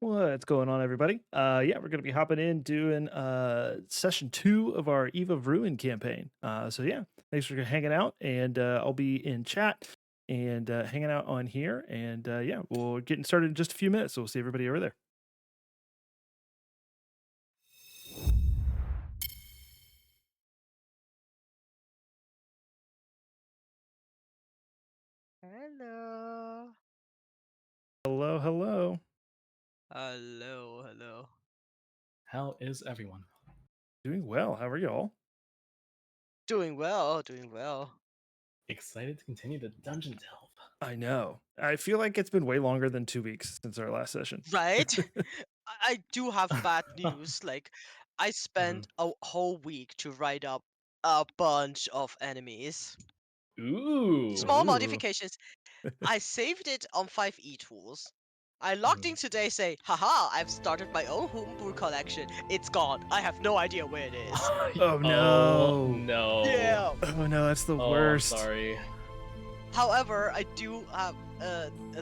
What's going on, everybody? Yeah, we're gonna be hopping in doing session 2 of our Eve of Ruin campaign. So yeah, thanks for hanging out, and I'll be in chat and hanging out on here, and yeah, we'll getting started in just a few minutes. So we'll see everybody over there. Hello. Hello, hello. Hello, hello. How is everyone? Doing well. How are y'all? Doing well, doing well. Excited to continue the dungeon delve. I know. I feel like it's been way longer than 2 weeks since our last session. Right? I do have bad news. Like, I spent a whole week to write up a bunch of enemies. Ooh. Small Ooh. modifications. I saved it on 5e tools. I logged in today, say, haha, I've started my own homebrew collection. It's gone. I have no idea where it is. Oh Oh no. no. Yeah. Oh no, that's the Oh, worst. I'm sorry. However, I do have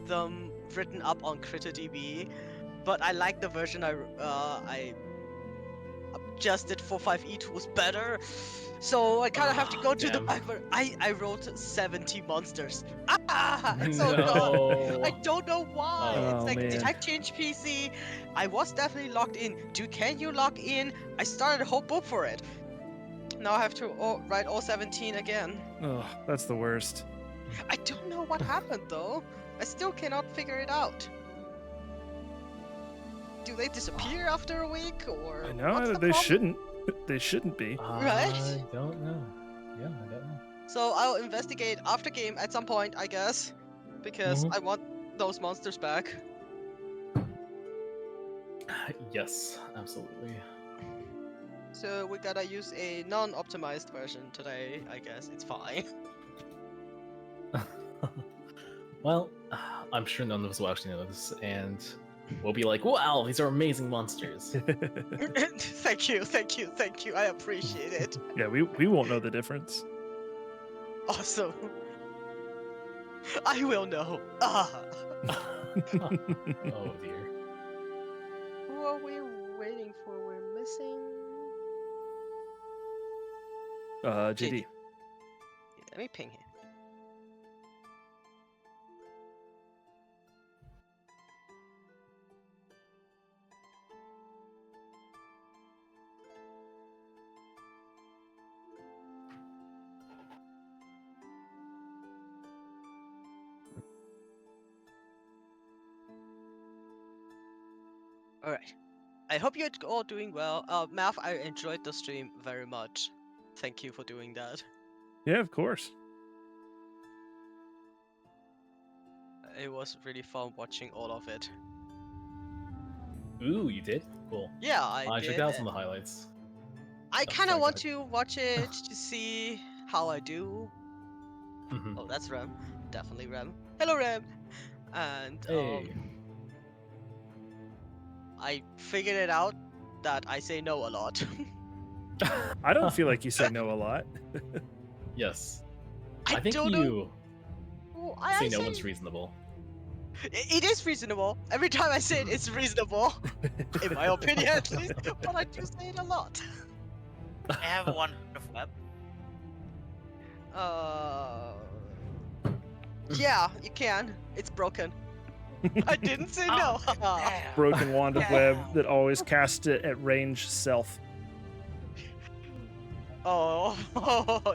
them written up on CritterDB, but I like the version I adjusted for 5e tools better. So I kind of have to go to the Damn. back. But I wrote 70 monsters. Ah! So No. I don't know why. It's Oh like, did man. I change PC? I was definitely logged in. Can you log in? I started a whole book for it. Now I have to write all 17 again. Oh, that's the worst. I don't know what happened though. I still cannot figure it out. Do they disappear after a week, or I what's know the they problem? shouldn't. They shouldn't be. Right? I don't know. Yeah, I don't know. So I'll investigate after game at some point, I guess, because I want those monsters back. Yes, absolutely. So we gotta use a non-optimized version today, I guess. It's fine. Well, I'm sure none of us will actually know this, and we'll be like, wow, these are amazing monsters. Thank you, thank you, thank you. I appreciate it. Yeah, we won't know the difference. Awesome. I will know. Ah. Oh dear. Who are we waiting for? We're missing JD. JD. Let me ping him. Alright. I hope you're all doing well. Math, I enjoyed the stream very much. Thank you for doing that. Yeah, of course. It was really fun watching all of it. Ooh, you did? Cool. Yeah, I I did. checked out some of the highlights. I Oh, kind of sorry, go want ahead. to watch it to see how I do. Mhm. Oh, that's Rem. Definitely Rem. Hello, Rem. And Hey. I figured it out that I say no a lot. I don't feel like you say no a lot. Yes. I I think don't know. you Well, say I no say one's reasonable. it is reasonable. Every time I say it, it's reasonable, in my opinion at least. But I do say it a lot. I have one of web. Yeah, you can. It's broken. I didn't say no. Oh, damn. Broken wand of web Damn. that always casts it at range self. Oh,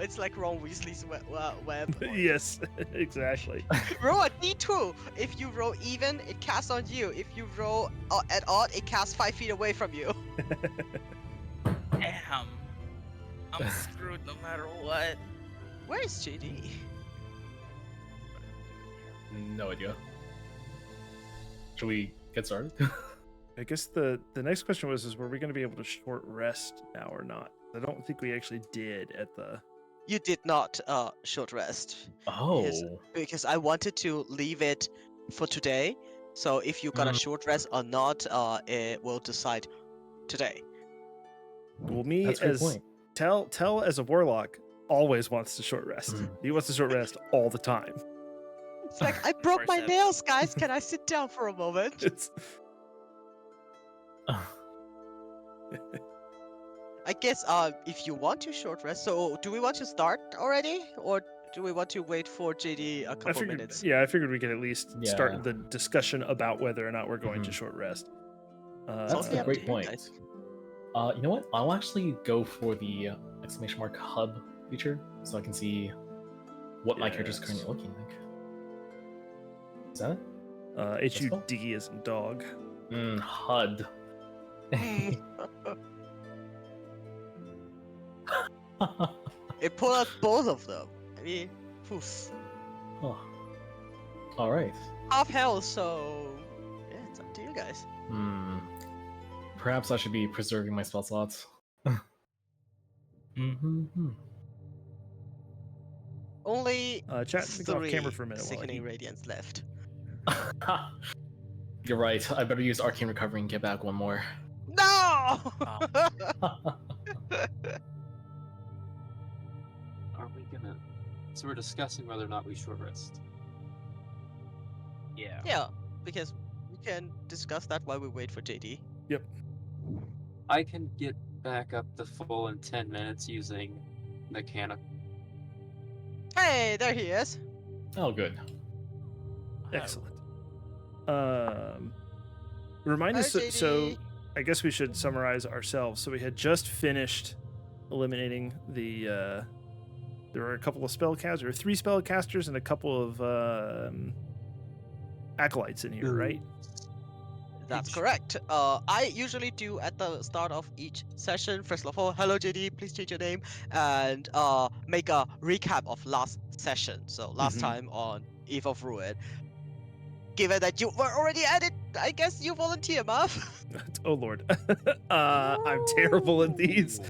it's like Ron Weasley's web. Yes, exactly. Roll a d2. If you roll even, it casts on you. If you roll at odd, it casts 5 feet away from you. Damn. I'm screwed no matter what. Where is JD? No idea. Should we get started? I guess the next question was, were we going to be able to short rest now or not? I don't think we actually did at the. You did not short rest. Oh. Because I wanted to leave it for today. So if you got a short rest or not, it will decide today. Well, me That's a great as point. tell as a warlock always wants to short rest. He wants to short rest all the time. It's like, I broke my 24/7. nails, guys. Can I sit down for a moment? It's I guess if you want to short rest, so do we want to start already, or do we want to wait for JD a I couple figured, minutes? yeah, I figured we could at least Yeah. start the discussion about whether or not we're going to Mhm. short rest. That's Totally a up great to you point. guys. You know what? I'll actually go for the exclamation mark hub feature so I can see what my character's currently Yes. looking like. Is that it? HUD is in dog. HUD. Hmm. It pulled out both of them. I mean, poof. Oh. All right. Half health, so yeah, it's up to you guys. Perhaps I should be preserving my spell slots. Mm-hmm. Only Chat, think off camera 3 for a minute while I sickening eat. radiance left. You're right. I better use arcane recovery and get back one more. No! Are we gonna? So we're discussing whether or not we short rest. Yeah. Yeah, because we can discuss that while we wait for JD. Yep. I can get back up to full in 10 minutes using mechanic. Hey, there he is. Oh, good. Excellent. Remind Hi, us. So, JD. I guess we should summarize ourselves. So we had just finished eliminating the. There were a couple of spellcasters, or 3 spellcasters, and a couple of acolytes in here, right? That's Each- correct. I usually do at the start of each session. First of all, hello JD, please change your name, and make a recap of last session. So last Mhm. time on Eve of Ruin. Given that you were already at it, I guess you volunteer, Muff. Oh Lord, I'm terrible at these.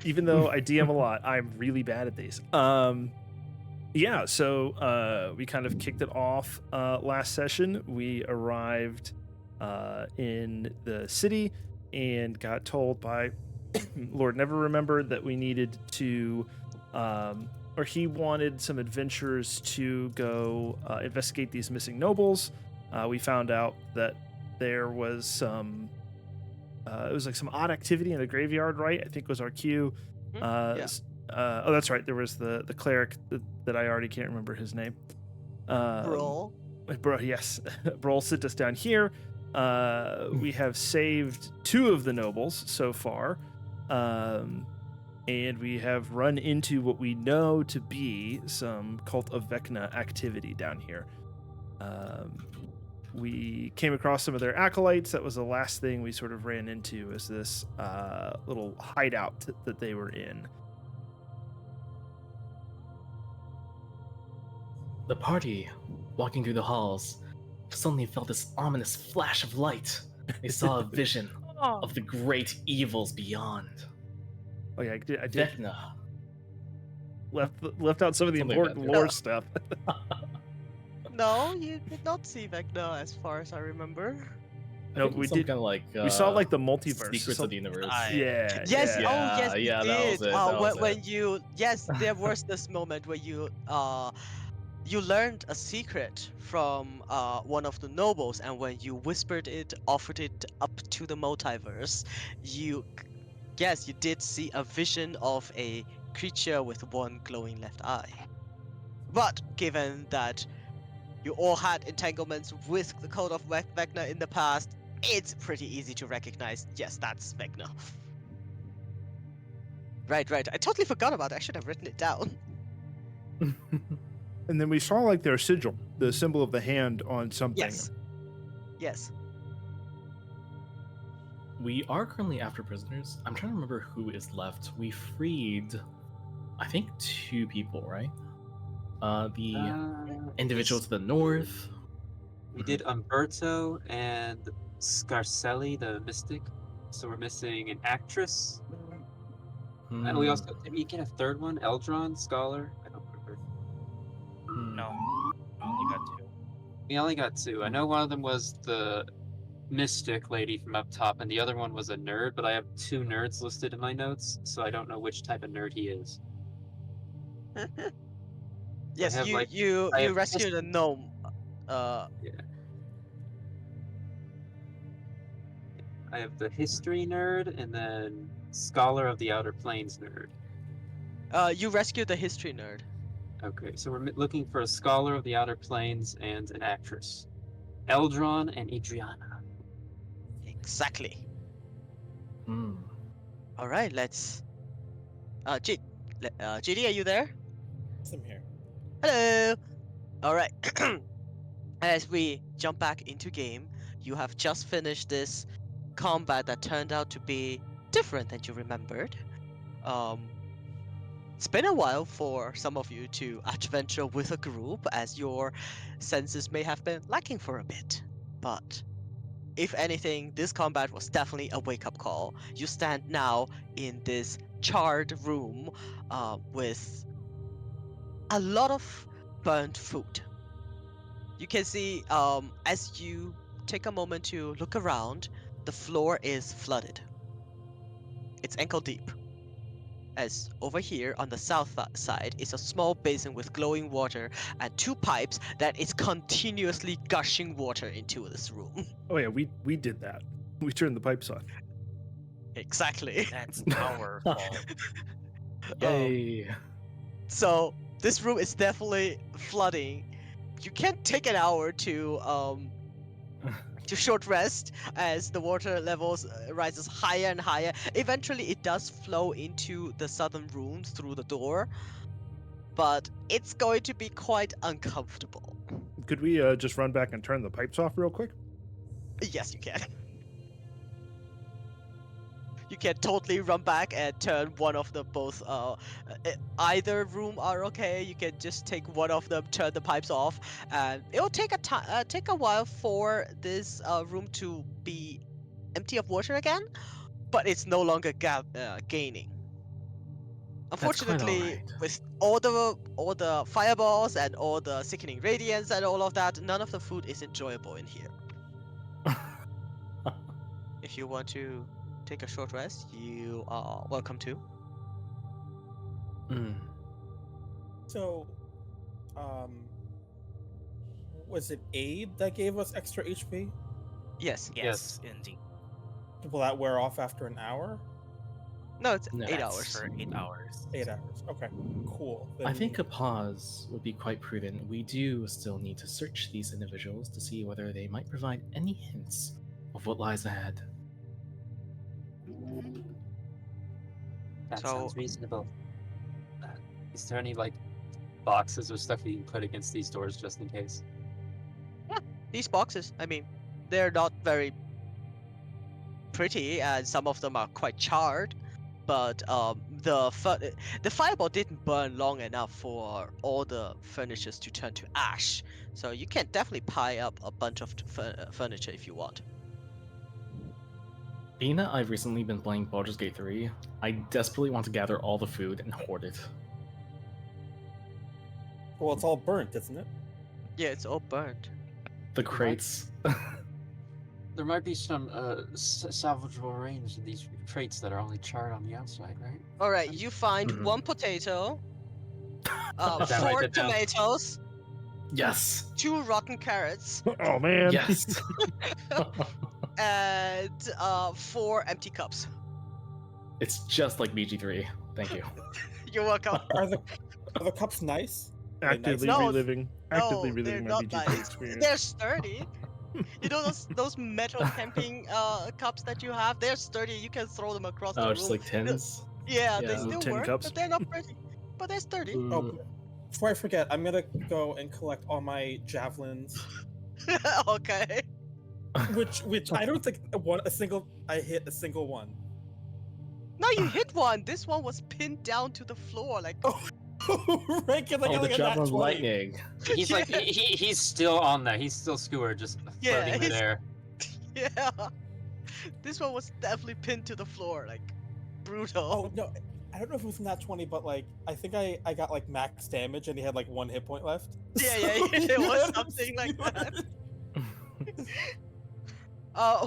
Even though I DM a lot, I'm really bad at these. Yeah, so we kind of kicked it off last session. We arrived in the city and got told by Lord Never Remembered that we needed to, or he wanted some adventurers to go investigate these missing nobles. We found out that there was some it was like some odd activity in the graveyard, right? I think was our cue. Yeah. Oh, that's right. There was the cleric that I already can't remember his name. Bro. Bro, yes. Brol sent us down here. We have saved 2 of the nobles so far. And we have run into what we know to be some Cult of Vecna activity down here. We came across some of their acolytes. That was the last thing we sort of ran into, is this little hideout that they were in. The party, walking through the halls, suddenly felt this ominous flash of light. They saw a vision Oh. of the great evils beyond. Oh yeah, I did Vecna. left out some of the Something important about lore that. stuff. No, you did not see Vecna as far as I remember. I No, think we some did- kind of like we saw like the multiverse. secrets some- of the universe. Yeah. Yes, yeah. oh yes, we Yeah, did. that was it, that was when it. you there was this moment where you learned a secret from one of the nobles, and when you whispered it, offered it up to the multiverse, you did see a vision of a creature with one glowing left eye. But given that you all had entanglements with the Code of Vecna in the past, it's pretty easy to recognize, yes, that's Vecna. Right. I totally forgot about it. I should have written it down. And then we saw like their sigil, the symbol of the hand on something. Yes. We are currently after prisoners. I'm trying to remember who is left. We freed, I think, 2 people, right? The individual to the north. We did Umberto and Scarcelli, the mystic. So we're missing an actress. And we also did we get a third one? Eldron, Scholar? I don't remember. No, I only got 2. We only got 2. I know one of them was the mystic lady from up top, and the other one was a nerd, but I have 2 nerds listed in my notes, so I don't know which type of nerd he is. Yes, have, like- you I have rescued a gnome. Yeah. I have the history nerd and then scholar of the outer planes nerd. You rescued the history nerd. Okay, so we're looking for a scholar of the outer planes and an actress. Eldron and Adriana. Exactly. Hmm. All right, let's. JD, are you there? I'm here. Hello. All right. As we jump back into game, you have just finished this combat that turned out to be different than you remembered. It's been a while for some of you to adventure with a group, as your senses may have been lacking for a bit. But if anything, this combat was definitely a wake-up call. You stand now in this charred room with a lot of burnt food. You can see as you take a moment to look around, the floor is flooded. It's ankle deep. As over here on the south side is a small basin with glowing water and two pipes that is continuously gushing water into this room. Oh yeah, we did that. We turned the pipes on. Exactly. That's our fault. Yay! So this room is definitely flooding. You can take an hour to short rest as the water levels rises higher and higher. Eventually, it does flow into the southern rooms through the door, but it's going to be quite uncomfortable. Could we just run back and turn the pipes off real quick? Yes, you can. You can totally run back and turn one of the both. Either room are okay. You can just take one of them, turn the pipes off, and it will take take a while for this room to be empty of water again. But it's no longer gaining. That's quite Unfortunately, alright. with all the fireballs and all the sickening radiance and all of that, none of the food is enjoyable in here. If you want to take a short rest, you are welcome to. Mm. So, was it Abe that gave us extra HP? Yes. Yes, indeed. Will that wear off after an hour? No, it's No. 8 That's hours. for 8 hours. 8 hours. Okay, cool. I Then- think a pause would be quite prudent. We do still need to search these individuals to see whether they might provide any hints of what lies ahead. That So- sounds reasonable. Is there any like boxes or stuff you can put against these doors just in case? These boxes, I mean, they're not very pretty, and some of them are quite charred. But the fireball didn't burn long enough for all the furnitures to turn to ash. So you can definitely pile up a bunch of furniture if you want. Being that I've recently been playing Baldur's Gate 3, I desperately want to gather all the food and hoard it. Well, it's all burnt, isn't it? Yeah, it's all burnt. The crates. There might be some salvageable range in these traits that are only charred on the outside, right? All right, you find Mhm. one potato, That might 4 get down. tomatoes, Yes! 2 rotten carrots, Oh man. Yes! and 4 empty cups. It's just like BG3. Thank you. You're welcome. Are the cups nice? Are they nice? Actively No, reliving. Actively No, reliving they're my not BG3 nice. experience. They're sturdy. You know those metal camping cups that you have? They're sturdy. You can throw them across the Oh, room. just like tins? Yeah, they Yeah. still Tin work, cups. but they're not pretty. But they're sturdy. Oh, Ooh. before I forget, I'm gonna go and collect all my javelins, Okay. which I don't think I hit a single one. No, you hit one. This one was pinned down to the floor. Like, Oh, right, 'cause I Oh, got the like a nat Javelin 20. Lightning. He's like he's still on there. He's still skewered, just Yeah, floating he's- midair. yeah. This one was definitely pinned to the floor. Like, brutal. Oh no, I don't know if it was nat 20, but like I think I got like max damage and he had like 1 hit point left. Yeah, So, it was yeah, something like that.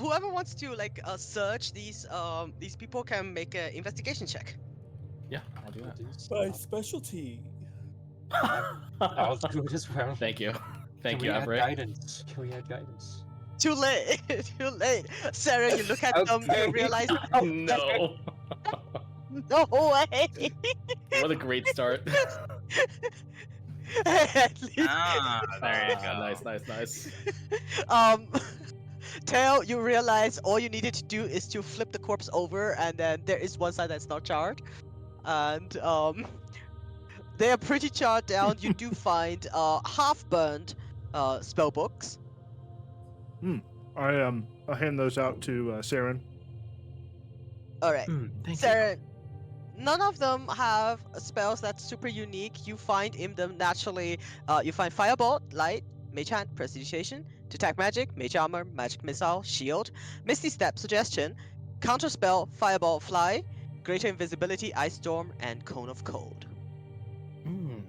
Whoever wants to search these people can make an investigation check. Yeah, I'll do that. My specialty. I'll do it as well. Thank you. Thank Can you, we add Everett. guidance? Can we add guidance? Too late. Too late. Sarah, you look at them, you Okay. realize, No. no way. What a great start. At least, Ah, there you go. Nice. um, Tail, you realize all you needed to do is to flip the corpse over, and then there is one side that's not charred, and they are pretty charred down. You do find half burned spell books. I'll hand those out to Saren. All right, Thank Sarah. None of them have spells that's super unique. You find in them naturally. You find Firebolt, Light, Mage Hand, Prestidigitation, Detect Magic, Mage Armor, Magic Missile, Shield, Misty Step, Suggestion, Counterspell, Fireball, Fly, Greater Invisibility, Ice Storm, and Cone of Cold. you.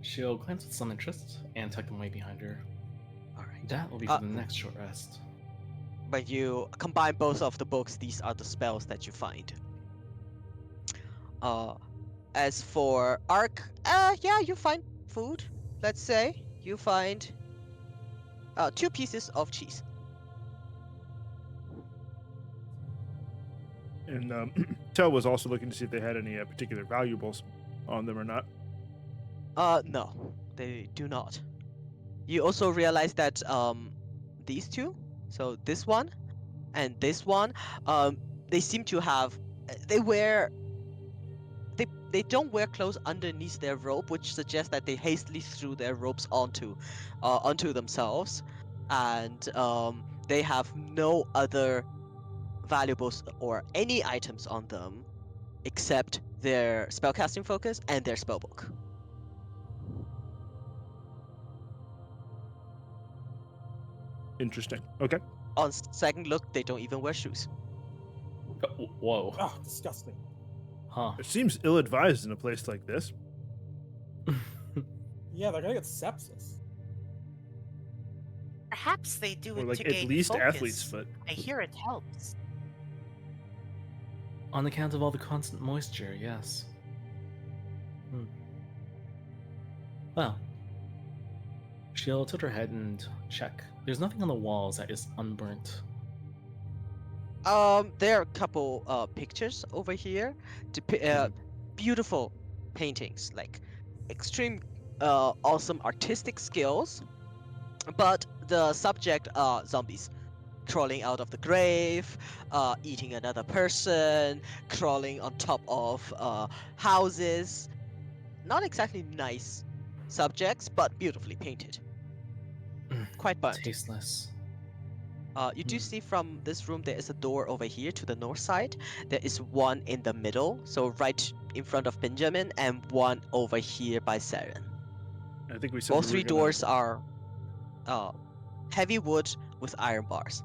She'll glance with some interest and tuck them away behind her. All right. That will be for the next short rest. When you combine both of the books, these are the spells that you find. As for Arc, yeah, you find food. Let's say you find 2 pieces of cheese. And Tel was also looking to see if they had any particular valuables on them or not. No, they do not. You also realize that these two, so this one and this one, they seem to have they don't wear clothes underneath their robe, which suggests that they hastily threw their robes onto themselves, and they have no other valuables or any items on them except their spellcasting focus and their spellbook. Interesting. Okay. On second look, they don't even wear shoes. Whoa. Oh, disgusting. Huh. It seems ill-advised in a place like this. Yeah, they're gonna get sepsis. Perhaps they do Or it like to at gain least focus. athlete's foot. I hear it helps. On account of all the constant moisture, yes. Well, she'll tilt her head and check. There's nothing on the walls that is unburnt. There are a couple pictures over here. Beautiful paintings, like extreme awesome artistic skills. But the subject are zombies crawling out of the grave, eating another person, crawling on top of houses. Not exactly nice subjects, but beautifully painted. Quite burnt. Tasteless. You do see from this room there is a door over here to the north side. There is one in the middle, so right in front of Benjamin, and one over here by Saren. I think we said All we were 3 gonna- doors are heavy wood with iron bars.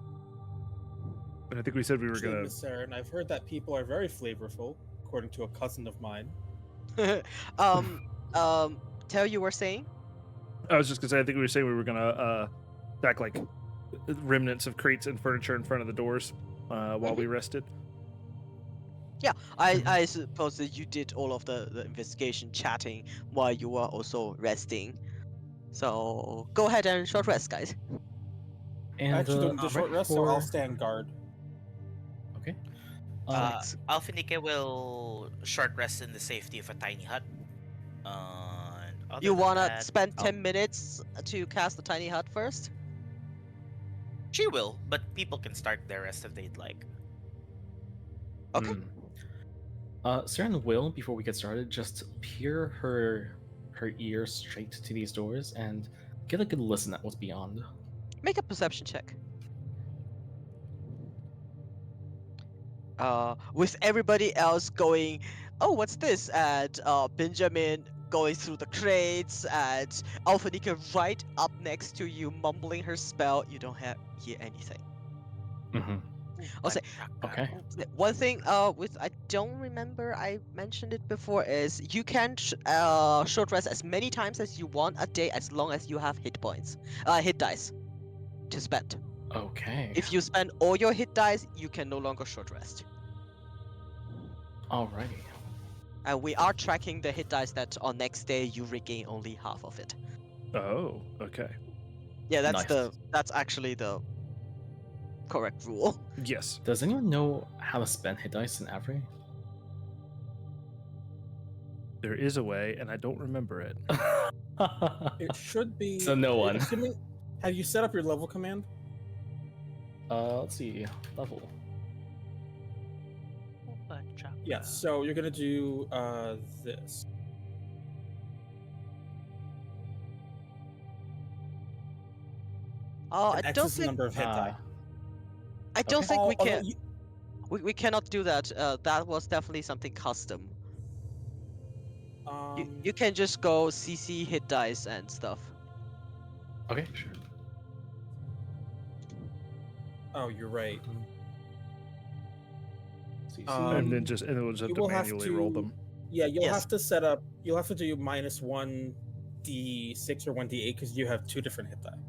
And I think we said we were Actually, gonna. Miss Saren, I've heard that people are very flavorful, according to a cousin of mine. Tell you were saying? I was just gonna say I think we were saying we were gonna stack like remnants of crates and furniture in front of the doors while we rested. Yeah, I suppose that you did all of the investigation chatting while you were also resting. So go ahead and short rest, guys. And I actually don't do short right rest, so I'll before- stand guard. Okay. Alphanike will short rest in the safety of a tiny hut. Other You than wanna that, spend I'll- 10 minutes to cast the tiny hut first? She will, but people can start their rest if they'd like. Okay. Saren will, before we get started, just peer her ear straight to these doors and get a good listen at what's beyond. Make a perception check. With everybody else going, oh, what's this? And Benjamin going through the crates, and Alphanika right up next to you, mumbling her spell. You don't hear anything. Mm-hmm. I'll say, Okay. one thing with I don't remember I mentioned it before is you can short rest as many times as you want a day as long as you have hit dice to spend. Okay. If you spend all your hit dice, you can no longer short rest. Alrighty. And we are tracking the hit dice that on next day you regain only half of it. Oh, okay. Yeah, Nice. that's actually the correct rule. Yes. Does anyone know how to spend hit dice in Avery? There is a way, and I don't remember it. It should be. So no one. Assuming, have you set up your level command? Let's see. Level. Yeah. So you're gonna do this. Oh, And I X don't is the think number of hit die. I don't okay. think we Although can. We cannot do that. That was definitely something custom. You can just go CC hit dice and stuff. Okay, sure. Oh, you're right. CC. And then and we'll just have You to will have manually roll to- them. Yeah, you'll Yes. have to set up. You'll have to do -1d6 or 1d8 because you have 2 different hit die.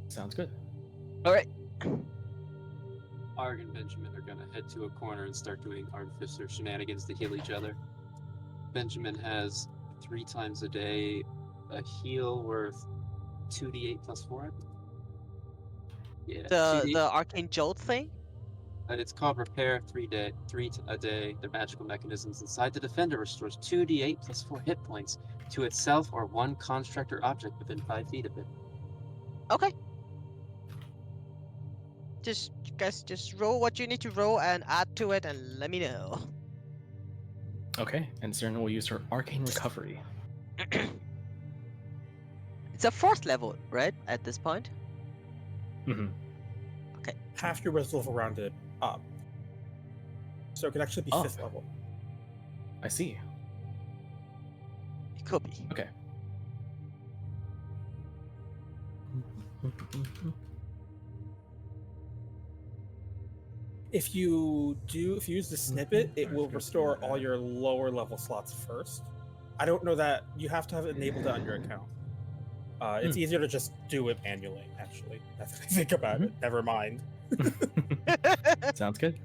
Sounds good. All right. Arg and Benjamin are gonna head to a corner and start doing artificer shenanigans to heal each other. Benjamin has 3 times a day a heal worth 2d8 plus 4. Yeah. The arcane jolt thing. It's called Repair 3 a day. The magical mechanisms inside the defender restores 2d8 plus 4 hit points to itself or one construct or object within 5 feet of it. Okay. Guys, just roll what you need to roll and add to it, and let me know. Okay, and Cern will use her arcane recovery. It's a 4th level, right? At this point. Half your res level rounded up. So it could actually be Oh. 5th level. I see. It could be. Okay. If you use the snippet, it will restore all your lower level slots first. I don't know that you have to have it enabled on your account. It's easier to just do it manually, actually. Now that I think about it. Never mind. Sounds good.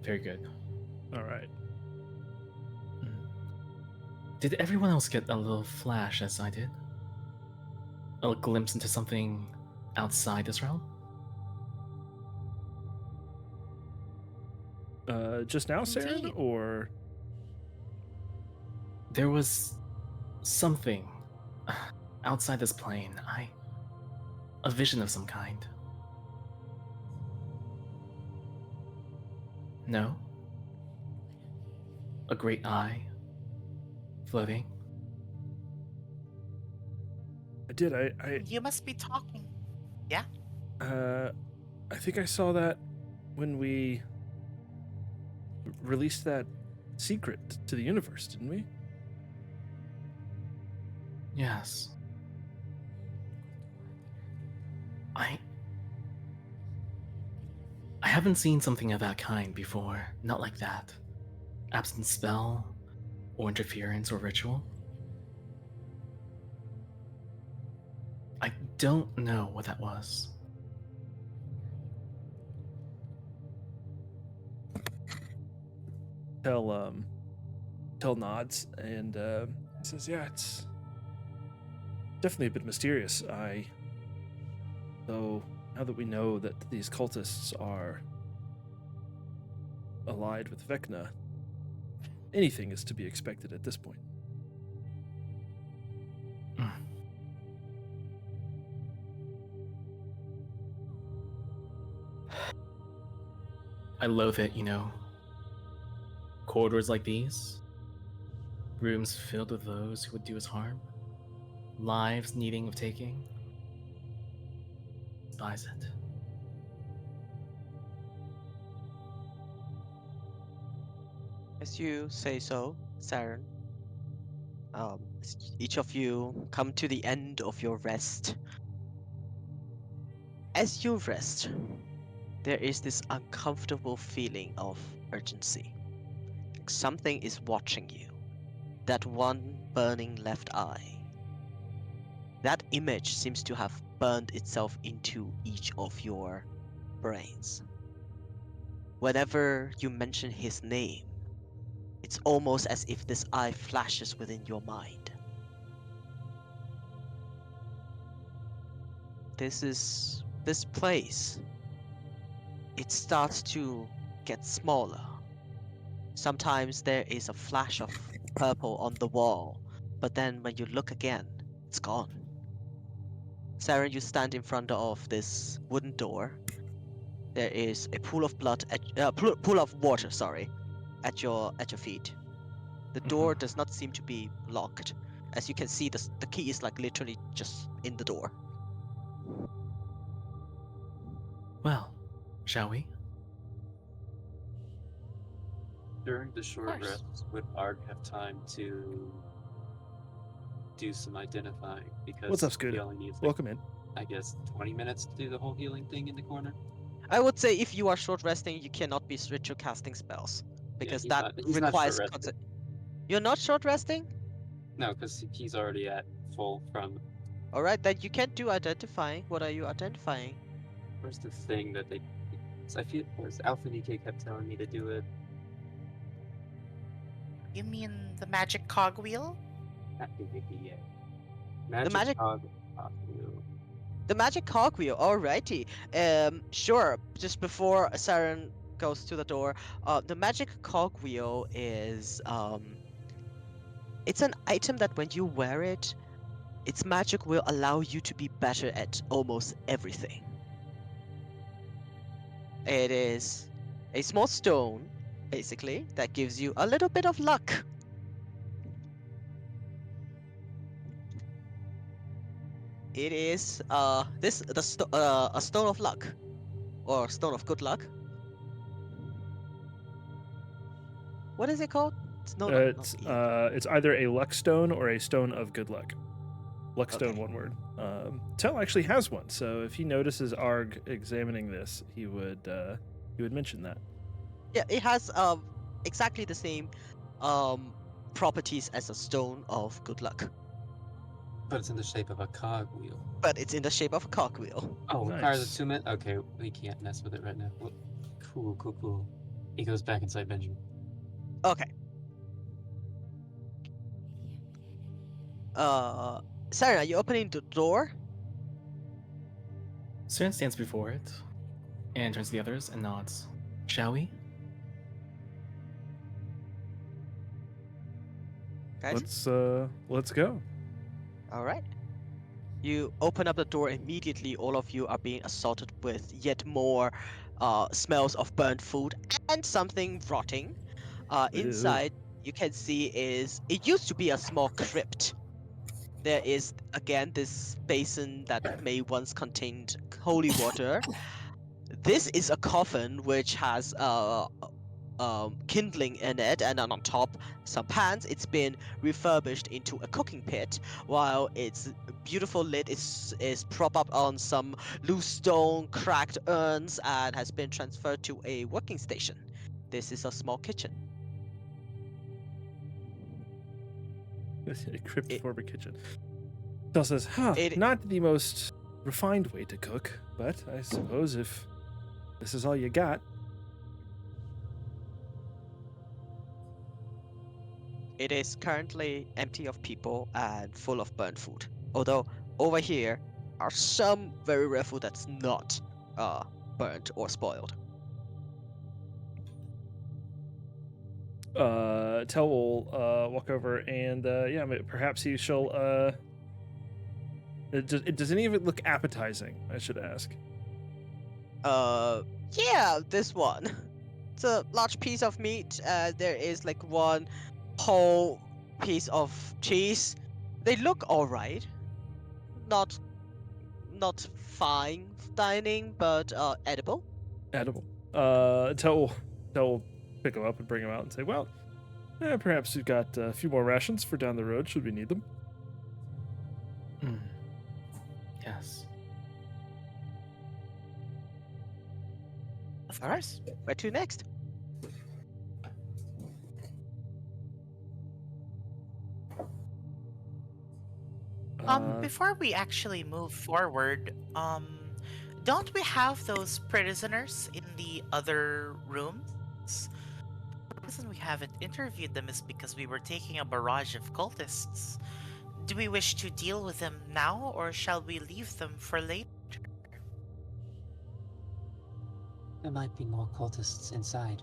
Very good. All right. Did everyone else get a little flash as I did? A glimpse into something outside this realm? Just now, Saren, Indeed. or There was something outside this plane. A vision of some kind. No? A great eye floating? I did. I You must be talking. I think I saw that when we released that secret to the universe, didn't we? Yes. I haven't seen something of that kind before. Not like that. Absent spell, or interference, or ritual. I don't know what that was. Tell nods and says, "Yeah, it's definitely a bit mysterious. Though now that we know that these cultists are allied with Vecna, anything is to be expected at this point." I loathe it, you know. Corridors like these, rooms filled with those who would do us harm, lives needing of taking. Despise it. As you say so, Saren, as each of you come to the end of your rest. As you rest, there is this uncomfortable feeling of urgency. Like something is watching you. That one burning left eye. That image seems to have burned itself into each of your brains. Whenever you mention his name, it's almost as if this eye flashes within your mind. This place. It starts to get smaller. Sometimes there is a flash of purple on the wall, but then when you look again, it's gone. Saren, you stand in front of this wooden door. There is a pool of blood, pool of water, sorry, at your feet. The door does not seem to be locked. As you can see, the key is like literally just in the door. Well, shall we? During the short course. rest, would Arg have time to do some identifying? Because What's up, he Scooter? only needs, like, Welcome in. I guess, 20 minutes to do the whole healing thing in the corner. I would say if you are short resting, you cannot be ritual casting spells because he's that not. He's not requires. short rested. You're not short resting? No, because he's already at full from. All right, then you can't do identifying. What are you identifying? Where's the thing that they? I feel. Where's Alpha Nike kept telling me to do it. You mean the magic cogwheel? Not PvP yet. The magic, Cogwheel. the magic cogwheel. Alrighty. Sure. Just before Saren goes to the door, the magic cogwheel is it's an item that when you wear it, its magic will allow you to be better at almost everything. It is a small stone, basically, that gives you a little bit of luck. It is a stone of luck, or stone of good luck. What is it called? It's no, not It's either a luck stone or a stone of good luck. Luck stone, Okay. one word. Tell actually has one, so if he notices Arg examining this, he would mention that. Yeah, it has exactly the same properties as a stone of good luck, But it's in the shape of a cogwheel. but it's in the shape of a cogwheel. Oh, requires Nice. attunement? Okay, we can't mess with it right now. Well, cool. He goes back inside Benjamin. Okay. Sarah, are you opening the door? Saren stands before it and turns to the others and nods. Shall we? Guys? Let's go. All right. You open up the door immediately. All of you are being assaulted with yet more smells of burnt food and something rotting. Ew. Inside, you can see it used to be a small crypt. There is again this basin that may once contained holy water. This is a coffin which has kindling in it, and then on top some pans. It's been refurbished into a cooking pit, while its beautiful lid is propped up on some loose stone, cracked urns, and has been transferred to a working station. This is a small kitchen. A crypt It- former kitchen. Tell says, It not the most refined way to cook, but I suppose if this is all you got. it is currently empty of people and full of burnt food. Although over here are some very rare food that's not burnt or spoiled. Tell will walk over and perhaps he shall. Does any of it look appetizing? I should ask. Yeah, this one. It's a large piece of meat. There is like one whole piece of cheese. They look all right. Not fine dining, but edible. Edible. Tell will pick him up and bring him out and say, well, perhaps we've got a few more rations for down the road should we need them. Yes. Of All right. course. Where to next? Uh, Before we actually move forward, don't we have those prisoners in the other rooms? The reason we haven't interviewed them is because we were taking a barrage of cultists. Do we wish to deal with them now, or shall we leave them for later? There might be more cultists inside.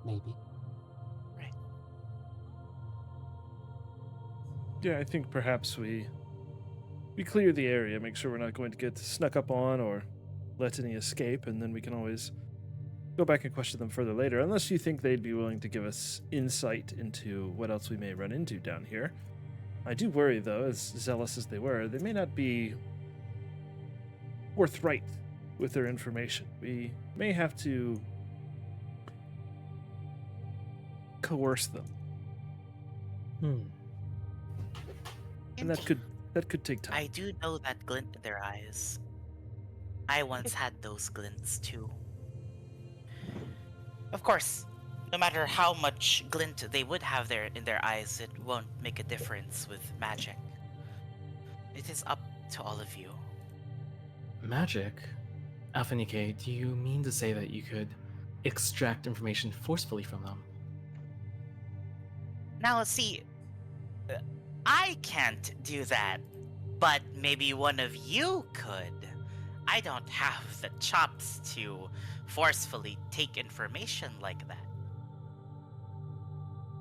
Maybe. Right. Yeah, I think perhaps we clear the area, make sure we're not going to get snuck up on or let any escape, and then we can always go back and question them further later, unless you think they'd be willing to give us insight into what else we may run into down here. I do worry, though, as zealous as they were, they may not be forthright with their information. We may have to coerce them, and that could take time. I do know that glint in their eyes. I once had those glints too. Of course, no matter how much glint they would have there in their eyes, it won't make a difference with magic. It is up to all of you. Magic? Alphanike, do you mean to say that you could extract information forcefully from them? Now, see, I can't do that, but maybe one of you could. I don't have the chops to forcefully take information like that.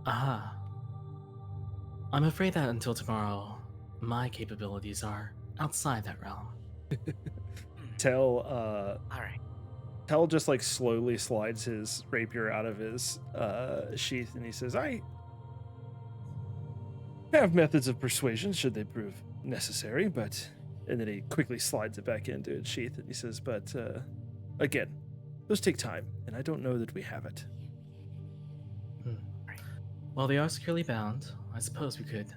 Ah. I'm afraid that until tomorrow, my capabilities are outside that realm. Tell Alright. Tell just like slowly slides his rapier out of his sheath, and he says, I have methods of persuasion should they prove necessary, but... And then he quickly slides it back into its sheath, and he says, but again, those take time, and I don't know that we have it. While they are securely bound, I suppose we could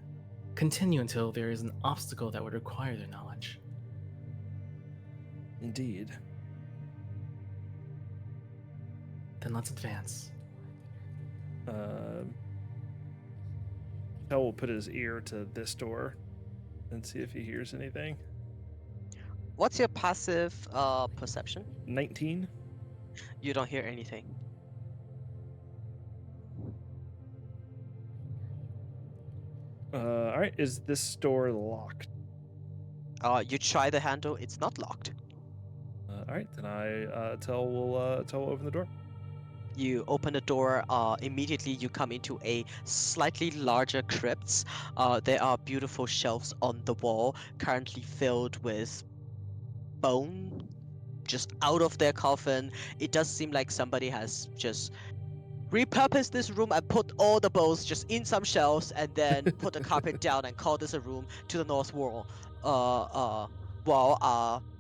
continue until there is an obstacle that would require their knowledge. Indeed. Then let's advance. Tel will put his ear to this door and see if he hears anything. What's your passive perception? 19. You don't hear anything. All right, is this door locked? You try the handle, it's not locked. All right, then Tel will open the door. You open the door, immediately you come into a slightly larger crypt. There are beautiful shelves on the wall, currently filled with bone, just out of their coffin. It does seem like somebody has just repurposed this room and put all the bones just in some shelves, and then put the carpet down and call this a room. To the north wall, are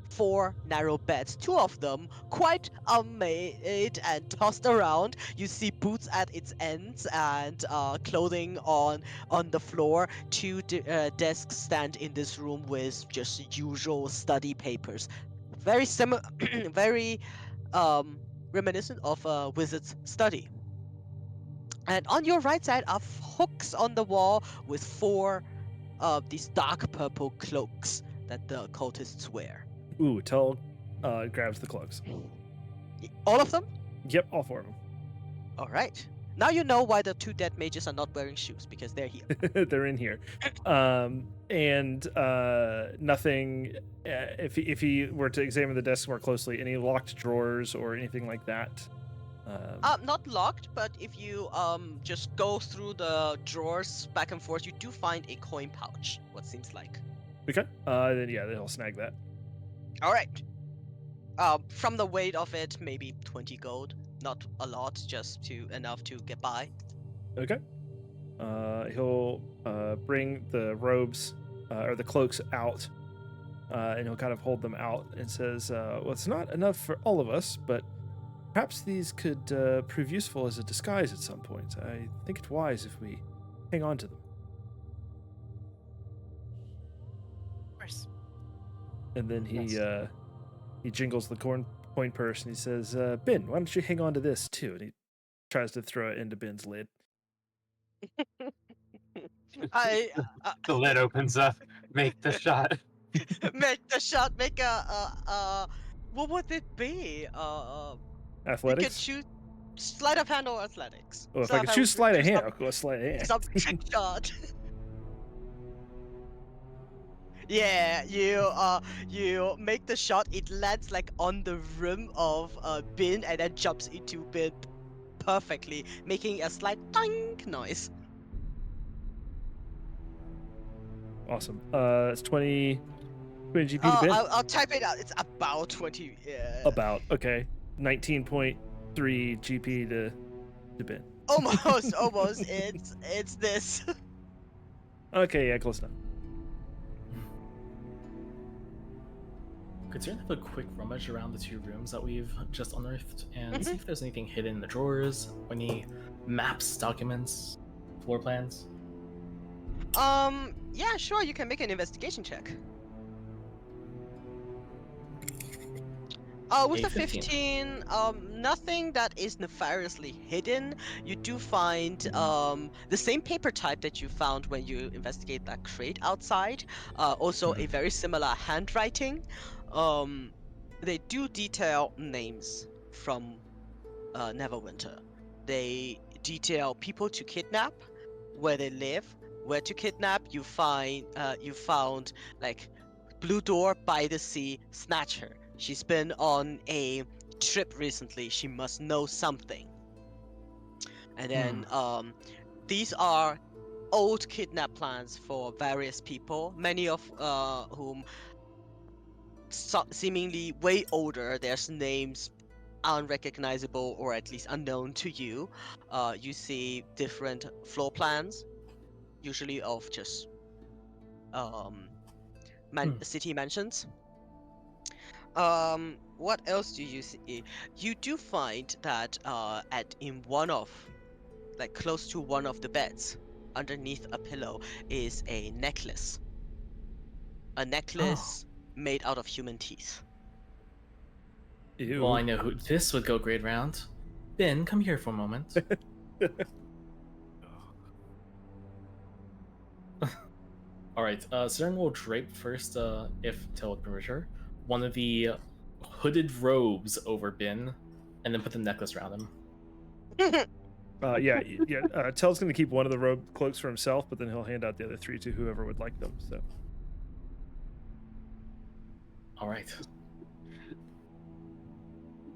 4 narrow beds, 2 of them quite unmade and tossed around. You see boots at its ends and clothing on the floor. 2 desks stand in this room with just usual study papers, very similar, very reminiscent of a wizard's study. And on your right side are hooks on the wall with 4 of these dark purple cloaks that the cultists wear. Ooh, Tel grabs the cloaks. All of them? Yep, all 4 of All right. Now you know why the 2 dead mages are not wearing shoes, because they're here. them. They're in here. And nothing, if he were to examine the desk more closely, any locked drawers or anything like that? Not locked, but if you just go through the drawers back and forth, you do find a coin pouch, what seems like. Okay. Then yeah, they'll snag that. All right. From the weight of it, maybe 20 gold. Not a lot, just enough to get by. Okay. He'll bring the robes or the cloaks out, and he'll kind of hold them out and says, well, it's not enough for all of us, but perhaps these could prove useful as a disguise at some point. I think it wise if we hang on to them. Of course. And then he Yes. he jingles the coin purse and he says, Ben, why don't you hang on to this too? And he tries to throw it into Ben's lid. I The lid opens up. Make the shot. Make the shot. Make what would it be? You could Athletics. choose sleight of hand or athletics. Oh, if I Sleight could of hand choose would be sleight of do hand, I'll go sleight of hand. some trick shot. Yeah, you make the shot. It lands like on the rim of Bin and then jumps into Bin perfectly, making a slight ding noise. Awesome. It's 20 GP to bin. I'll type it out. It's about 20. About okay. 19.3 GP to bin. Almost. It's this. Okay, yeah, close enough. Could Cern have a quick rummage around the 2 rooms that we've just unearthed and see Mhm. if there's anything hidden in the drawers, any maps, documents, floor plans? Yeah, sure. You can make an investigation check. With A the 15, nothing that is nefariously hidden. You do find the same paper type that you found when you investigate that crate outside. Also a very similar handwriting. They do detail names from Neverwinter. They detail people to kidnap, where they live, where to kidnap. You found like Blue Door by the Sea Snatcher. She's been on a trip recently. She must know something. And then these are old kidnap plans for various people, many of whom seemingly way older. There's names unrecognizable or at least unknown to you. You see different floor plans, usually of just city mansions. What else do you see? You do find that in one of like close to one of the beds, underneath a pillow, is a necklace. A necklace made out of human teeth. Ew. Well, I know who this would go great round. Ben, come here for a moment. Alright, Cern will drape first, if Till would permit her, one of the hooded robes over Bin, and then put the necklace around him. Tell's gonna keep one of the robe cloaks for himself, but then he'll hand out the other 3 to whoever would like them. So. Alright.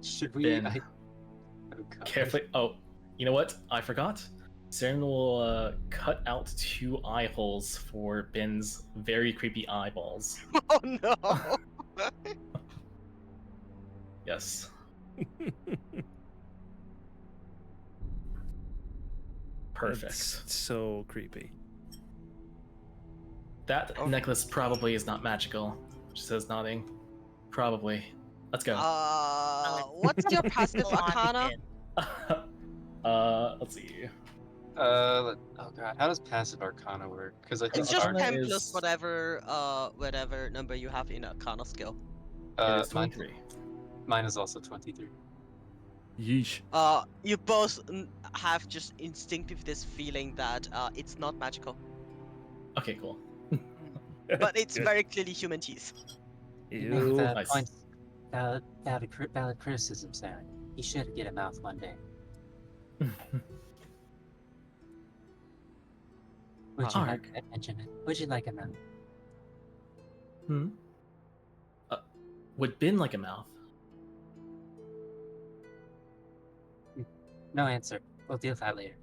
Should we? Ben, Oh, God. carefully. Oh, you know what? I forgot. Cern will cut out 2 eye holes for Bin's very creepy eyeballs. Oh no! Yes. Perfect. That's so creepy. That necklace probably is not magical. She says, nodding. Probably. Let's go. What's your passive Go on, arcana? Ben. Let's see. Oh God, how does passive arcana work? Because I think It's just Arcana 10 is- plus whatever number you have in arcana skill. It is mine, 23. mine is also 23. Yeesh. You both have just instinctive this feeling that it's not magical, Okay, cool. but it's Good. very clearly human teeth. Ew. Nice. Points. Valid criticism, Sarah. He should get a mouth one day. Would you Arg. like a Benjamin? Would you like a mouth? Would Bin like a mouth? No answer. We'll deal with that later.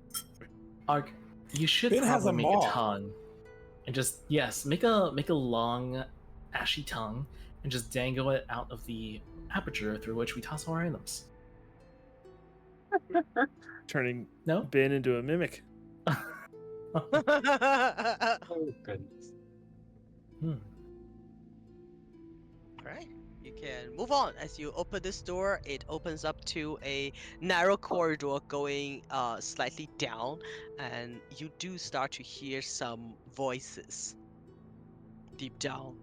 Arg, you should Bin has probably a make maw. a tongue. And just, yes, make a long, ashy tongue, and just dangle it out of the aperture through which we toss our items. Turning No? Ben into a mimic. Oh goodness. Alright, you can move on. As you open this door, it opens up to a narrow corridor going slightly down, and you do start to hear some voices deep down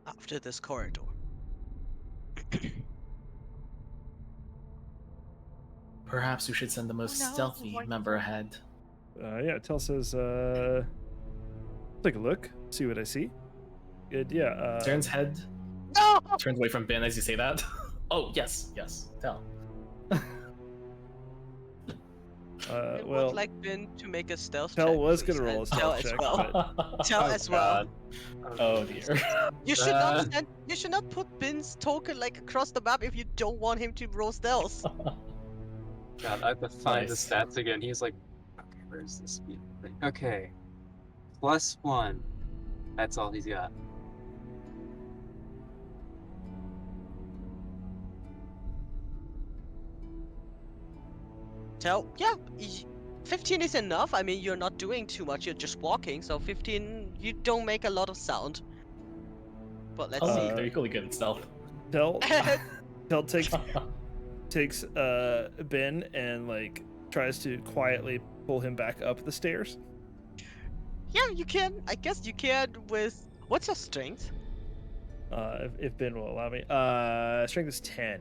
after this corridor. Perhaps we should send the most Oh no, stealthy voice. member ahead. Tell says, take a look, see what I see. good. Yeah. Stern's head No! turns away from Ben as you say that. Oh, yes. Tell. I Well, would like Ben to make a stealth Tell check. was please, gonna roll a and stealth Tell as check, well. but Tell Oh, as well. God. Oh, dear. You should not Uh, stand. You should not put Ben's token like across the map if you don't want him to roll stealth. God, I have to find the Nice. stats again. He's like, okay, where's this speed thing? Okay, +1. That's all he's got. Tell, yeah, 15 is enough. I mean, you're not doing too much. You're just walking, so 15. You don't make a lot of sound. But let's Oh, see. they're equally good at stealth. Tell takes Ben and like tries to quietly pull him back up the stairs. Yeah, you can. I guess you can with. What's your strength? If Ben will allow me. Strength is 10.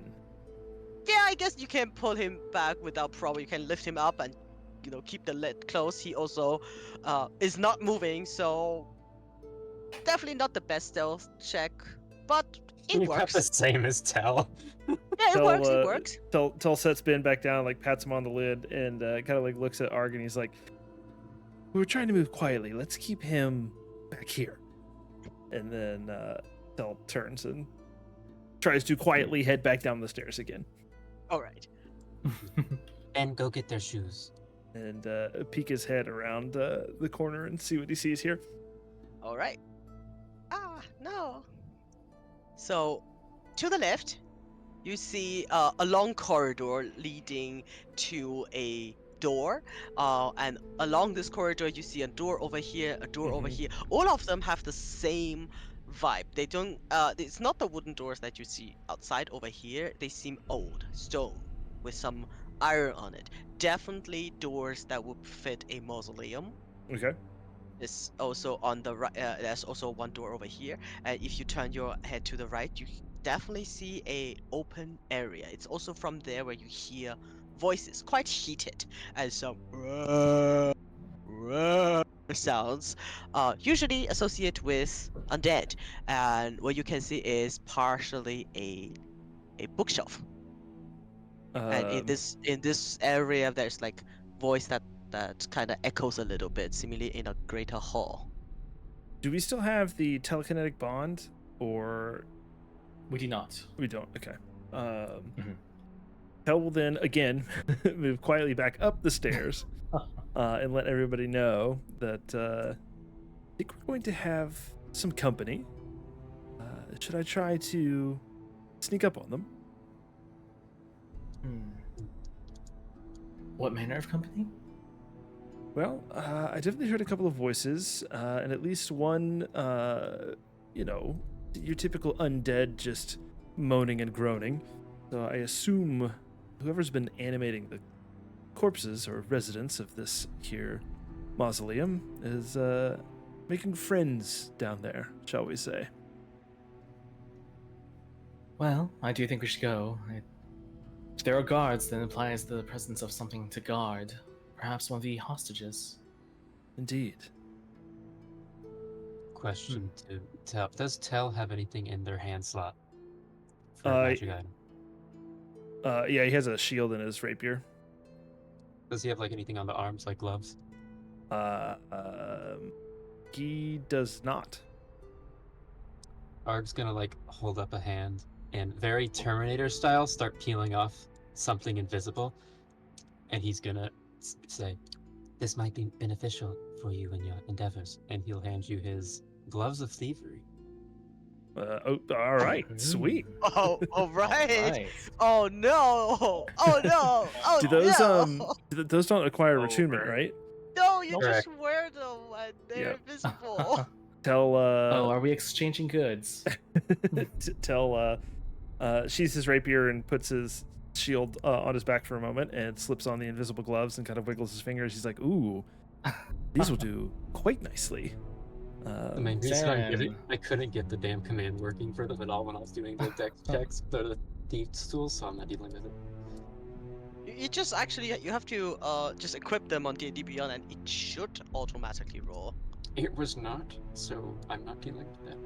Yeah, I guess you can pull him back without problem. You can lift him up and, keep the lid closed. He also is not moving, so definitely not the best stealth check, but it You got works. the same as Tell. Yeah, it Tell, works. It works. Tell sets Ben back down, like pats him on the lid, and kind of like looks at Arg, and he's like, "We were trying to move quietly. Let's keep him back here." And then Tell turns and tries to quietly head back down the stairs again, All right. And go get their shoes. and peek his head around the corner and see what he sees here. All right. Ah, no. So, to the left, you see a long corridor leading to a door. And along this corridor, you see a door over here, a door over Mhm. here. All of them have the same vibe. They don't. It's not the wooden doors that you see outside over here. They seem old, stone, with some iron on it. Definitely doors that would fit a mausoleum. Okay. Is also on the right. There's also one door over here. And if you turn your head to the right, you definitely see a open area. It's also from there where you hear voices, quite heated, and some sounds, usually associated with undead. And what you can see is partially a bookshelf. And in Um, this area, there's like voice that kind of echoes a little bit, seemingly in a greater hall. do we still have the telekinetic bond, or We do not. we don't? Okay. Mhm. Tel will then again move quietly back up the stairs and let everybody know that I think we're going to have some company. Should I try to sneak up on them? What manner of company? Well, I definitely heard a couple of voices, and at least one, your typical undead just moaning and groaning. So I assume whoever's been animating the corpses or residents of this here mausoleum is making friends down there, shall we say. Well, I do think we should go. If there are guards, then implies the presence of something to guard. Perhaps one of the hostages. Indeed. Question to Tell. Does Tell have anything in their hand slot for Uh, a magic item? Yeah, he has a shield in his rapier. Does he have like anything on the arms, like gloves? He does not. Arg's gonna like hold up a hand and very Terminator style start peeling off something invisible, and he's gonna say, "This might be beneficial for you in your endeavors," and he'll hand you his gloves of thievery. All right, sweet. Oh, all right. Right. Oh no! Oh no! Oh Do those no! those don't acquire attunement, Over. right? No, you Correct. just wear them and they're Yep. invisible. Tell Oh, are we exchanging goods? tell sheathes his rapier and puts his shield on his back for a moment and slips on the invisible gloves and kind of wiggles his fingers. He's like, "Ooh, these will do quite nicely." The main reason Saren. I couldn't get the damn command working for them at all when I was doing the dex checks, the thieves tools, so I'm not dealing with it. You just actually you have to just equip them on D&D Beyond and it should automatically roll. It was not, so I'm not dealing with that.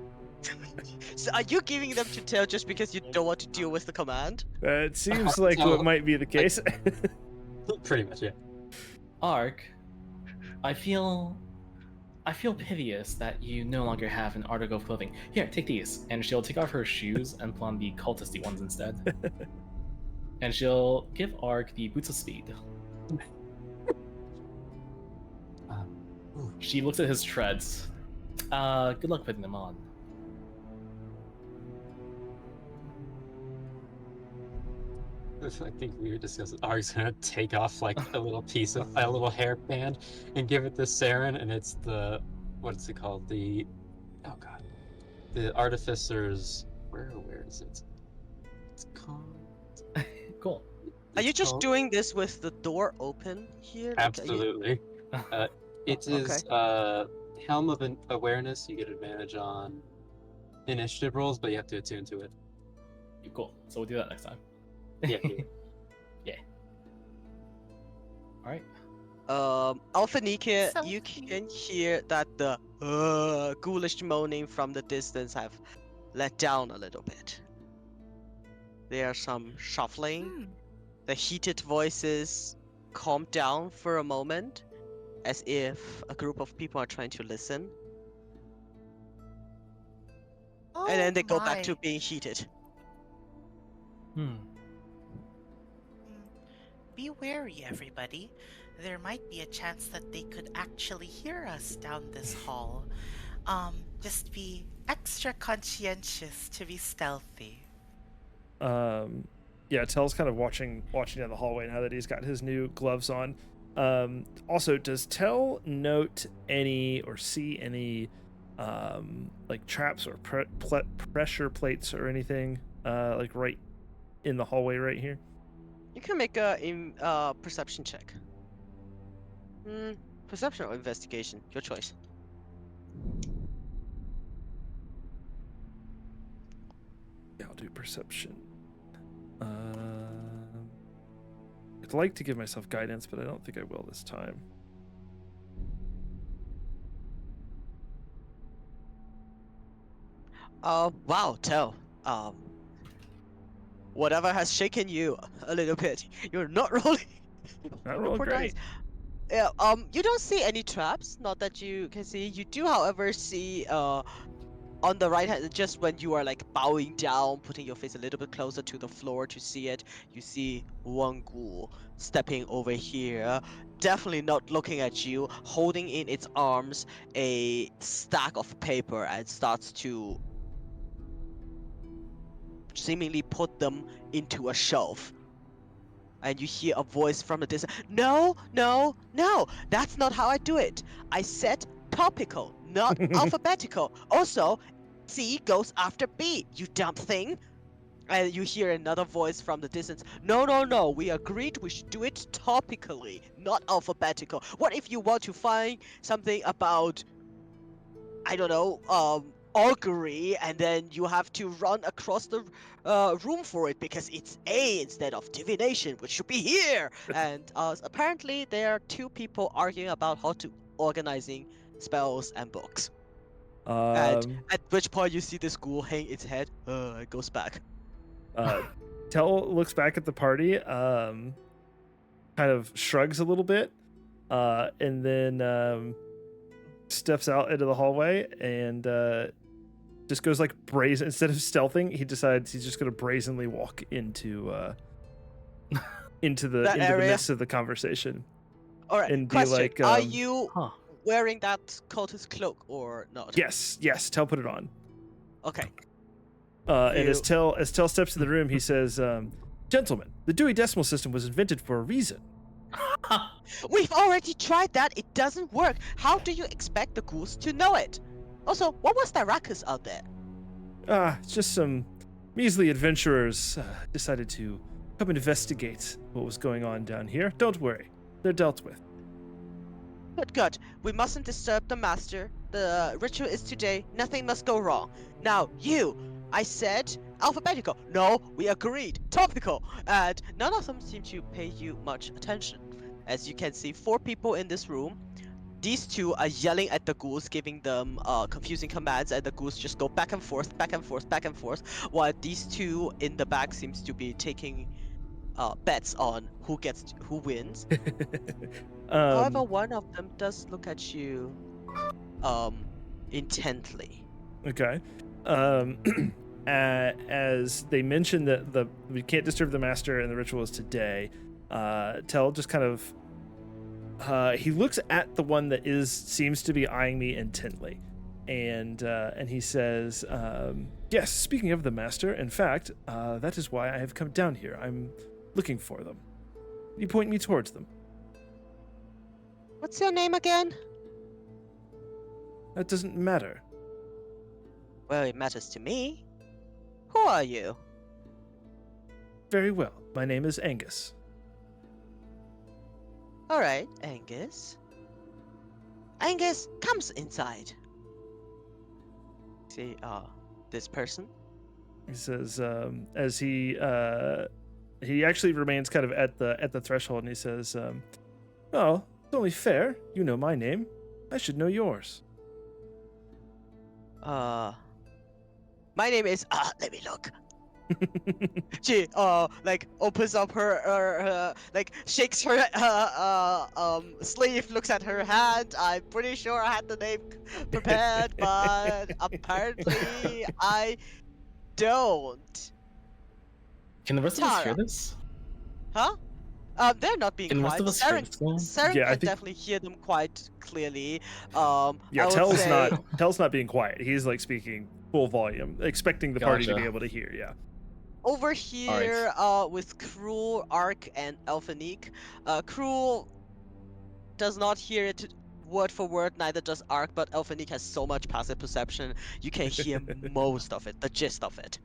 So are you giving them to Tail just because you don't want to deal with the command? It seems like what might be the case. Pretty much, yeah. Ark, I feel piteous that you no longer have an article of clothing. Here, take these. And she'll take off her shoes and put on the cultisty ones instead. And she'll give Ark the boots of speed. She looks at his treads. Good luck putting them on. I think we were discussing. Ark's gonna take off like a little piece of a little hairband and give it to Saren, and it's the what's it called? The oh god, the artificer's where is it? It's called. Cool. Are you it's just called- doing this with the door open here? Like, Absolutely. It is Helm of Awareness. You get advantage on initiative rolls, but you have to attune to it. Cool. So we'll do that next time. Yeah. Yeah. All right. Alpha Nika, So you cute. can hear that the ghoulish moaning from the distance have let down a little bit. There's some shuffling. Hmm. The heated voices calm down for a moment, as if a group of people are trying to listen, Oh and then they go back to my. being heated. Hmm. Be wary, everybody. There might be a chance that they could actually hear us down this hall. Just be extra conscientious to be stealthy. Yeah, Tell's kind of watching down the hallway now that he's got his new gloves on. Also, does Tell note any or see any like traps or pressure plates or anything like right in the hallway right here? You can make a perception check. Perception or investigation, your choice. Yeah, I'll do perception. I'd like to give myself guidance, but I don't think I will this time. Wow, Tell. Whatever has shaken you a little bit, you're not rolling. Not rolling for great. dice. Yeah, you don't see any traps, not that you can see. You do, however, see on the right hand, just when you are like bowing down, putting your face a little bit closer to the floor to see it, you see one ghoul stepping over here, definitely not looking at you, holding in its arms a stack of paper and starts to seemingly put them into a shelf. And you hear a voice from the distance. No, no, no, that's not how I do it. I said topical, not alphabetical. Also, C goes after B, you dumb thing. And you hear another voice from the distance. No, no, no, we agreed we should do it topically, not alphabetical. What if you want to find something about, I don't know, augury, and then you have to run across the room for it because it's A instead of divination, which should be here. And apparently there are two people arguing about how to organizing spells and books. And at which point you see this ghoul hang its head, it goes back. Tell looks back at the party, kind of shrugs a little bit, and then steps out into the hallway and just goes like brazen. Instead of stealthing, he decides he's just going to brazenly walk into the area? midst of the conversation. All right. And be Question: like, are you Huh. wearing that cultist cloak or not? Yes, Tell put it on. Okay. And as You- Tell steps in the room, he says, "Gentlemen, the Dewey Decimal System was invented for a reason." We've already tried that. It doesn't work. How do you expect the ghouls to know it? Also, what was that ruckus out there? It's just some measly adventurers decided to come investigate what was going on down here. Don't worry, they're dealt with. Good. We mustn't disturb the master. The ritual is today. Nothing must go wrong. Now, you. I said alphabetical. No, we agreed. Topical. And none of them seem to pay you much attention. As you can see, 4 people in this room. these two are yelling at the ghouls, giving them confusing commands, and the ghouls just go back and forth, back and forth, back and forth, while these two in the back seems to be taking bets on who wins. However, one of them does look at you intently. Okay. As they mentioned that we can't disturb the master and the ritual is today, Tell just kind of he looks at the one that seems to be eyeing me intently, and he says, "Yes, speaking of the master, in fact, that is why I have come down here. I'm looking for them. You point me towards them." What's your name again? That doesn't matter. Well, it matters to me. Who are you? Very well. My name is Angus. All right, Angus. Angus comes inside. See, this person. He says, as he actually remains kind of at the threshold, and he says, "Oh, it's only fair. You know my name. I should know yours." My name is. Let me look. She like opens up her like shakes her sleeve, looks at her hand. I'm pretty sure I had the name prepared, but apparently I don't. Can the rest of us hear Tara. this? Huh? They're not being Can the rest quiet. of us hear Saren, this now? Saren Yeah, I can think- definitely hear them quite clearly. Yeah, I would Tell's say Tell's not being quiet. He's like speaking full volume, expecting the party to be Gotcha. able to hear. Yeah. over here with Cruel, Ark, and Elphanique. Cruel does not hear it word for word, neither does Ark, but Elphanique has so much passive perception, you can hear most of it, the gist of it.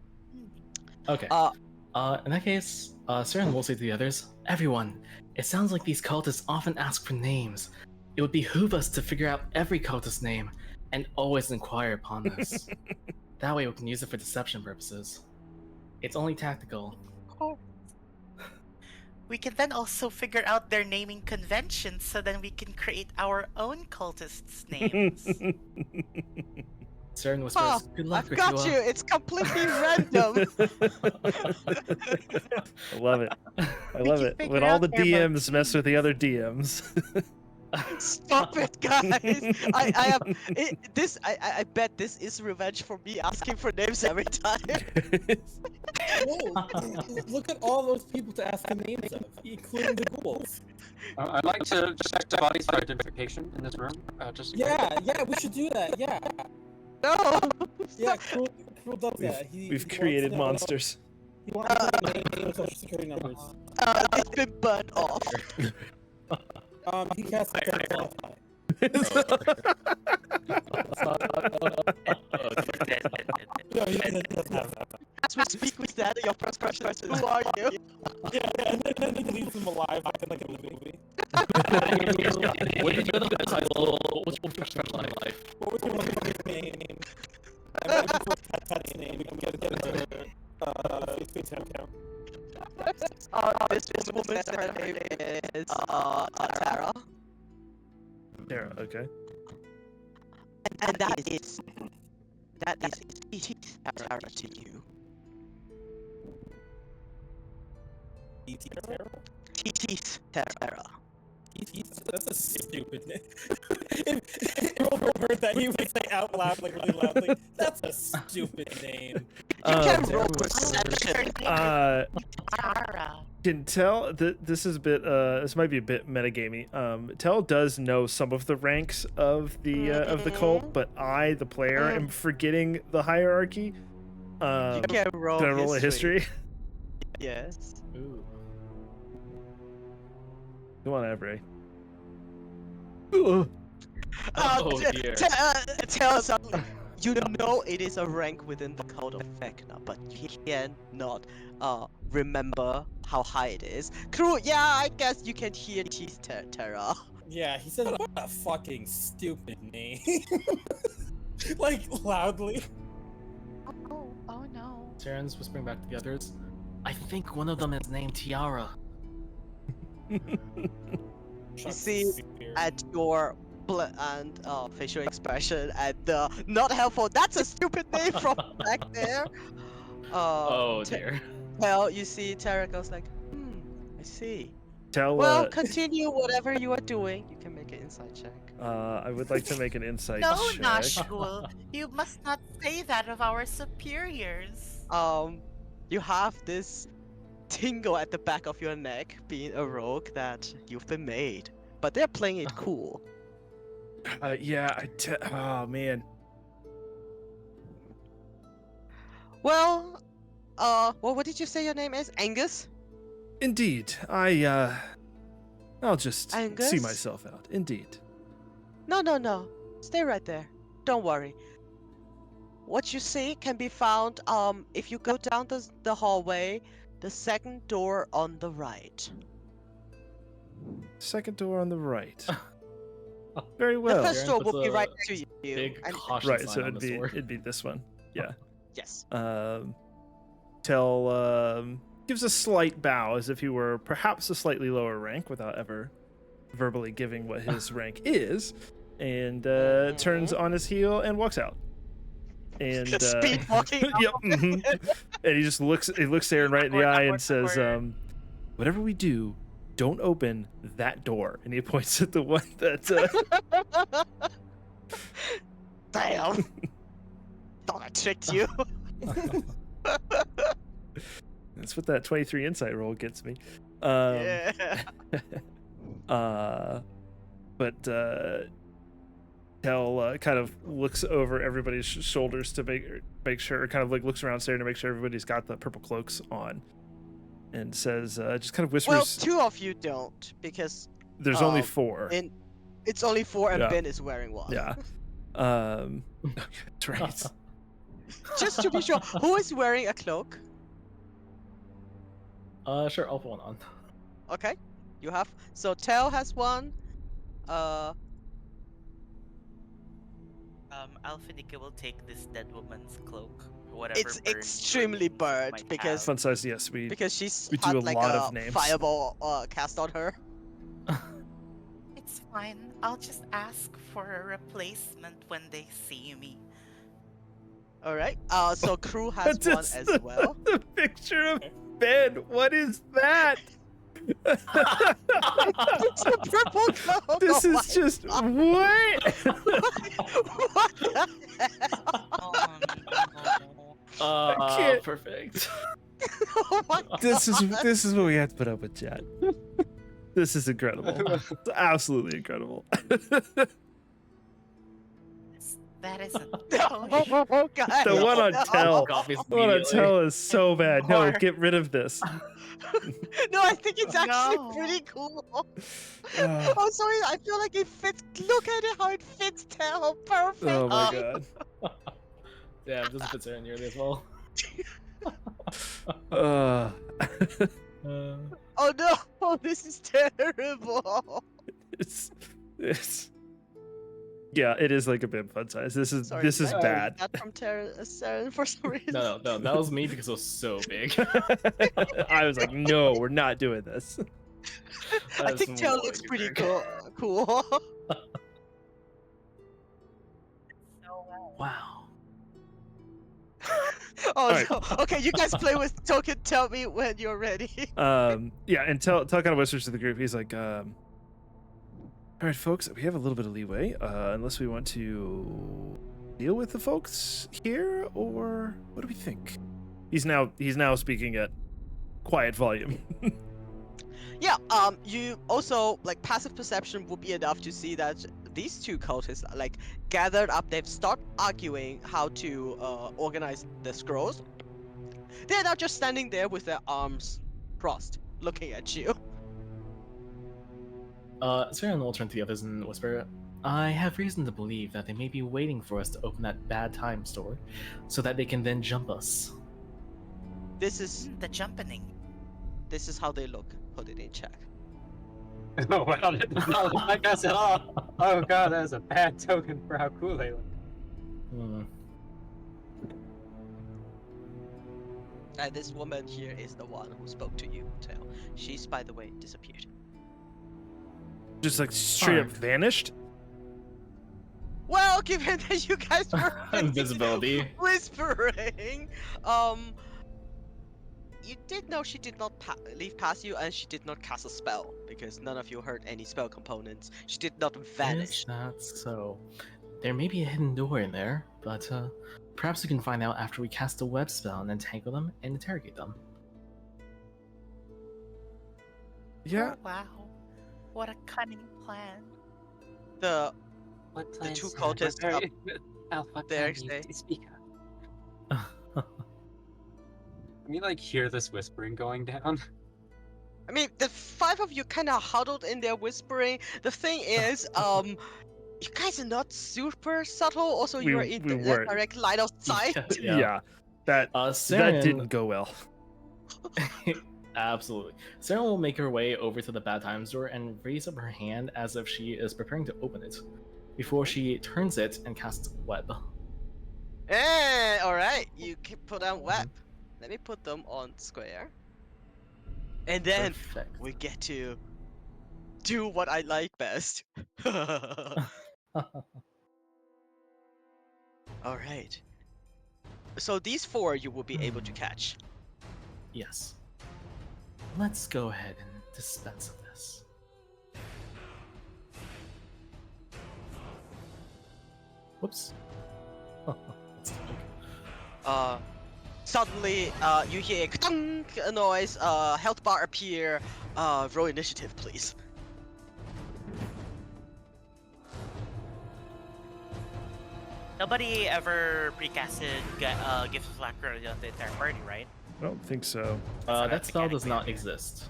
Okay. In that case, Saren will say to the others, "Everyone, it sounds like these cultists often ask for names. It would behoove us to figure out every cultist's name and always inquire upon this. That way we can use it for deception purposes. It's only tactical." We can then also figure out their naming conventions so then we can create our own cultists' names. Saren whispers, "Good luck, I've got Ritual." you, it's completely random. I love it. I We love can it figure when all out the their DMs mess with the other DMs. Stop it, guys! I bet this is revenge for me asking for names every time. Whoa, look at all those people to ask the names of, including the ghouls. I'd like to check the bodies for identification in this room. Just in case. Yeah, we should do that. Yeah, No! yeah. Cruel does that. He We've wants created to know- monsters. He wants to know names and social security numbers. It's been burned off. He casts a spell. No, he doesn't have that. As we speak, we stand at your first question. Who are you? Yeah, and then he leaves them alive like in a movie. What did you know the title? What's your professional life? What was your fucking name? And then before Pat's name, we can get face count. This woman said her name is Tara. Yeah, okay. And that is Tara to you. Teeth Tara. That's a stupid name. If Rover heard that, he would say out loud, like really loudly, "That's a stupid name." You can Um, roll perception. Tara. Can Tell this is a bit this might be a bit metagamey. Tell does know some of the ranks of the cult, but I, the player, am forgetting the hierarchy. You can roll, Can I roll a history? Yes. Ooh. Come on, Avery. Oh, dear. Tell something. You know it is a rank within the cult of Vecna, but you cannot remember how high it is. Crew, yeah, I guess you can hear Teeth Terra. Yeah, he says, "What a fucking stupid name." Like, loudly. Oh no. Saren's whispering back to the others, "I think one of them is named Tiara." You see, at your facial expression and not helpful. That's a stupid name from back there. Oh dear. Well, you see, Tara goes like, I see. Tell Well, continue whatever you are doing. You can make an insight check. I would like to make an insight No, check. Nashgul, you must not say that of our superiors. You have this tingle at the back of your neck, being a rogue, that you've been made. But they're playing it cool. Yeah, oh man. Well, what did you say your name is? Angus? Indeed. I'll just see Angus? myself out. Indeed. No. Stay right there. Don't worry. What you see can be found, if you go down the hallway, the second door on the right. Second door on the right. Very well. The first door Aaron will be puts right a to you. Big and- caution Right, sign so on the door. it'd be this one. Yeah. Yes. Tell gives a slight bow as if he were perhaps a slightly lower rank without ever verbally giving what his rank is, and turns on his heel and walks out. And Speed walking. yep. And he just looks Aaron right in the eye and says, whatever we do, don't open that door. And he points at the one that Damn. Thought I tricked you. that's what that 23 insight roll gets me. Yeah. But Tel kind of looks over everybody's shoulders to make sure, kind of like looks around staring to make sure everybody's got the purple cloaks on, and says, just kind of whispers. Well, two of you don't, because there's only 4. it's only 4 and Yeah. Ben is wearing one. Yeah. That's right. Just to be sure, who is wearing a cloak? Sure, I'll put one on. Okay, you have. So Tel has one. Alphanica will take this dead woman's cloak. Whatever. It's burn extremely wounds burnt might because Fun size, yes. because she's we do had a like lot a of names. fireball cast on her. It's fine. I'll just ask for a replacement when they see me. All right. So crew has one Just as well. The picture of Ben. What is that? It's a purple cloak. This Oh is my just God. what? What the hell? can't- Perfect. Oh my This is God. this is what we have to put up with, chat. This is incredible. It's absolutely incredible. That isn't. Oh God. The one on no. Tel. Copies The one on immediately. Tel is so bad. No, Or- get rid of this. No, I think it's actually No. pretty cool. Ah. Oh, sorry. I feel like it fits. Look at it, how it fits Tel. Perfect. Oh my god. Damn, this fits Aaron nearly as well. Uh, Oh no! Oh, this is terrible. it's yeah, it is like a bit fun size. This is Sorry, this is did I bad. get that from Saren for some reason. No, that was me because it was so big. I was like, no, we're not doing this. I That's think Tel way looks too pretty big. cool. Wow. Oh Alright. no. Okay, you guys play with Token. Tell me when you're ready. Yeah, and Tel kind of whispers to the group. He's like, all right, folks, we have a little bit of leeway, unless we want to deal with the folks here, or what do we think? He's now speaking at quiet volume. Yeah. You also like passive perception would be enough to see that these two cultists are like gathered up. They've started arguing how to organize the scrolls. They're now just standing there with their arms crossed, looking at you. Saren will turn to the others and whisper, I have reason to believe that they may be waiting for us to open that bad time store, so that they can then jump us. This is The jumpening. how they look. Put it in check. Oh wow, that does not look like us at all. Oh god, that is a bad token for how cool they look. Hmm. And this woman here is the one who spoke to you, Tail. She's, by the way, disappeared. Just like straight up vanished. Well, given that you guys were Invisibility. whispering, you did know she did not leave past you, and she did not cast a spell because none of you heard any spell components. She did not vanish. Is that so? There may be a hidden door in there, but perhaps we can find out after we cast a web spell and entangle them and interrogate them. Yeah. Oh, wow. What a cunning plan. The What the plans? two What cultists very- up Alpha, what there plan do say, you speak of? Can we like hear this whispering going down? I mean, the five of you kind of huddled in there whispering. The thing is, you guys are not super subtle. Also, you're in we the weren't. direct line of sight. Yeah. That Saren, didn't go well. Absolutely. Saren will make her way over to the Bad Times door and raise up her hand as if she is preparing to open it, before she turns it and casts web. All right, you can put down web. Let me put them on square, and then Perfect. we get to do what I like best. All right. So these four you will be able to catch. Yes. Let's go ahead and dispense of this. Whoops. Suddenly, you hear a ka-dunk noise. Health bar appear. Roll initiative, please. Nobody ever precasted Gift of Alacrity on the entire party, right? I don't think so. not That spell does mechanically not fair. exist.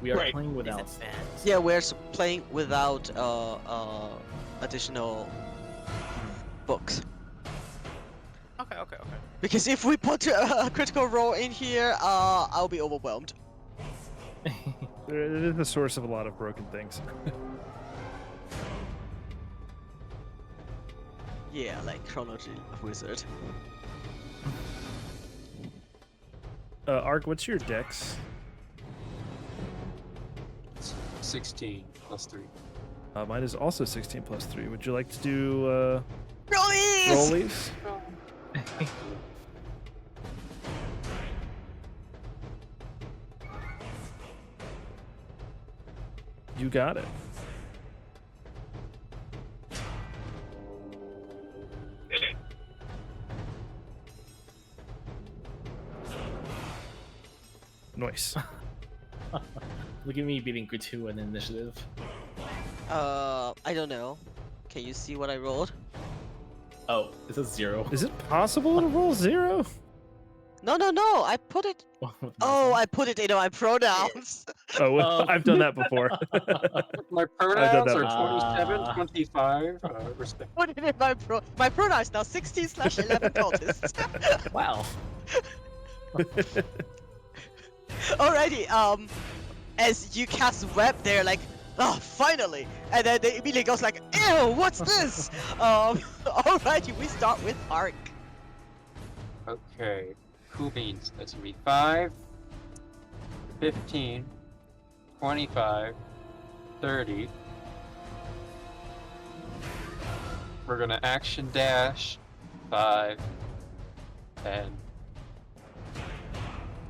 We are Right. playing Is without it banned? Yeah, we're playing without additional books. Okay. Because if we put a critical roll in here, I'll be overwhelmed. It is the source of a lot of broken things. Yeah, like chronology wizard. Ark, what's your dex? 16 plus 3. Mine is also 16 plus 3. Would you like to do Rollies! rollies? You got it. Nice. Look at me beating Gratu in initiative. I don't know. Can you see what I rolled? Oh, it says 0. Is it possible to roll 0? No, I put it. Oh, I put it in my pronouns. Oh, well, Oh. I've done that before. My done pronouns that are before. 27, 25. Respect. Put it in my pronouns now. 16/11 cultists. Wow. Alrighty. As you cast web, they're like, oh, finally, and then they immediately goes like, ew, what's this? Alrighty, we start with Ark. Okay. Cool beans. That's gonna be 5, 15, 25, 30. We're gonna action dash 5, 10,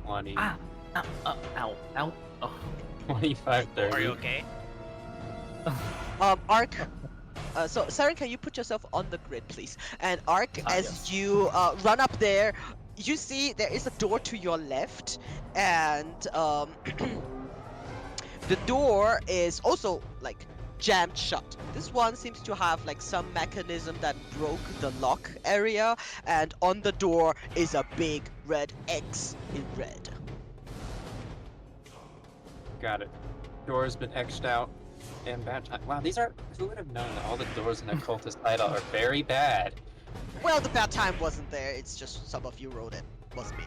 20, Ow, ow. Oh. 25, 30. Are you okay? Ark. So Saren, can you put yourself on the grid, please? And Ark, as Yes. you run up there, you see there is a door to your left, and the door is also like jammed shut. This one seems to have like some mechanism that broke the lock area, and on the door is a big red X in red. Got it. Door's been X'd out. And bad time. Wow, these are. Who would have known that all the doors in a cultist hideout are very bad? Well, the bad time wasn't there. It's just some of you wrote it. Wasn't me.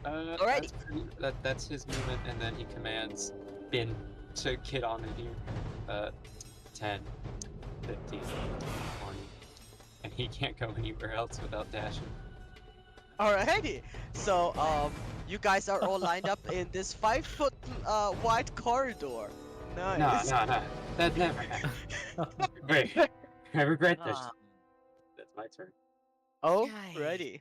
Alrighty. That's his movement, and then he commands Bin to get on in here. 10, 15, 20. And he can't go anywhere else without dashing. Alrighty. So, you guys are all lined up in this 5-foot wide corridor. No, Nice. no, no. That never happened. Wait, I regret this. Ah, That's my turn. Alrighty.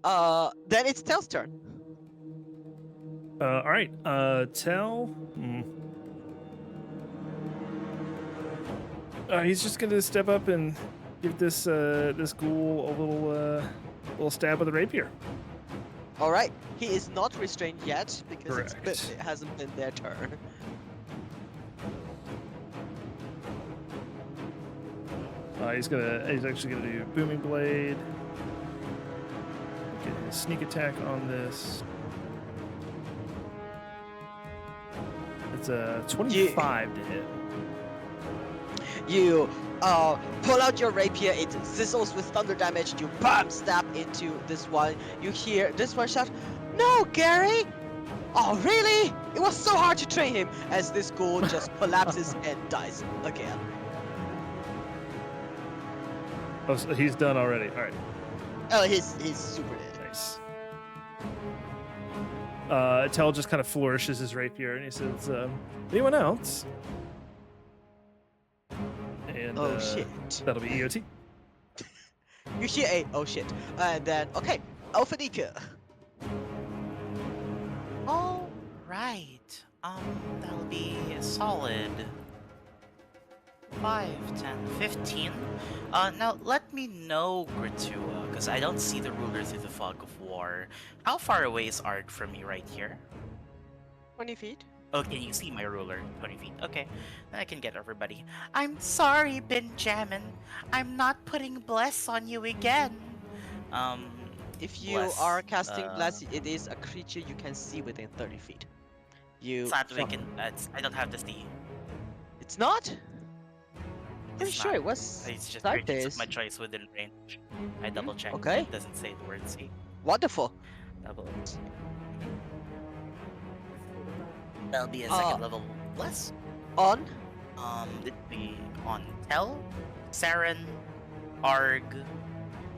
yikes. Then it's Tail's turn. All right. Tell. He's just gonna step up and give this this ghoul a little stab with a rapier. All right. He is not restrained yet because Correct. it hasn't been their turn. He's actually gonna do booming blade. Get his sneak attack on this. It's a 25 to hit. You pull out your rapier, it sizzles with thunder damage, you bam stab into this one. You hear this one shout, "No, Gary! Oh really? It was so hard to train him," as this ghoul just collapses and dies again. Oh, so he's done already. All right. Oh, he's super dead. Nice. Tell just kind of flourishes his rapier and he says, anyone else? And Oh shit. that'll be EOT. You hear a oh shit. And then okay, Alphanika. All right. That'll be a solid 5, 10, 15. Now let me know, Gritua, because I don't see the ruler through the fog of war. How far away is Ard from me right here? 20 feet. Okay, you see my ruler, 20 feet. Okay, then I can get everybody. I'm sorry, Benjamin. I'm not putting bless on you again. If you Bless, are casting bless, it is a creature you can see within 30 feet. You It's not we can. I don't have to see. It's not? Pretty It's sure not. it was It's just start creatures days. of my choice within range. I double checked. Okay. It doesn't say the word see. Wonderful. Double. That'll be a second level bless. On. It'd be on Tel, Saren, Arg,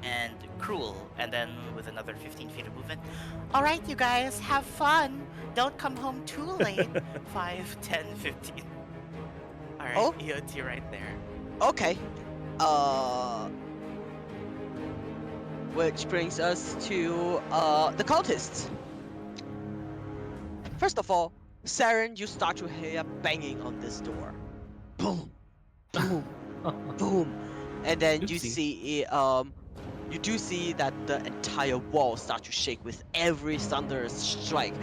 and Cruel, and then with another 15 feet of movement. All right, you guys, have fun. Don't come home too late. 5, 10, 15. All right, Oh. EOT right there. Okay. Which brings us to the cultists. First of all, Saren, you start to hear banging on this door. Boom, boom, boom, and then you Oopsie. see you do see that the entire wall starts to shake with every thunderous strike.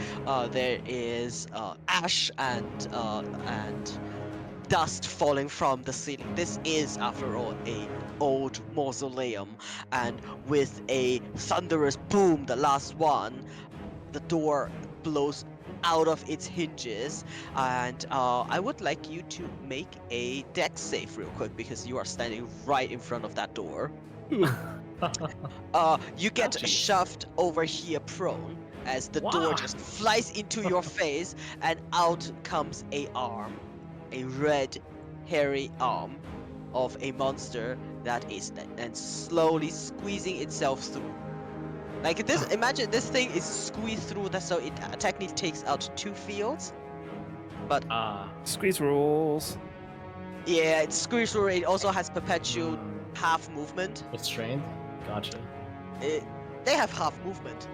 There is ash and dust falling from the ceiling. This is, after all, a old mausoleum, and with a thunderous boom, the last one, the door blows out of its hinges, and I would like you to make a dex save real quick because you are standing right in front of that door. You get jeez. shoved over here prone as the door Wow. just flies into your face, and out comes a arm, a red, hairy arm of a monster that is then slowly squeezing itself through. Like this, imagine this thing is squeezed through that, so it technically takes out 2 fields. But Squeeze rules. yeah, it's squeezed through. It also has perpetual half movement. It's trained. Gotcha. They have half movement.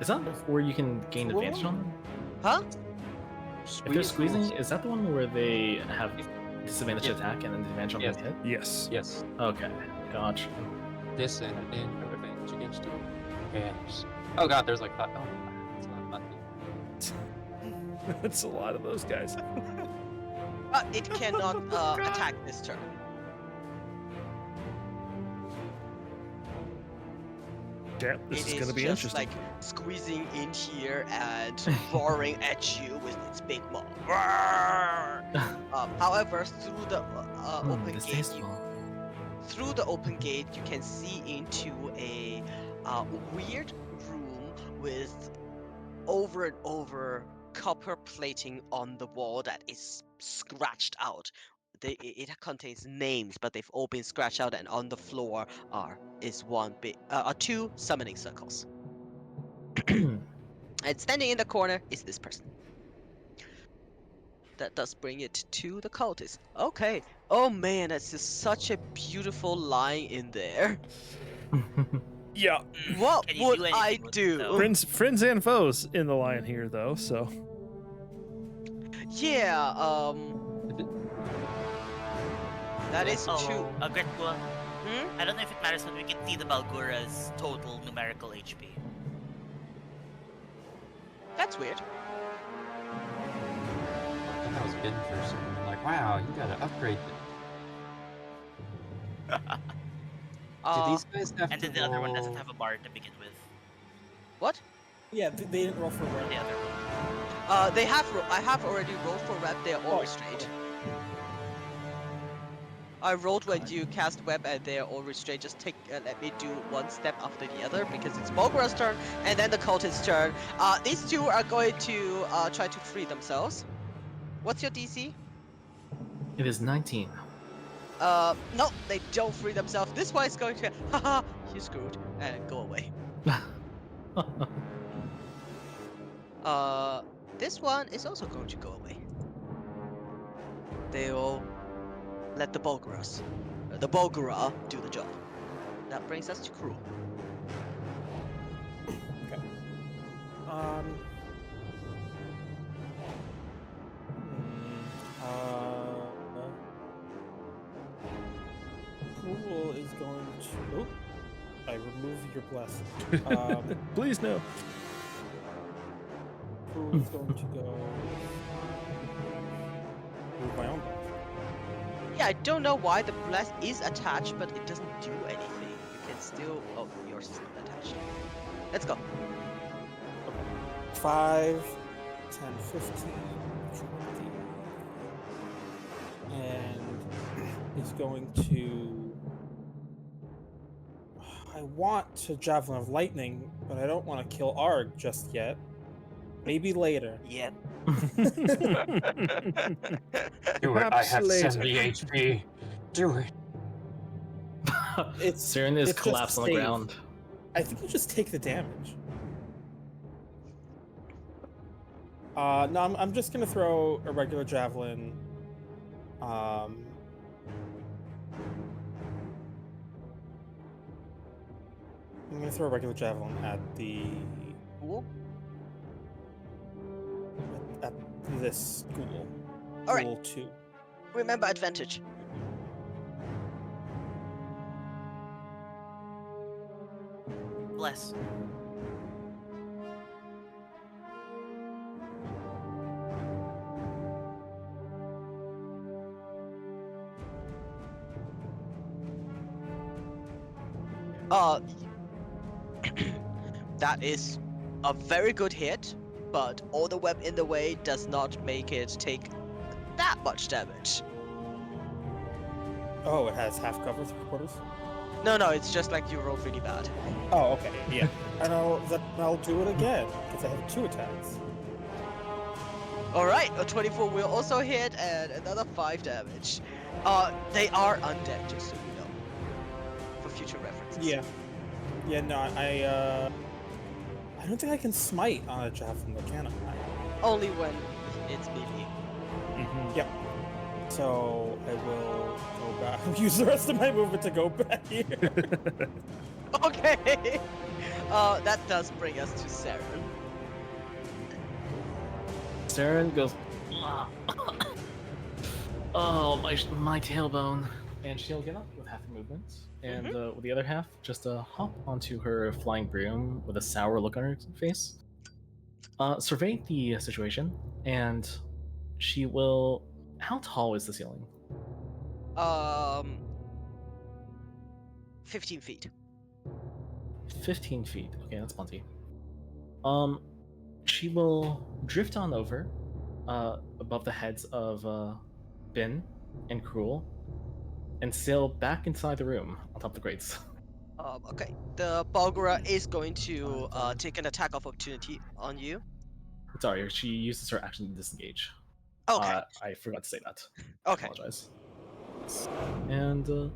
Is that where you can gain advantage on them? Huh? If they're squeezing, is that the one where they have disadvantage Yeah. attack and then advantage on Yes. the hit? Yes. Yes. Okay, gotcha. This and advantage against you. Yes. Oh god, there's like 5. Oh, it's not nothing. That's a lot of those guys. But it cannot attack this turn. Yeah, this It is going to be just interesting. like squeezing in here and roaring at you with its big maw. However, through the open gate, Distasteful. through the open gate, you can see into a weird room with over and over copper plating on the wall that is scratched out. It contains names, but they've all been scratched out, and on the floor are 2 summoning circles. And standing in the corner is this person. That does bring it to the cultist. Okay. Oh man, that's just such a beautiful line in there. Yeah. What Can you would do I anything with it, do? though? Friends and foes in the line here, though. So Yeah, If it- that Yeah. is two. Oh, a great one. Hmm? I don't know if it matters, but we can see the Balgura's total numerical HP. That's weird. I thought that was Ben for a second. I'm like, wow, you gotta upgrade it. Do these guys have And to then the other one doesn't roll- have a bar to begin with. What? Yeah, they didn't roll for The rep. other one. They have. I have already rolled for rep. They are all Oh, restrained. I rolled when you cast web and they are all restrained. Just let me do one step after the other because it's Bulgara's turn and then the cultist's turn. These two are going to try to free themselves. What's your DC? It is 19. No, they don't free themselves. This one is going to, haha, you screwed, and go away. This one is also going to go away. They'll let the Bulgara do the job. That brings us to Cruel. Okay. Hmm, Cruel is going to. Oh, I removed your blessing. please no. Cruel is going to go. Move my own blessing. Yeah, I don't know why the blast is attached, but it doesn't do anything. You can still. Oh, yours is not attached. Let's go. 5, 10, 15, 20. And he's going to. I want to Javelin of Lightning, but I don't want to kill Arg just yet. Maybe later. Yep. Do it. I Perhaps have later. 70 HP. Do it. It's Siren is it's just collapsed on the save. ground. I think you just take the damage. No, I'm just gonna throw a regular javelin. I'm gonna throw a regular javelin at the Cool. at this school. All right. School 2. Remember advantage. Bless. That is a very good hit, but all the web in the way does not make it take that much damage. Oh, it has half cover, 3/4. No, it's just like you rolled really bad. Oh, okay, yeah. And I'll do it again because I have 2 attacks. All right, a 24 will also hit and another 5 damage. They are undead, just so you know, for future references. Yeah. Yeah. No, I don't think I can smite on a javelin, though, can I? Only when it's melee. Mhm. Yep. So I will go back. Use the rest of my movement to go back here. Okay. That does bring us to Saren. Siren goes, "Ah." Oh, my tailbone. And she'll get up with half her movement. And with the other half, just hop onto her flying broom with a sour look on her face. Survey the situation, and she will. How tall is the ceiling? 15 feet. 15 feet. Okay, that's plenty. She will drift on over, above the heads of Bin and Cruel, and sail back inside the room on top of the grates. Okay. The Bulgara is going to take an attack of opportunity on you. Sorry, she uses her action to disengage. Okay. I forgot to say that. I Okay. apologize. And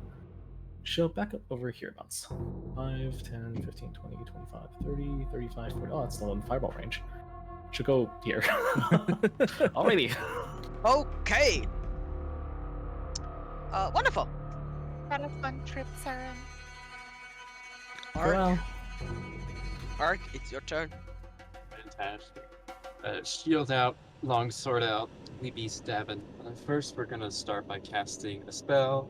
she'll back up over hereabouts. 5, 10, 15, 20, 25, 30, 35, 40. Oh, that's still in fireball range. Should go here. Alrighty. Okay. Wonderful. Had a fun trip, Saren. Ark, Well, Ark, it's your turn. Fantastic. Shield out, long sword out, we be stabbing. First, we're gonna start by casting a spell.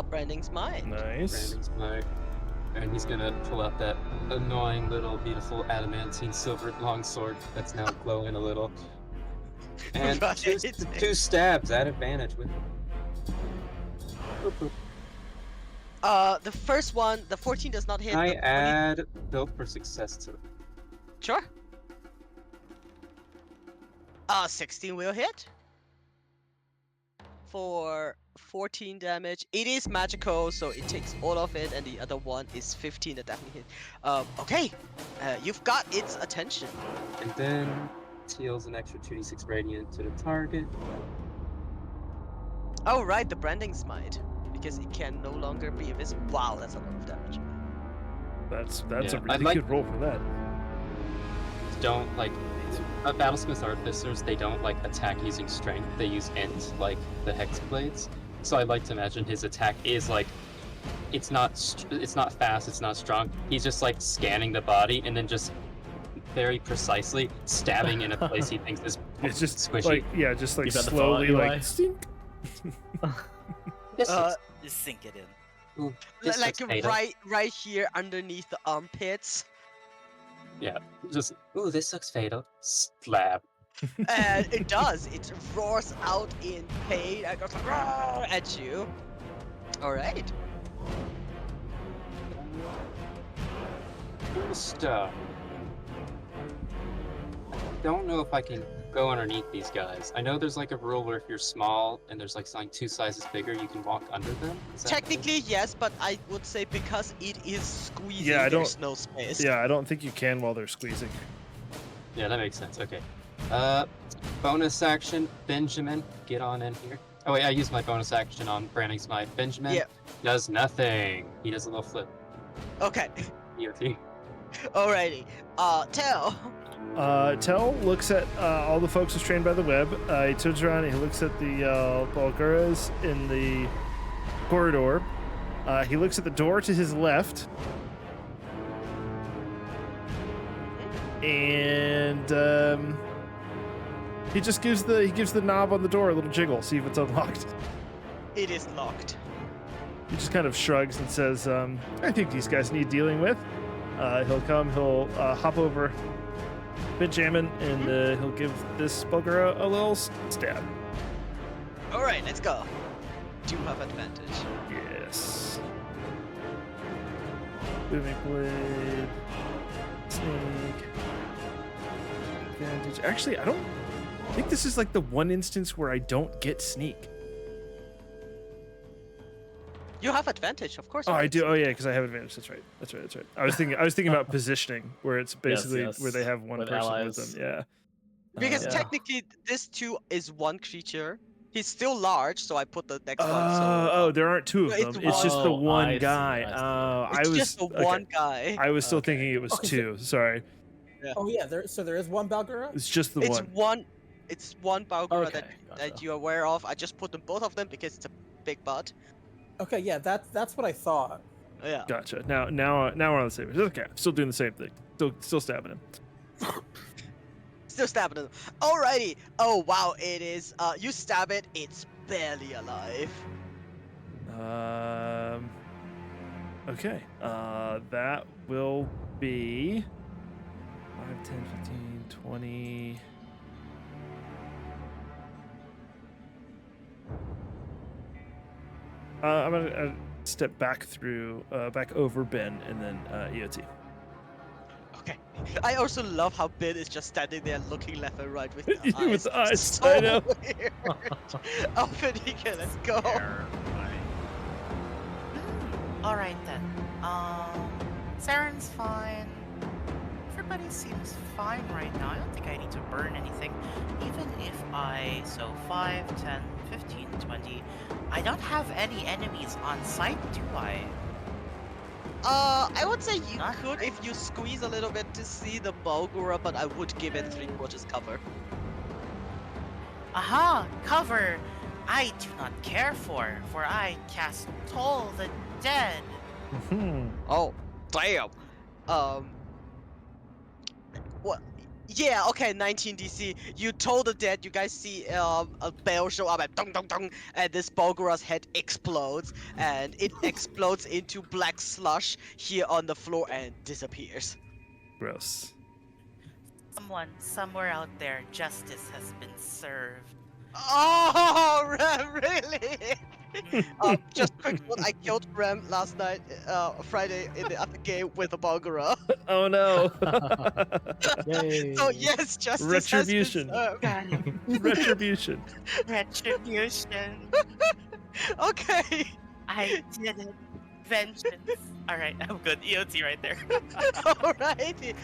Branding's mine. Nice. Branding's Smite. And he's gonna pull out that annoying little beautiful adamantine silver longsword that's now glowing a little. And Right. two stabs at advantage with it. Boop, boop. The first one, the 14 does not hit. I the 20 add build for success to it. Sure. 16 will hit. For 14 damage. It is magical, so it takes all of it, and the other one is 15 that definitely hit. Okay. You've got its attention. And then deals an extra 2d6 radiant to the target. Oh, right, the branding smite. Because it can no longer be invisible. Wow, that's a lot of damage. That's Yeah, a I'd really like- good roll for that. Don't like Battlesmith Artificers, they don't like attack using strength, they use int like the hex blades. So I like to imagine his attack is like it's not fast, it's not strong. He's just like scanning the body and then just very precisely stabbing in a place he thinks is It's just squishy. like just like Give that the slowly thought, like Eli. stink. This looks- Just sink it in. ooh, this Like looks fatal. right here underneath the armpits. Yeah, just ooh, this looks fatal. Slab. And it does. It roars out in pain and goes "Roar" at you. Alright. First, I don't know if I can go underneath these guys. I know there's like a rule where if you're small and there's like something 2 sizes bigger, you can walk under them. Is that- Technically, yes, but I would say because it is squeezing, Yeah, I there's no space. Yeah, I don't think you can while they're squeezing. Yeah, that makes sense. Okay. Bonus action, Benjamin, get on in here. Oh wait, I used my bonus action on Branding Smite. Benjamin Yeah. does nothing. He does a little flip. Okay. EOT. Alrighty. Tell. Tell looks at all the folks who's trained by the web. He turns around and he looks at the Bulgaras in the corridor. He looks at the door to his left. And he just gives the knob on the door a little jiggle, see if it's unlocked. It is locked. He just kind of shrugs and says, I think these guys need dealing with. He'll hop over Benjamin, and he'll give this bugger a little stab. Alright, let's go. Do have advantage. Yes. Booming blade. Snake. Advantage. Actually, I think this is like the one instance where I don't get sneak. You have advantage, of course. Oh, you I have do. Oh, sneak. yeah, because I have advantage. That's right. That's right. I was thinking about positioning, where it's basically yes. where they have one With person allies. with them. Yeah. Because Yeah. technically, this too is one creature. He's still large, so I put the next one. Oh, there aren't two of It's them. It's just the one. one I see, guy. I see. Oh, It's I was just the okay. one guy. I was still Okay. thinking it was Okay, so- two. Sorry, Oh yeah, there is one Balgura. it's just the It's one. one. It's one Balgura Okay, that gotcha. you're aware of. I just put them both of them because it's a big butt. Okay, yeah, that's what I thought. Yeah. Gotcha. Now we're on the same page. Okay, still doing the same thing. Still stabbing him. Still stabbing him. Alrighty. Oh wow, it is. You stab it. It's barely alive. Okay. That will be 5, 10, 15, 20. I'm gonna step back back over Ben, and then EOT. Okay. I also love how Ben is just standing there looking left and right with the With eyes. the eyes, So I know. weird. Alphanica, let's go. Alright then. Saren's fine. Everybody seems fine right now. I don't think I need to burn anything. Even if so 5, 10, 15, 20. I don't have any enemies on site, do I? I would say you Not could if you squeeze a little bit to see the Bulgura, but I would give it 3/4 cover. Aha! Cover! I do not care for I cast Toll the Dead. Oh, damn. What? Yeah, okay, 19 DC. You told the dead. You guys see a bell show up and dong dong dong, and this Bulgura's head explodes, and it explodes into black slush here on the floor and disappears. Gross. Someone, somewhere out there, justice has been served. Oh, really? Just quick note, I killed Rem last night, Friday in the other game with a Bulgura. Oh no. Yay. So yes, justice Retribution. has been served. Got him. Retribution. Retribution. Okay. I did it. Vengeance. Alright, I'm good. EOT right there. Alrighty.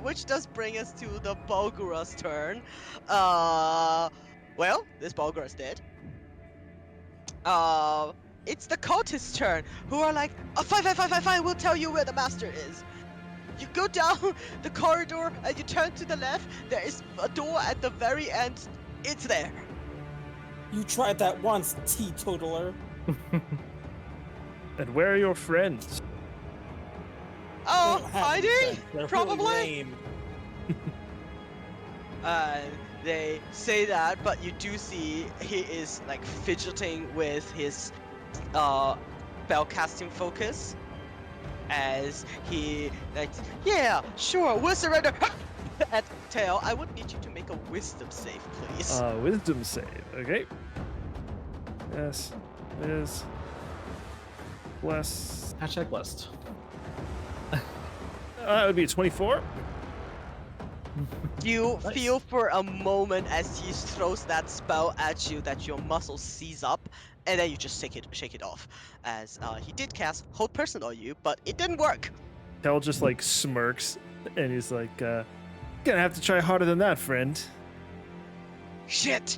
Which does bring us to the Bulgura's turn. Well, this Bulgura's dead. It's the cultist's turn, who are like, oh, fine, we'll tell you where the master is. You go down the corridor and you turn to the left. There is a door at the very end. It's there. You tried that once, teetotaler. And where are your friends? Oh, They don't have any hiding? friends. They're Probably. Really lame. They say that, but you do see he is like fidgeting with his spellcasting focus as he like, yeah, sure, we'll surrender. At Tail, I would need you to make a wisdom save, please. Wisdom save. Okay. Yes. Is bless. Hashtag blessed. That would be a 24. You Nice. feel for a moment as he throws that spell at you that your muscles seize up, and then you just shake it off. As he did cast Hold Person on you, but it didn't work. Tel just like smirks and he's like, gonna have to try harder than that, friend. Shit!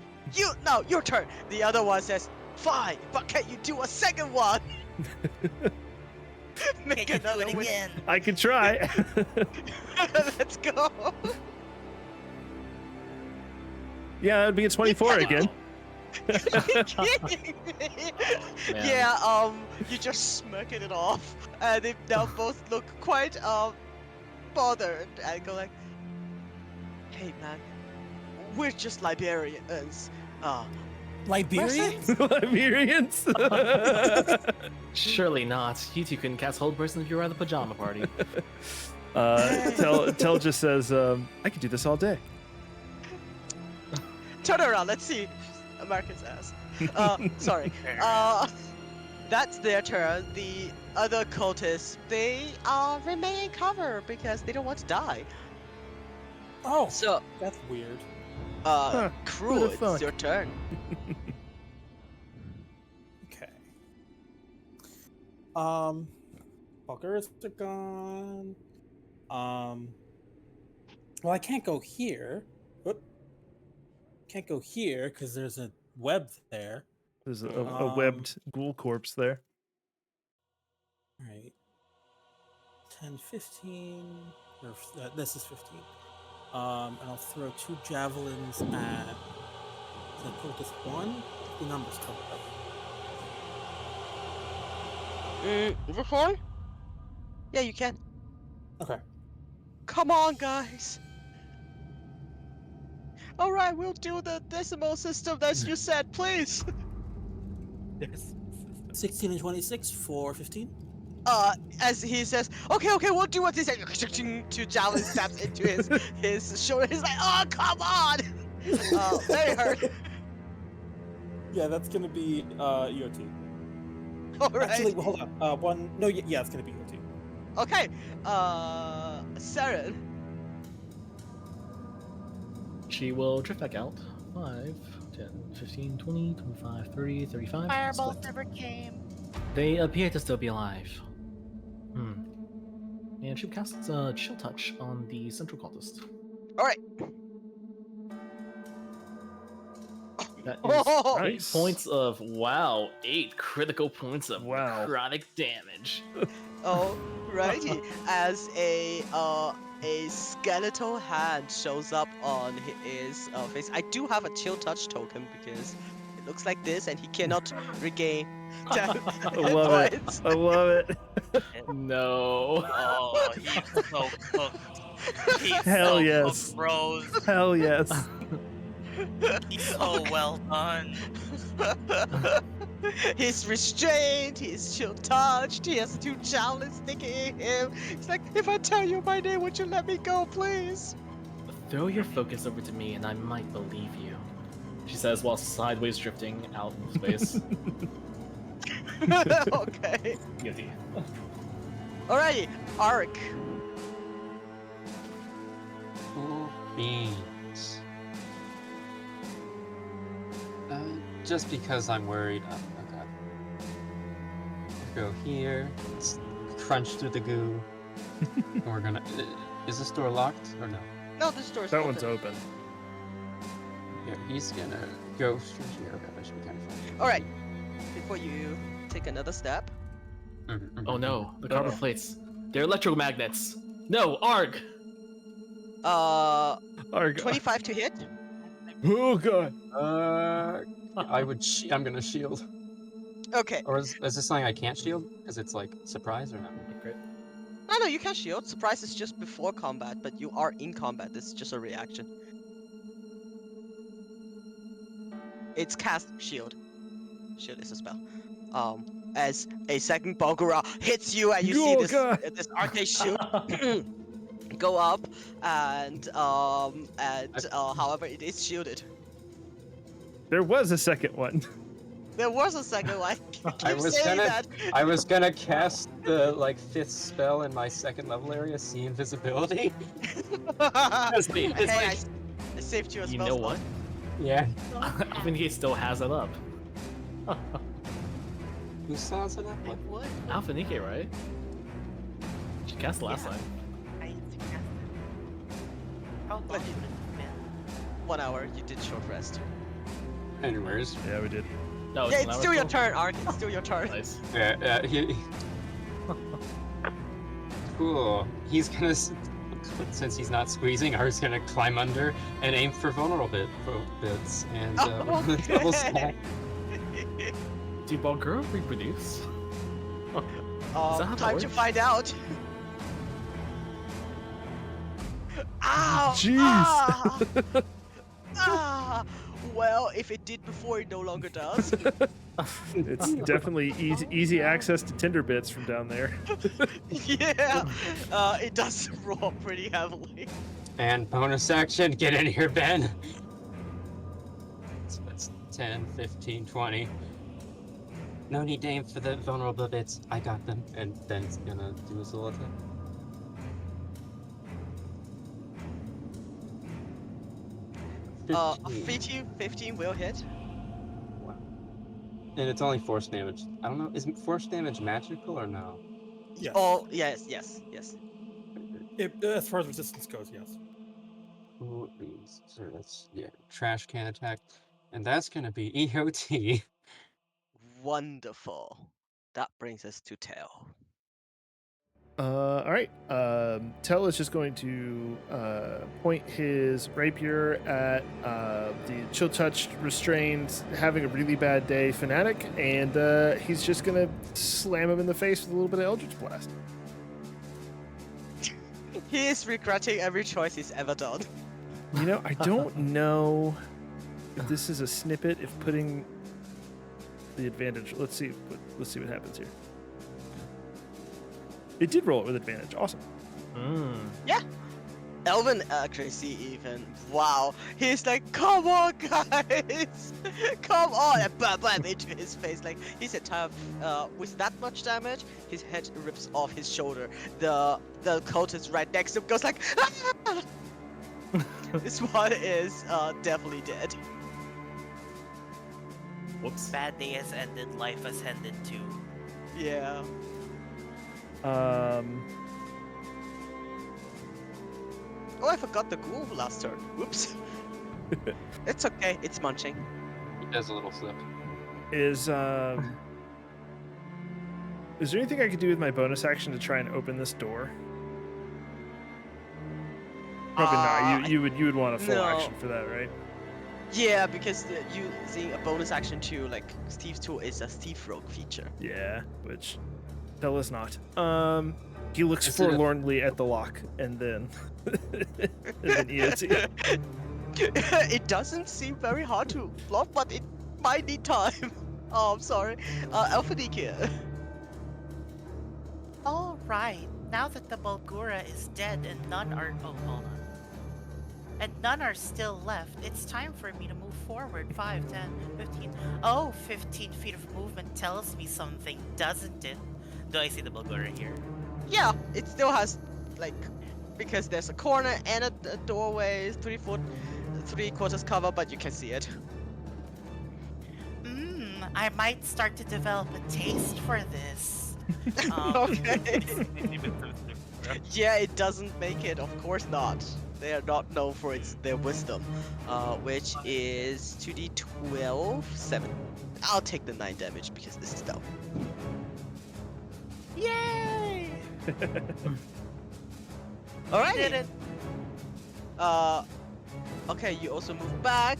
No, your turn. The other one says, fine, but can you do a second one? Make Can you do another it win- again? I can try. Let's go. Yeah, that would be a 24 again. Kidding me? Man. Yeah, you just smirking it off, and they now both look quite bothered and go like, "Hey man, we're just Liberians. Liberians? Liberians. Surely not. You two couldn't cast Hold Person if you were at the pajama party. Tel just says, I could do this all day. Turn around, let's see." American's ass. Sorry. That's their turn. The other cultists, they remain in cover because they don't want to die. Oh, So, that's weird. Crew, who the it's fuck? your turn. Okay. Buggers are gone. Well, I can't go here. Whoop. Can't go here because there's a web there. There's a webbed ghoul corpse there. Right. 10, 15. Or, this is 15. And I'll throw 2 javelins at. So I put this one. The numbers come up. This one? Yeah, you can. Okay. Come on, guys. All right, we'll do the decimal system that you said, please. 16 and 26 for 15. As he says, okay, we'll do what he said. 2 javelin stabs into his shoulder. He's like, oh, come on. Very hurt. Yeah, that's gonna be EOT. All right. Actually, well, hold on. One. No, yeah, it's gonna be EOT. Okay. Saren. She will drift back out. 5, 10, 15, 20, 25, 30, 35. Fireballs Split. never came. They appear to still be alive. And she casts Chill Touch on the central cultist. All right. That is Oh, eight Nice. points of wow, 8 critical points of Wow. necrotic damage. alrighty. As a skeletal hand shows up on his face. I do have a chill touch token because it looks like this, and he cannot regain 10 I hit love it. points. I love it. No. Oh, he's so cooked. He's Hell so yes. cooked, bros. Hell yes. He's so well done. He's restrained, he's chill touched, he has 2 javelins sticking in him. He's like, if I tell you my name, would you let me go, please? Throw your focus over to me and I might believe you. She says while sideways drifting out into space. Okay. Guilty. Alrighty, Ark. Cool beans. Just because I'm worried. Oh god. Go here. Let's crunch through the goo. And we're gonna. Is this door locked or no? No, this door's That open. one's open. Here, he's gonna go through here. Okay, that should be kind of fun. Alright, before you take another step. Oh no, the carbon plates. They're electromagnets. No, ARG! Arg. 25 to hit. Oh god. I'm gonna shield. Okay. Or is this something I can't shield? Because it's like surprise or not? No, you can shield. Surprise is just before combat, but you are in combat. This is just a reaction. It's cast shield. Shield is a spell. As a second Bogura hits you, and you see Oh, this God. this arcade shield go up, and however it is shielded. There was a second one. There was a second one. I Keep was saying gonna, that. I was gonna cast the like 5th spell in my 2nd level area, see invisibility. Wait, Hey, it's like, I saved you a you spell know slot. what? Yeah. I think he still has it up. Who saws it up? I would. Alpha Nike, right? She cast it last Yeah. time. I suggested. How long But would it have been? 1 hour. You did short rest. Anyways. Yeah, we did. No, Yeah, an it's hour still your still? turn, Ark. It's still your turn. Nice. Cool. He's gonna, since he's not squeezing, Art's gonna climb under and aim for vulnerable bits. And double stack. Do Bulgura reproduce? that how that Time to works? find out. Ow! Jeez. Ah! Ah! Well, if it did before, it no longer does. It's definitely easy access to Tinder bits from down there. Yeah, it does roll pretty heavily. And bonus action, get in here, Ben. So that's 10, 15, 20. No need to aim for the vulnerable bits. I got them. And Ben's gonna do his little attack. A 15 will hit. Wow. And it's only force damage. I don't know, is force damage magical or no? Yes. Oh, yes. As far as resistance goes, yes. Ooh, so that's, yeah, trash can attack. And that's gonna be EOT. Wonderful. That brings us to Tail. All right. Tell is just going to point his rapier at the chill touched, restrained, having a really bad day fanatic, and he's just gonna slam him in the face with a little bit of Eldritch Blast. He is regretting every choice he's ever done. You know, I don't know if this is a snippet. If putting the advantage, let's see what happens here. It did roll it with advantage. Awesome. Yeah. Elven accuracy even. Wow. He's like, come on, guys. Come on. And bam, bam, into his face. Like, his entire, with that much damage, his head rips off his shoulder. The cultist right next to him goes like, ah! This one is definitely dead. Whoops. Bad day has ended, life has ended too. Yeah. Oh, I forgot the ghoul last turn. Whoops. It's okay. It's munching. Does a little flip. Is there anything I could do with my bonus action to try and open this door? Probably not. You would want a full no. action for that, right? Yeah, because using a bonus action to like Steve's tool is a Steve Rogue feature. Yeah, which Del is not. He looks Is it a- forlornly at the lock and then and then EOT. It doesn't seem very hard to block, but it might need time. Oh, I'm sorry. Alphanica. All right. Now that the Bulgura is dead and none are hold on. And none are still left, it's time for me to move forward 5, 10, 15. Oh, 15 feet of movement tells me something, doesn't it? Do I see the Bulgura here? Yeah, it still has like because there's a corner and a doorway, 3 foot, 3/4 cover, but you can see it. I might start to develop a taste for this. Okay. Yeah, it doesn't make it. Of course not. They are not known for their wisdom, which is 2d12, 7. I'll take the 9 damage because this is stealth. Yay! Alright. Did it. Okay, you also move back.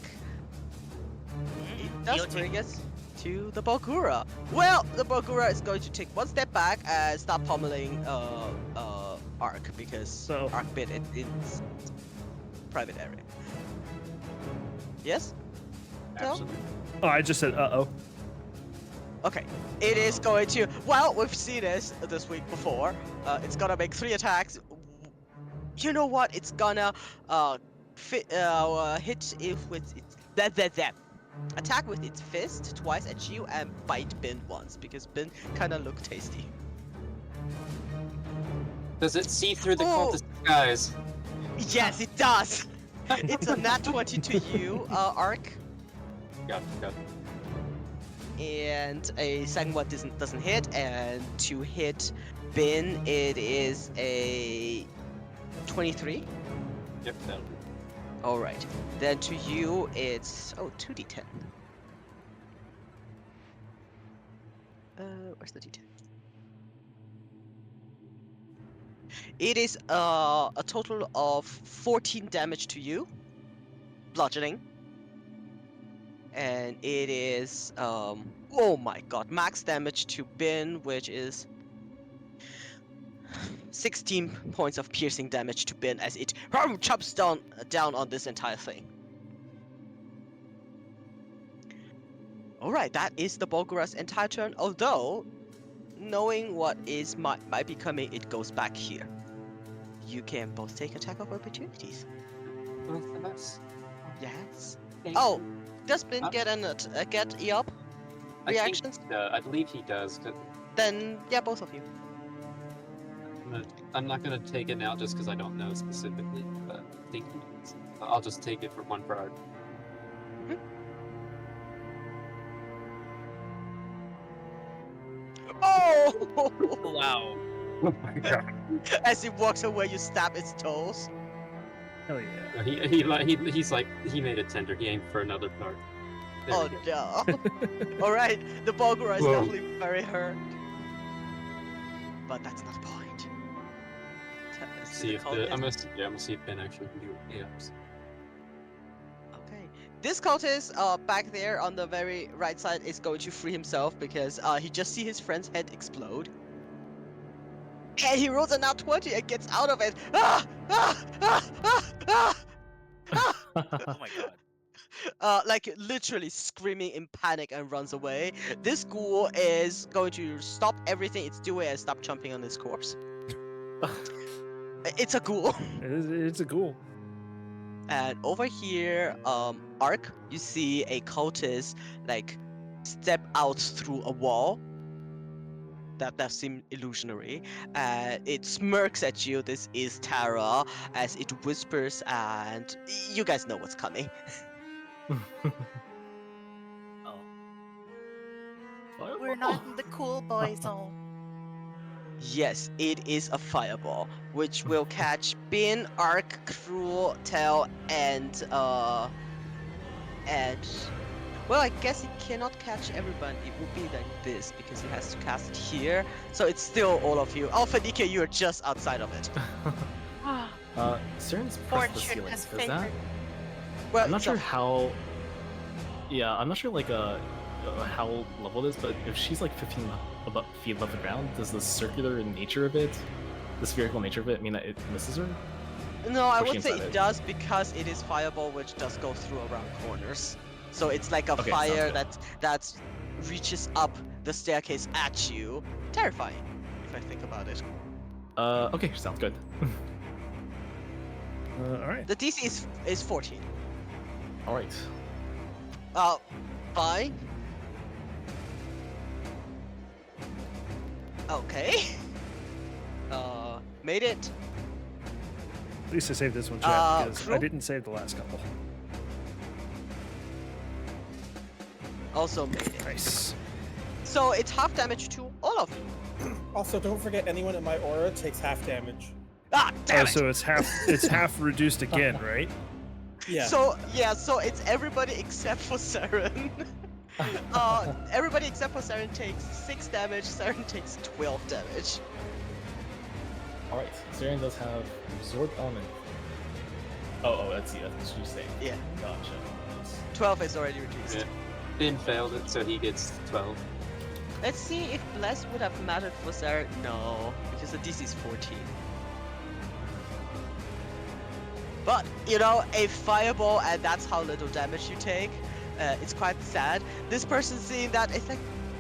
It does EOT. bring us to the Bulgura. Well, the Bulgura is going to take one step back and start pummeling Ark because So- Ark bit in its private area. Yes? No? Absolutely. Oh, I just said uh-oh. Okay. It is going to. Well, we've seen this week before. It's gonna make 3 attacks. You know what? It's gonna hit it with its attack with its fist twice at you and bite Bin once because Bin kind of look tasty. Does it see through the Oh. cultist disguise? Yes, it does. It's a nat 20 to you, Ark, Got it. and a second one doesn't hit, and to hit Bin it is a 23. Yep, that'll do. All right. Then to you, it's 2d10. Where's the d10? It is a total of 14 damage to you, bludgeoning, and it is oh my god, max damage to Bin, which is 16 points of piercing damage to Bin as it chomps down on this entire thing. Alright, that is the Bulgura's entire turn, although, knowing what might be coming, it goes back here. You can both take attack of opportunities. Both of us. Yes. Thank Oh, you. does Bin get get Eop I think, reactions? I believe he does. 'Cause Then, yeah, both of you. I'm not gonna take it now just because I don't know specifically, but I think he does. I'll just take it for one priority. Oh! Wow. Oh my god. As it walks away, you stab its toes. Hell yeah. He's like he made a tender. He aimed for another part. There Oh we go. no. Alright, the Bulgura is Whoa. definitely very hurt. But that's not the point. See if I'm gonna see if Ben actually can do it. Yeah. Okay. This cultist back there on the very right side is going to free himself because he just see his friend's head explode. And he rolls a nat 20 and gets out of it. Ah! Ah! Ah! Ah! Ah! Oh my god. Like literally screaming in panic and runs away. This ghoul is going to stop everything it's doing and stop chomping on his corpse. It's a ghoul. It's a ghoul. And over here, Ark, you see a cultist like step out through a wall. That seemed illusionary. It smirks at you. This is Tara as it whispers, and you guys know what's coming. Oh. We're not in the cool boy zone. Yes, it is a fireball, which will catch Bin, Ark, Cruel, Tail, and Well, I guess he cannot catch everyone. It would be like this because he has to cast it here. So it's still all of you. Alpha DK, you are just outside of it. Seren's pressed the Fortune ceiling. has Does that? favored. Well, I'm not it's sure a- how. Yeah, I'm not sure like how level it is, but if she's like 15 feet above the ground, does the circular nature of it, the spherical nature of it, mean that it misses her? No, I Or she would say inside it it? does because it is fireball, which does go through around corners. So it's like a Okay, sounds fire good. that reaches up the staircase at you. Terrifying, if I think about it. Okay, sounds good. All right. The DC is 14. All right. Fine. Okay. Made it. At least I saved this one, chat, because I Cruel? didn't save the last couple. Also made it. Nice. So it's half damage to all of you. Also, don't forget anyone in my aura takes half damage. Ah, damn Oh, it! so it's half reduced again, right? Yeah. So it's everybody except for Saren. Everybody except for Saren takes 6 damage. Saren takes 12 damage. All right. Saren does have absorb element. Oh, that's what you say. Yeah, Gotcha. Nice. 12 is already reduced. Yeah. Finn failed it, so he gets 12. Let's see if Bless would have mattered for Saren. No, because the DC is 14. But, you know, a fireball and that's how little damage you take. It's quite sad. This person seeing that, it's like,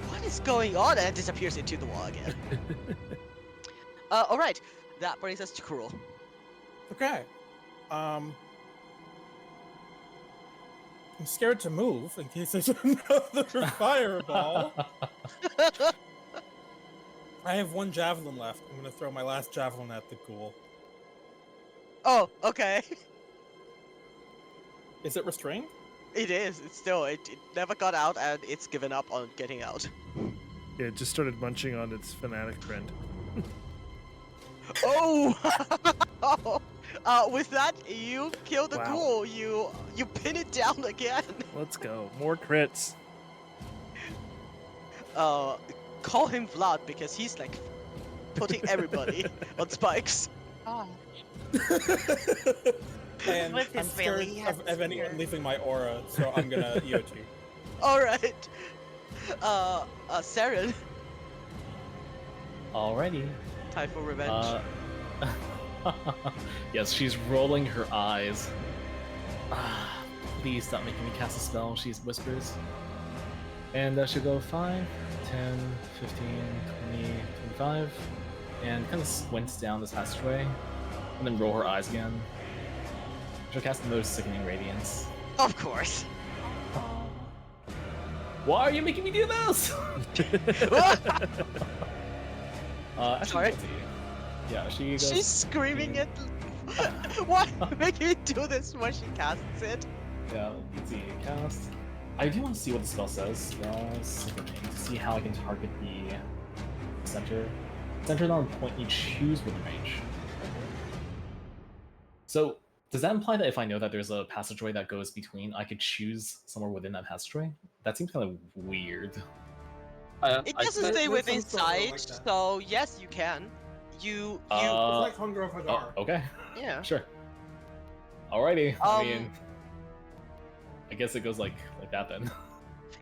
what is going on? And disappears into the wall again. Alright, that brings us to Cruel. Okay. I'm scared to move in case there's another fireball. I have one javelin left. I'm gonna throw my last javelin at the ghoul. Oh, okay. Is it restrained? It is. It's still. It never got out and it's given up on getting out. Yeah, it just started munching on its fanatic friend. Oh! With that, you kill the Wow. ghoul. You pin it down again. Let's go. More crits. Call him Vlad because he's like putting everybody on spikes. Oh, And With I'm his scared melee, he has of anyone spear. leaving my aura, so I'm gonna EOT. All right. Saren, Alrighty. time for revenge. Yes, she's rolling her eyes. Ah, please stop making me cast a spell, she whispers. And she'll go 5, 10, 15, 20, 25, and kind of squints down this passageway, and then roll her eyes again. She'll cast another Sickening Radiance. Of course. Why are you making me do this? Actually, Sorry? guilty. Yeah, she goes. She's screaming it. Why make me do this when she casts it? Yeah, let's see. Cast. I do want to see what the spell says. Spell Sickening to see how I can target the center. Centered on a point you choose within range. So, does that imply that if I know that there's a passageway that goes between, I could choose somewhere within that passageway? That seems kind of weird. It I doesn't said- stay There's within some sort of sight, like that. so yes, you can. You It's Uh, like Hunger of Hadar. Oh, okay. yeah. Sure. Alrighty. I Um, mean, I guess it goes like that then.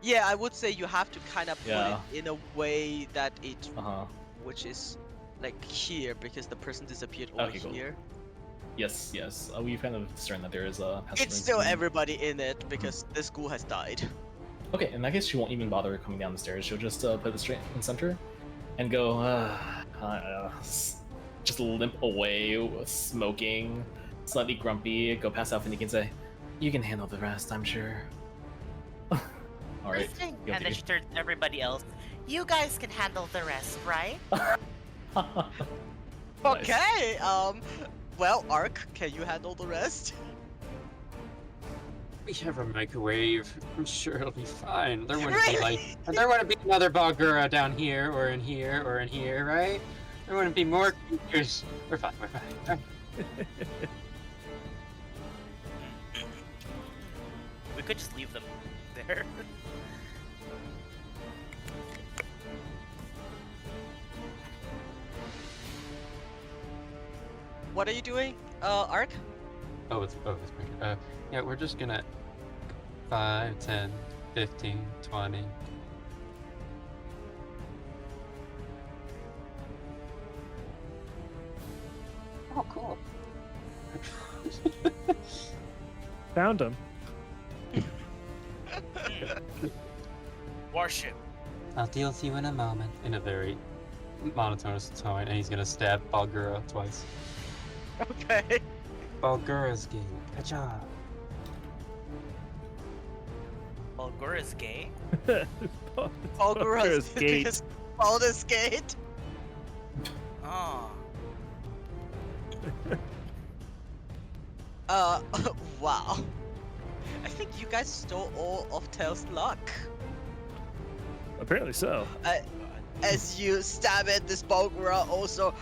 Yeah, I would say you have to kind of put Yeah. it in a way that it, Uh-huh. which is like here, because the person disappeared over Okay, cool. here. Yes, yes. We've kind of discerned that there is a passageway It's still between- everybody in it because the school has died. Okay, in that case, she won't even bother coming down the stairs. She'll just put it straight in center and go, just limp away, smoking, slightly grumpy, go pass out Finnegan and say, "You can handle the rest, I'm sure." Alright. Listen, guilty. and then she turns to everybody else. You guys can handle the rest, right? Nice. Okay. Well, Ark, can you handle the rest? We have a microwave. I'm sure it'll be fine. There wouldn't be Really? like, there wouldn't be another Balgura down here, or in here, or in here, right? There wouldn't be more creatures. We're fine. We're fine. We could just leave them. there. What are you doing, Ark? It's pretty good. Yeah, we're just gonna 5, 10, 15, 20. Oh, cool. Found him. Warship. I'll deal with you in a moment. In a very monotonous tone, and he's gonna stab Balgura twice. Okay. Balgura's game. Good job. Bulgura's gay. Bulgura's gate. because Baldur's Gate. Oh. Wow. I think you guys stole all of Tail's luck. Apparently so. As you stab it, this Bulgura also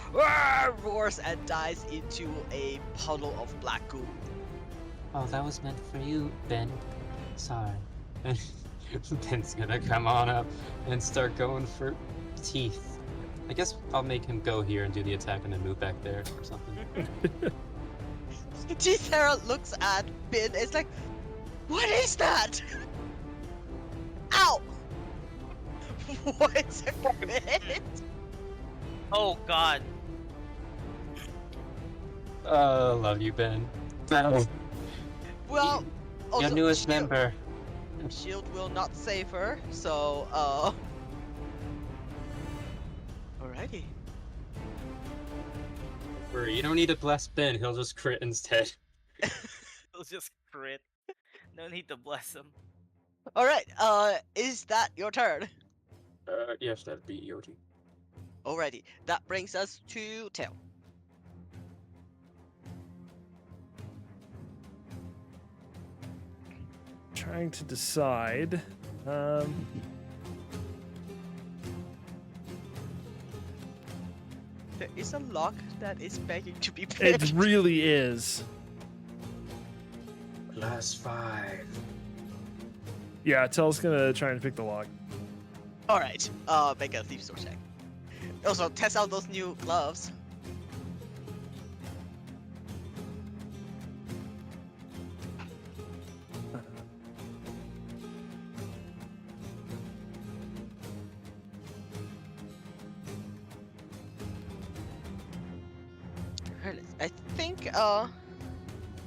roars and dives into a puddle of black goo. Oh, that was meant for you, Ben. Sorry. Ben's gonna come on up and start going for teeth. I guess I'll make him go here and do the attack and then move back there or something. T-Sarah looks at Bin and is like, what is that? Ow! What's a crit? Oh God. Love you, Ben. Well, Your also, newest member. Shield will not save her, so, Alrighty. You don't need to bless Ben, he'll just crit instead. He'll just crit. No need to bless him. Alright, is that your turn? Yes, that'd be Yoji. Alrighty, that brings us to Tail. Trying to decide. There is a lock that is begging to be picked. It really is. +5. Yeah, Tell's gonna try and pick the lock. Alright, make a thieves sword check. Also, test out those new gloves. I think,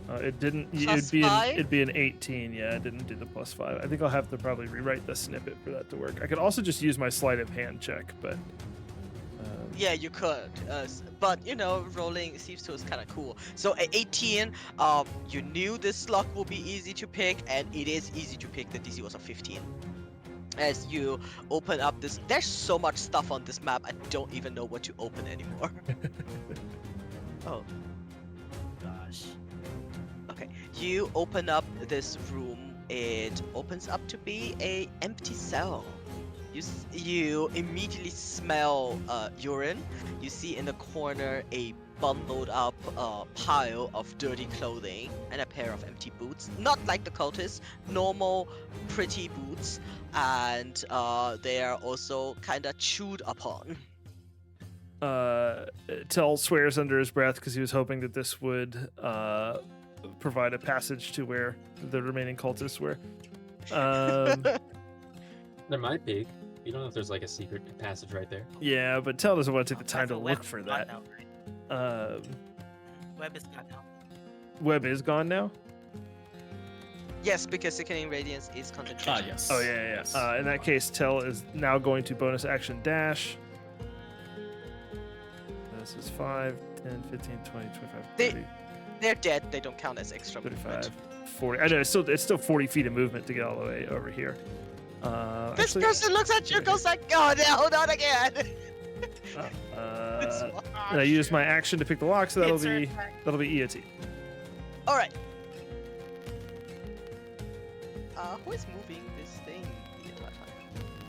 It didn't. Plus five? It'd be an 18. Yeah, it didn't do the +5. I think I'll have to probably rewrite the snippet for that to work. I could also just use my sleight of hand check, but. yeah, you could, but you know, rolling thieves tool is kind of cool. So at 18, you knew this lock will be easy to pick, and it is easy to pick. The DC was a 15. As you open up this, there's so much stuff on this map, I don't even know what to open anymore. Oh. Gosh. Okay, you open up this room. It opens up to be a empty cell. You immediately smell urine. You see in the corner a bundled up pile of dirty clothing and a pair of empty boots. Not like the cultists, normal, pretty boots, and they are also kind of chewed upon. Tell swears under his breath because he was hoping that this would provide a passage to where the remaining cultists were. There might be. You don't know if there's like a secret passage right there. Yeah, but Tell doesn't want to take the time to Web look is for gone that. now, right? Web is gone now. Web is gone now? Yes, because Sickening Radiance is concentration. Yes. Oh, yeah. Yes. In that case, Tell is now going to bonus action dash. This is 5, 10, 15, 20, 25, 30, They're dead. They don't count as extra 35, movement. 40. I know, it's still 40 feet of movement to get all the way over here. This person looks at you, goes like, "Oh no, not again!" And I use my action to pick the lock, so that'll It's her be attack. EOT. All right. Who is moving this thing the entire time?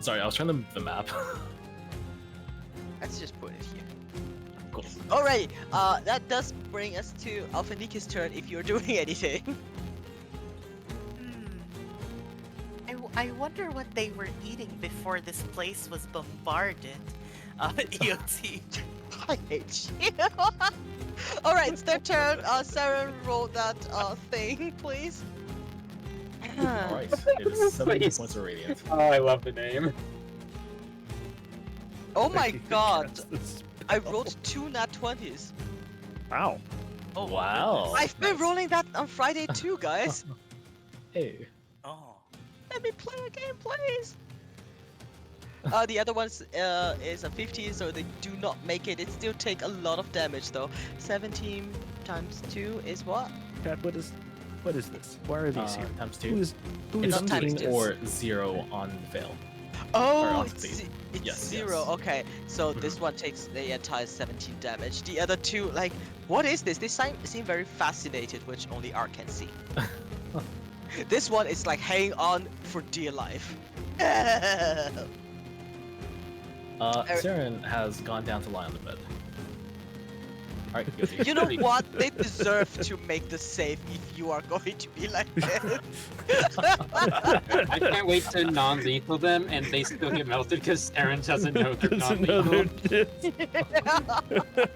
Sorry, I was trying to move the map. Let's just put it here. Cool. All right. That does bring us to Alphanika's turn. If you're doing anything. I wonder what they were eating before this place was bombarded. EOT. I hate you. All right, it's their turn. Sarah, roll that thing, please. Alright, it is 70 Please. points of radiant. Oh, I love the name. Oh my Thank you, god! cast this I spell. rolled 2 nat 20s. Wow. Oh Wow. I've been nice. rolling that on Friday too, guys. Hey. Oh. Let me play a game, please. The other one is a 50, so they do not make it. It still take a lot of damage though. 17 times 2 is what? Cat, what is this? Why are these here? Times Who 2. is who It's is not times doing two. or 0 on fail. Oh, on it's, speed. it's Yes, 0. yes. Okay, so this one takes the entire 17 damage. The other two, like, what is this? They seem very fascinated, which only Art can see. This one is like hanging on for dear life. Siren has gone down to lie on the bed. Alright, go to You know what? They deserve to make the save if you are going to be like this. I can't wait to non-lethal them and they still get melted because Aaron doesn't know they're Doesn't know non-lethal. they're-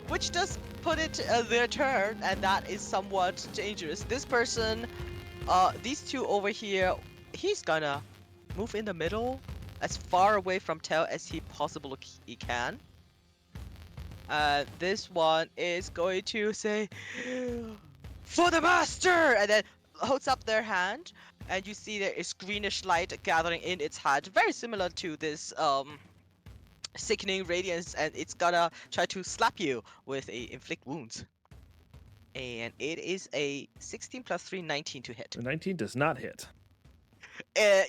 Which does put it their turn, and that is somewhat dangerous. This person, these two over here, he's gonna move in the middle, as far away from Tell as he possibly can. This one is going to say, "For the master!" and then holds up their hand, and you see there is greenish light gathering in its hand, very similar to this sickening radiance, and it's gonna try to slap you with a inflict wounds. And it is a 16 plus 3, 19 to hit. The 19 does not hit.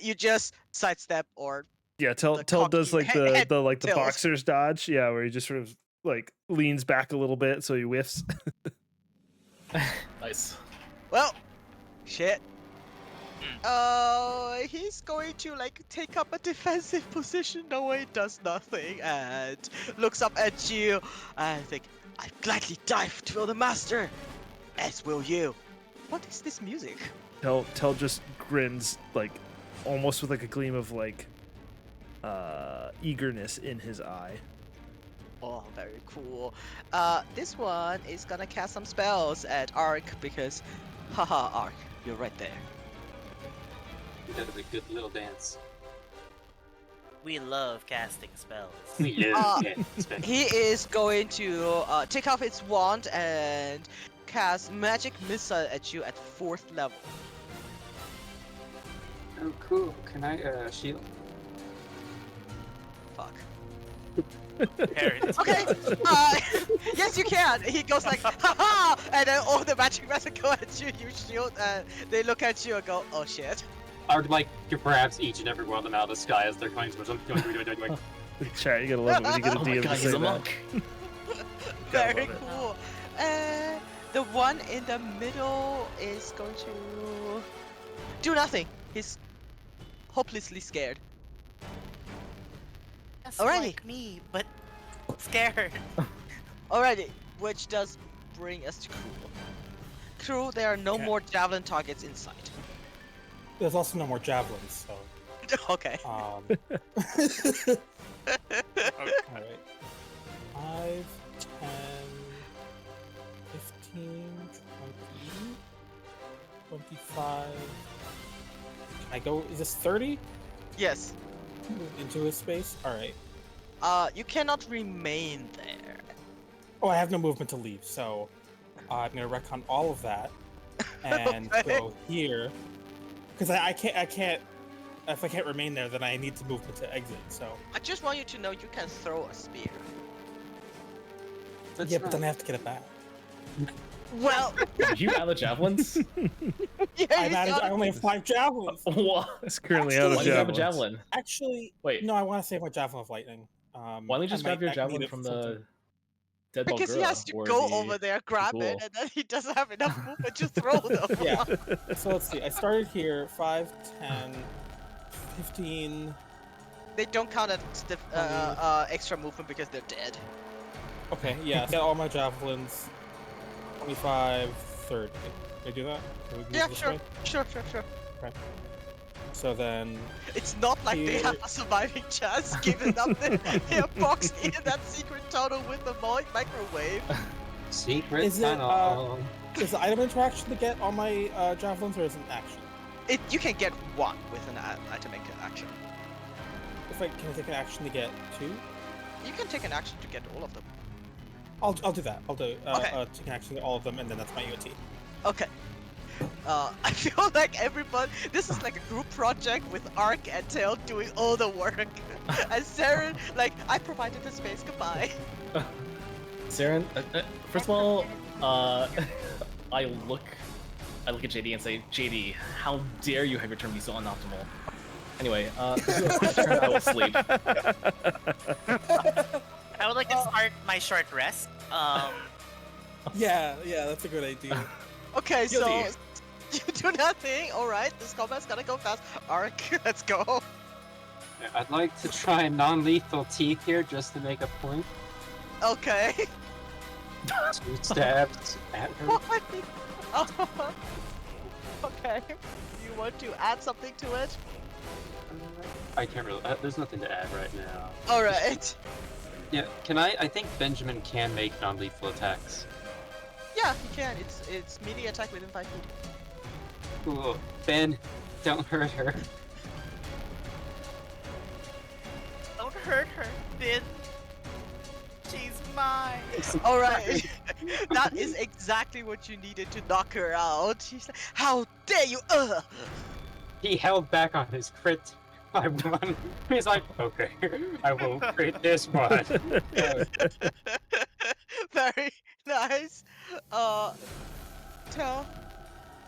You just sidestep or Yeah, Tell The does cocky like the head the tilt. boxer's dodge. Yeah, where he just sort of like leans back a little bit so he whiffs. Nice. well, shit. He's going to like take up a defensive position. No, it does nothing, and looks up at you and think, "I'd gladly die for the master, as will you." What is this music? Tell just grins like almost with like a gleam of like eagerness in his eye. Oh, very cool. This one is gonna cast some spells at Ark because, haha, Ark, you're right there. That was a good little dance. We love casting spells. He is going to take off its wand and cast magic missile at you at 4th level. Oh, cool. Can I shield? Fuck. Parry this Okay. guy. Yes, you can. He goes like, haha, and then all the magic missiles go at you. You shield, and they look at you and go, oh shit. I would like to perhaps each and every one of them out of the sky as they're coming towards them. Chat, you gotta love it when you get a Oh my DM god, to he's say a that. monk. Gotta Very love it. cool. The one in the middle is going to do nothing. He's hopelessly scared. Just Alrighty. like me, but scared. Alrighty, which does bring us to Crew. Crew, there are no Okay. more javelin targets in sight. There's also no more javelins, so. Okay. All right. 5, 10, 15, 20, 25. Can I go? Is this 30? Yes. Move into his space? Alright. You cannot remain there. Oh, I have no movement to leave, so I'm gonna retcon all of that and Okay. go here. Because I can't. If I can't remain there, then I need to movement to exit. So I just want you to know you can throw a spear. yeah, but then I have to get it back. Well, Did you out of javelins? yeah, I only have 5 javelins. What? It's currently Actually, out Why of do you have a javelins. javelin? Actually, Wait, no, I want to save my javelin of lightning. why don't you just grab your javelin from the dead because he has to go over there, grab it, ghoul. and then he doesn't have enough movement to throw them. Yeah. So let's see. I started here 5, 10, 15. They don't count as extra movement because they're dead. Okay, yeah. Get all my javelins. 25, 30. Can I do that? Can we move Yeah, this sure. way? Sure. So then, It's not like they have a surviving chance given up they are boxed in that secret tunnel with the microwave. Secret Is it, tunnel. is the item interaction to get all my javelins, or is it an action? You can get one with an item action. If I can I take an action to get 2? You can take an action to get all of them. I'll do that. I'll do Okay. take an action to get all of them, and then that's my UT. Okay. I feel like everybody. This is like a group project with Ark and Tail doing all the work, and Saren, like, I provided the space. Goodbye. Saren, first of all, I look at JD and say, JD, how dare you have your turn be so unoptimal? Anyway, I will sleep. I would like to start my short rest. Yeah, that's a good idea. Okay, so Guilty. you do nothing. All right, this combat's gonna go fast. Ark, let's go. I'd like to try non-lethal teeth here just to make a point. Okay. 2 stabs at her. What? Okay. You want to add something to it? I can't really. There's nothing to add right now. All right. Yeah, can I think Benjamin can make non-lethal attacks. Yeah, you can. It's melee attack within 5 feet. Ooh, Ben, don't hurt her. Don't hurt her, Finn. She's mine. All right. That is exactly what you needed to knock her out. She's like, "How dare you!" He held back on his crit by 1. He's like, okay, I will crit this one. Very nice. Tell.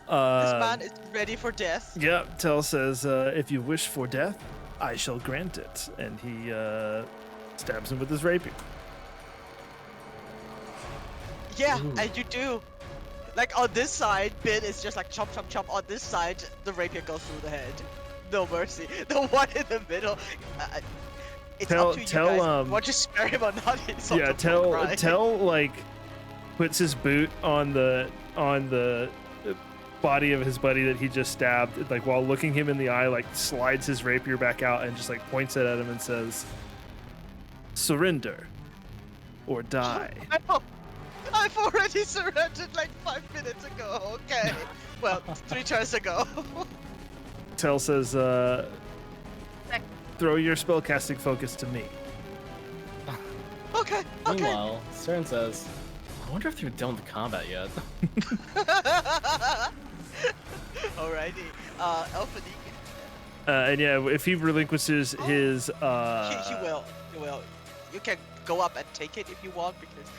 This man is ready for death. Yep, Tell says, if you wish for death, I shall grant it. And he stabs him with his rapier. Yeah, Ooh. and you do. Like on this side, Ben is just like chomp, chomp, chomp. On this side, the rapier goes through the head. No mercy. The one in the middle. It's up to you guys. Want to spare him or not? It's Yeah, up to Tell like puts his boot on the body of his buddy that he just stabbed, like while looking him in the eye, like slides his rapier back out and just like points it at him and says, "Surrender or die." I've already surrendered like 5 minutes ago. Okay. Well, 3 turns ago. Tell says, "Throw your spellcasting focus to me." Okay. Meanwhile, Saren says, I wonder if they're done with the combat yet. Alrighty. Elfanique. And yeah, if he relinquishes his, He will. He will. You can go up and take it if you want because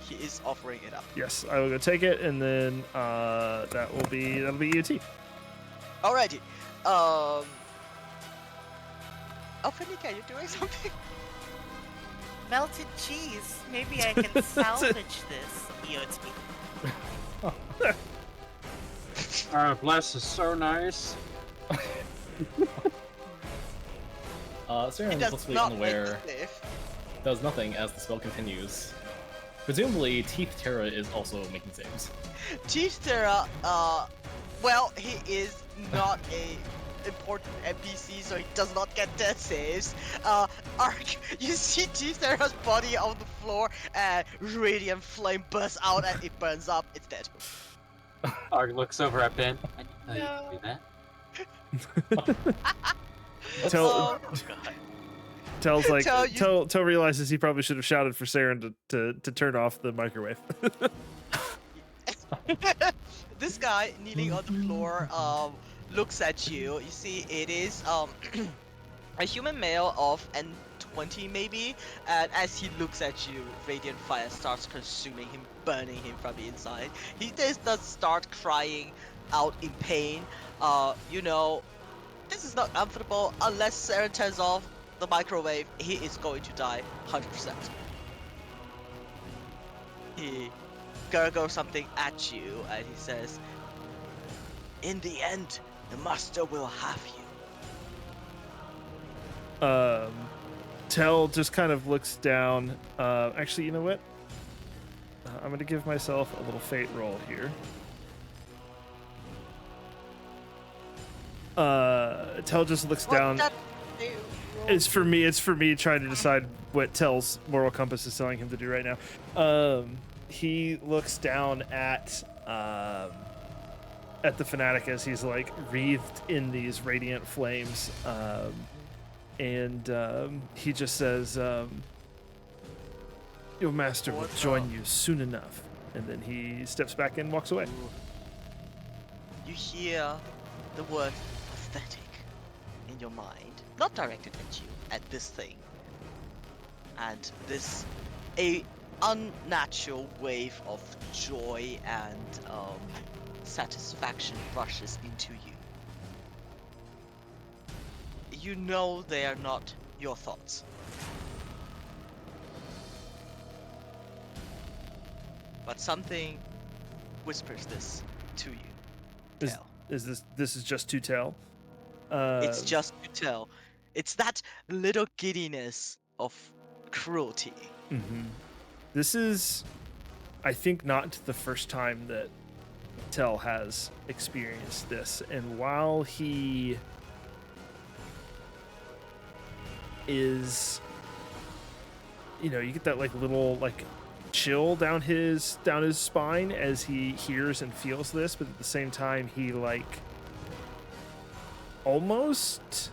he is offering it up. yes, I will go take it, and then that'll be UT. Alrighty. Elfanique, are you doing something? Melted cheese. Maybe I can salvage this, EOT. Bless is so nice. Saren is blissfully unaware, does nothing as the spell continues. Presumably, Teeth Terra is also making saves. Teeth Terra, well, he is not a important NPC, so he does not get death saves. Ark, you see Teeth Terra's body on the floor, and radiant flame bursts out, and it burns up. It's dead. Arg looks over at Ben. I didn't know you could do that. Tell God. Tell's like Tell Tell realizes he probably should have shouted for Saren to turn off the microwave. This guy kneeling on the floor looks at you. You see, it is a human male of N20 maybe, and as he looks at you, radiant fire starts consuming him, burning him from the inside. He does start crying out in pain. You know, this is not comfortable. Unless Saren turns off the microwave, he is going to die 100%. He gurgles something at you, and he says, "In the end, the master will have you." Tell just kind of looks down. Actually, you know what? I'm gonna give myself a little fate roll here. Tell just looks What down. that do? It's for me trying to decide what Tell's moral compass is telling him to do right now. He looks down at the fanatic as he's like wreathed in these radiant flames, and he just says, "Your master will join you soon enough." And then he steps back and walks away. You hear the word pathetic in your mind, not directed at you, at this thing. And this unnatural wave of joy and satisfaction rushes into you. You know they are not your thoughts. But something whispers this to you. Tell. Is this is just to Tell? It's just to tell. It's that little giddiness of cruelty. Mm-hmm. This is, I think, not the first time that Tell has experienced this. And while he is, you get that like little like chill down his spine as he hears and feels this, but at the same time he like almost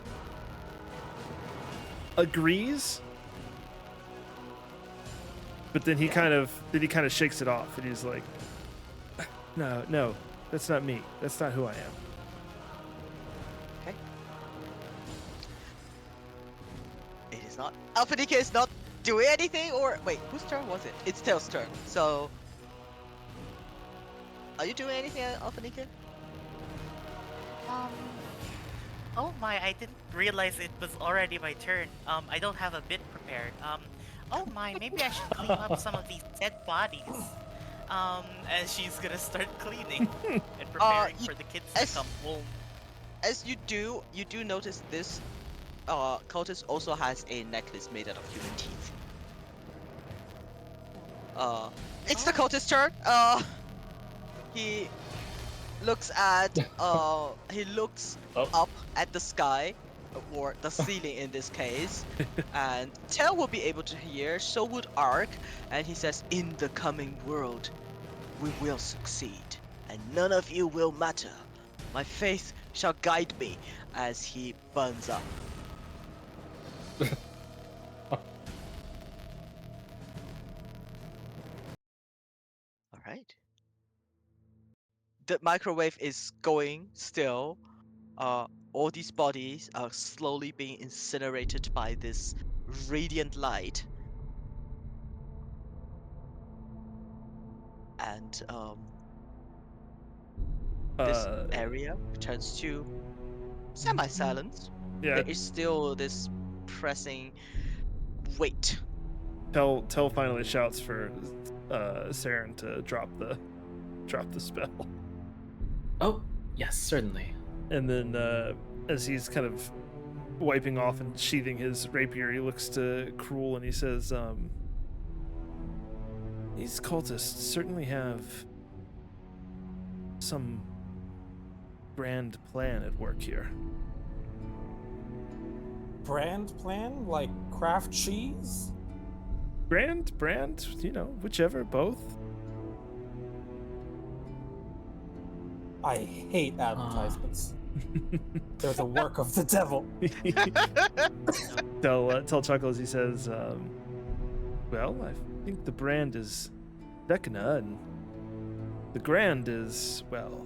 agrees, but then he kind of shakes it off and he's like, no, that's not me, that's not who I am. Okay. It is not. Alphanica is not doing anything, or wait, whose turn was it? It's Tail's turn. So, are you doing anything, Alphanica? Oh my, I didn't realize it was already my turn. I don't have a bit prepared. Oh my, maybe I should clean up some of these dead bodies. And she's gonna start cleaning and preparing for the kids to come home. As you do notice this cultist also has a necklace made out of human teeth. It's the cultist's turn. He looks at up at the sky, or the ceiling in this case, and Tell will be able to hear, so would Ark, and he says, "In the coming world, we will succeed, and none of you will matter. My faith shall guide me," as he burns up. Alright. The microwave is going still. All these bodies are slowly being incinerated by this radiant light. And this area returns to semi-silence. Yeah. There is still this pressing weight. Tell finally shouts for Saren to drop the spell. Oh, yes, certainly. And then as he's kind of wiping off and sheathing his rapier, he looks to Cruel and he says, "These cultists certainly have some grand plan at work here." Brand plan? Like craft cheese? Brand, whichever, both. I hate advertisements. They're the work of the devil. Tell chuckles. He says, "Well, I think the brand is Vecna, and the grand is, well,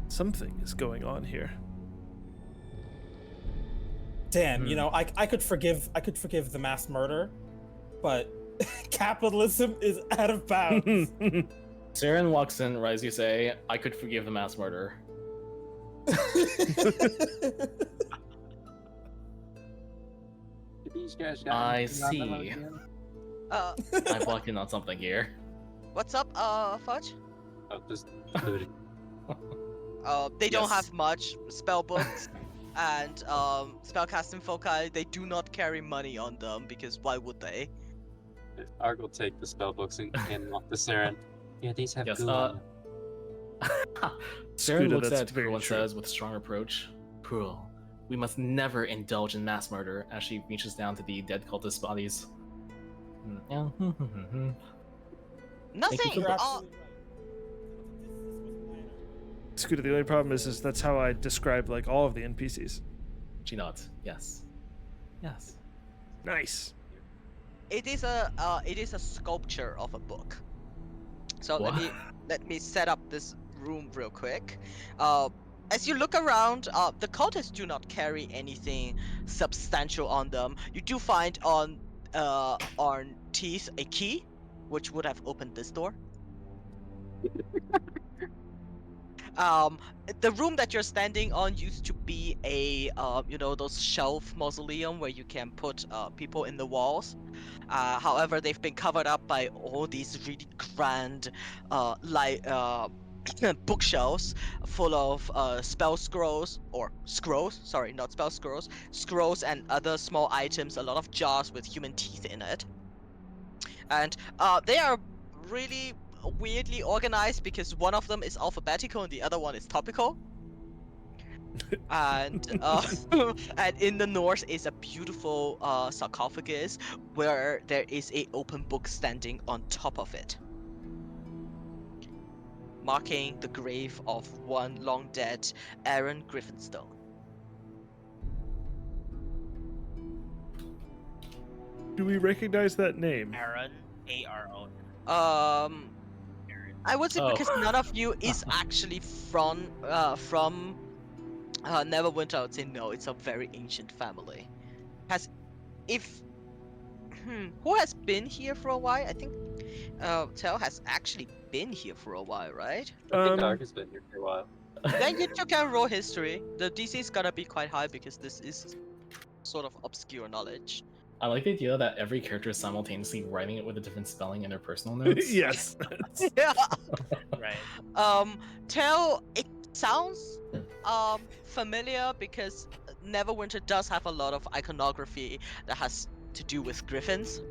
something is going on here." Damn, I could forgive the mass murder, but capitalism is out of bounds. Saren walks in, right as you say, "I could forgive the mass murder." I see. I'm walking on something here. What's up, Fudge? Oh, just looting. They don't Yes. have much spell books and spellcasting foci. They do not carry money on them because why would they? Arg will take the spell books and hand them off to Saren. Yeah, these have Yes, goo on them. Saren Scuda, looks that's at very Cruel and true. says with strong reproach, "Cruel, We must never indulge in mass murder. As she reaches down to the dead cultist bodies. Nothing. for You're the- absolutely right. Scooter, the only problem is that's how I describe like all of the NPCs. She nods. Yes. Yes. Nice. It is a sculpture of a book. So What? let me set up this room real quick. As you look around, the cultists do not carry anything substantial on them. You do find on teeth a key, which would have opened this door. Um, the room that you're standing on used to be a those shelf mausoleum where you can put people in the walls. However, they've been covered up by all these really grand, bookshelves full of spell scrolls or scrolls. Sorry, not spell scrolls. Scrolls and other small items. A lot of jars with human teeth in it, and they are really weirdly organized because one of them is alphabetical and the other one is topical. And and in the north is a beautiful sarcophagus where there is a open book standing on top of it, marking the grave of one long dead Aaron Griffinstone. Do we recognize that name? Aaron, Aaron. I would say Oh. because none of you is actually from Neverwinter, I would say no. It's a very ancient family. If who has been here for a while? I think Tell has actually been here for a while, right? I think Dark has been here for a while. Then you two can roll history. The DC is gonna be quite high because this is sort of obscure knowledge. I like the idea that every character is simultaneously writing it with a different spelling in their personal notes. Yes. Yeah. Right. Tell, it sounds familiar because Neverwinter does have a lot of iconography that has to do with griffins.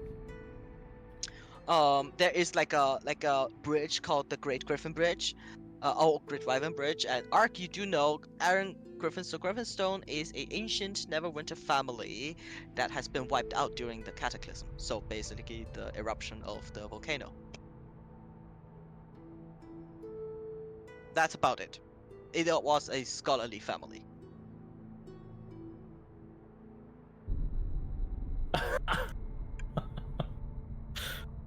There is like a bridge called the Great Griffin Bridge, Great Wyvern Bridge. And Ark, you do know Aaron Griffinstone is a ancient Neverwinter family that has been wiped out during the Cataclysm. So basically, the eruption of the volcano. That's about it. It was a scholarly family.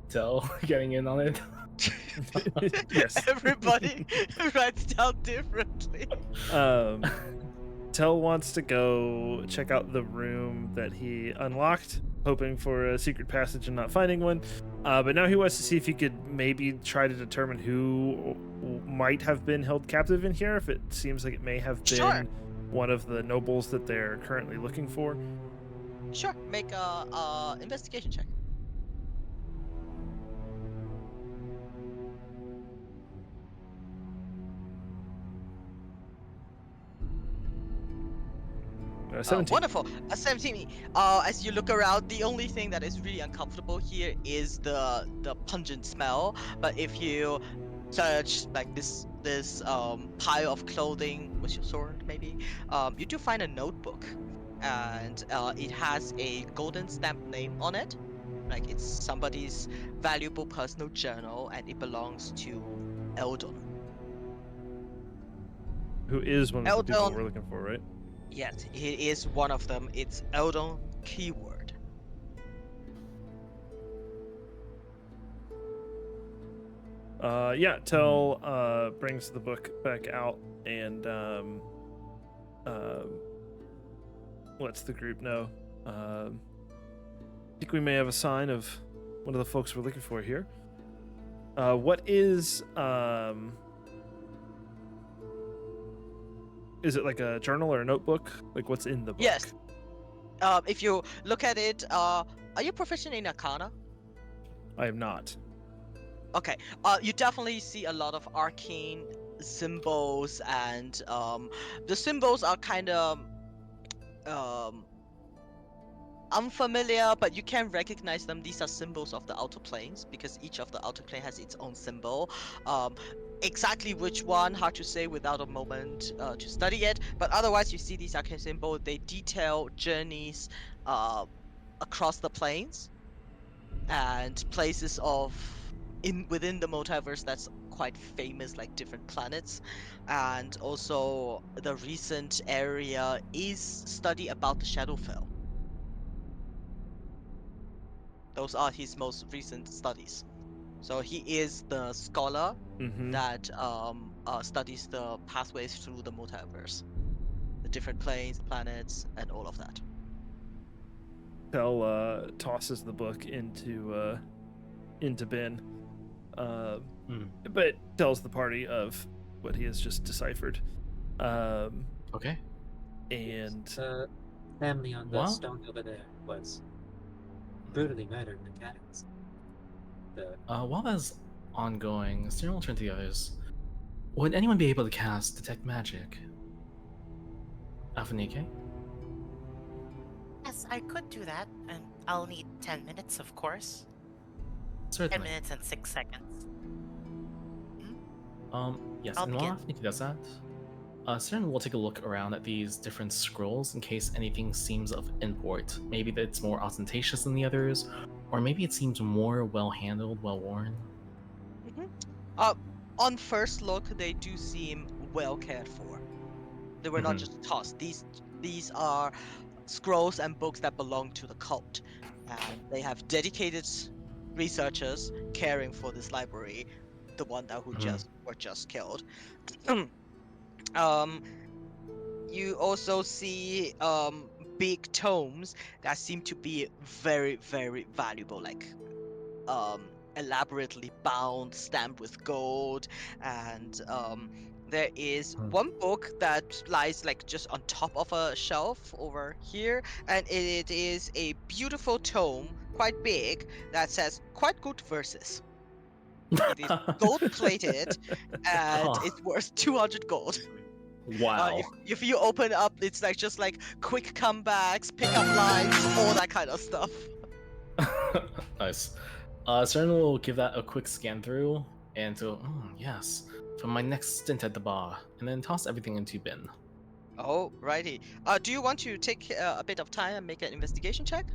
Tell getting in on it. Yes. Everybody writes down differently. Tell wants to go check out the room that he unlocked, hoping for a secret passage and not finding one. But now he wants to see if he could maybe try to determine who might have been held captive in here, if it seems like it may have been Sure. one of the nobles that they're currently looking for. Sure, make a investigation check. Uh, 17. Wonderful. 17. As you look around, the only thing that is really uncomfortable here is the pungent smell. But if you search like this pile of clothing with your sword, maybe, you do find a notebook, and it has a golden stamped name on it. Like it's somebody's valuable personal journal, and it belongs to Eldon. Who is one of the people Eldon. we're looking for, right? Yes, it is one of them. It's Eldon keyword. Yeah, Tell brings the book back out and lets the group know. I think we may have a sign of one of the folks we're looking for here. What is it like a journal or a notebook? Like what's in the book? Yes. If you look at it, are you proficient in Arcana? I am not. Okay. You definitely see a lot of arcane symbols, and the symbols are kind of unfamiliar, but you can recognize them. These are symbols of the outer planes because each of the outer plane has its own symbol. Exactly which one, hard to say without a moment to study it. But otherwise, you see these arcane symbols. They detail journeys across the planes and places of within the multiverse that's quite famous, like different planets. And also, the recent area is study about the Shadowfell. Those are his most recent studies. So he is the scholar Mm-hmm. that studies the pathways through the multiverse, the different planes, planets, and all of that. Tell tosses the book into Ben, but tells the party of what he has just deciphered. Okay. And Family on the What? stone over there was brutally murdered in the catacombs. While that's ongoing, Stern will turn to the others. Would anyone be able to cast Detect Magic? Afanike? Yes, I could do that, and I'll need 10 minutes, of course. 10 Certainly. minutes and 6 seconds. Yes, I'll and while begin. Afanike does that, Stern will take a look around at these different scrolls in case anything seems of import. Maybe that it's more ostentatious than the others, or maybe it seems more well-handled, well-worn. On first look, they do seem well cared for. They were not just tossed. These are scrolls and books that belong to the cult, and they have dedicated researchers caring for this library, the one that who were just killed. um, you also see big tomes that seem to be very, very valuable, like elaborately bound, stamped with gold, and there is one book that lies like just on top of a shelf over here, and it is a beautiful tome, quite big, that says quite good verses. It is gold plated, and it's worth 200 gold. Wow. If you open up, it's like just like quick comebacks, pick up lines, all that kind of stuff. Nice. Stern will give that a quick scan through, and so, yes, for my next stint at the bar, and then toss everything into bin. Oh, righty. Do you want to take a bit of time and make an investigation check?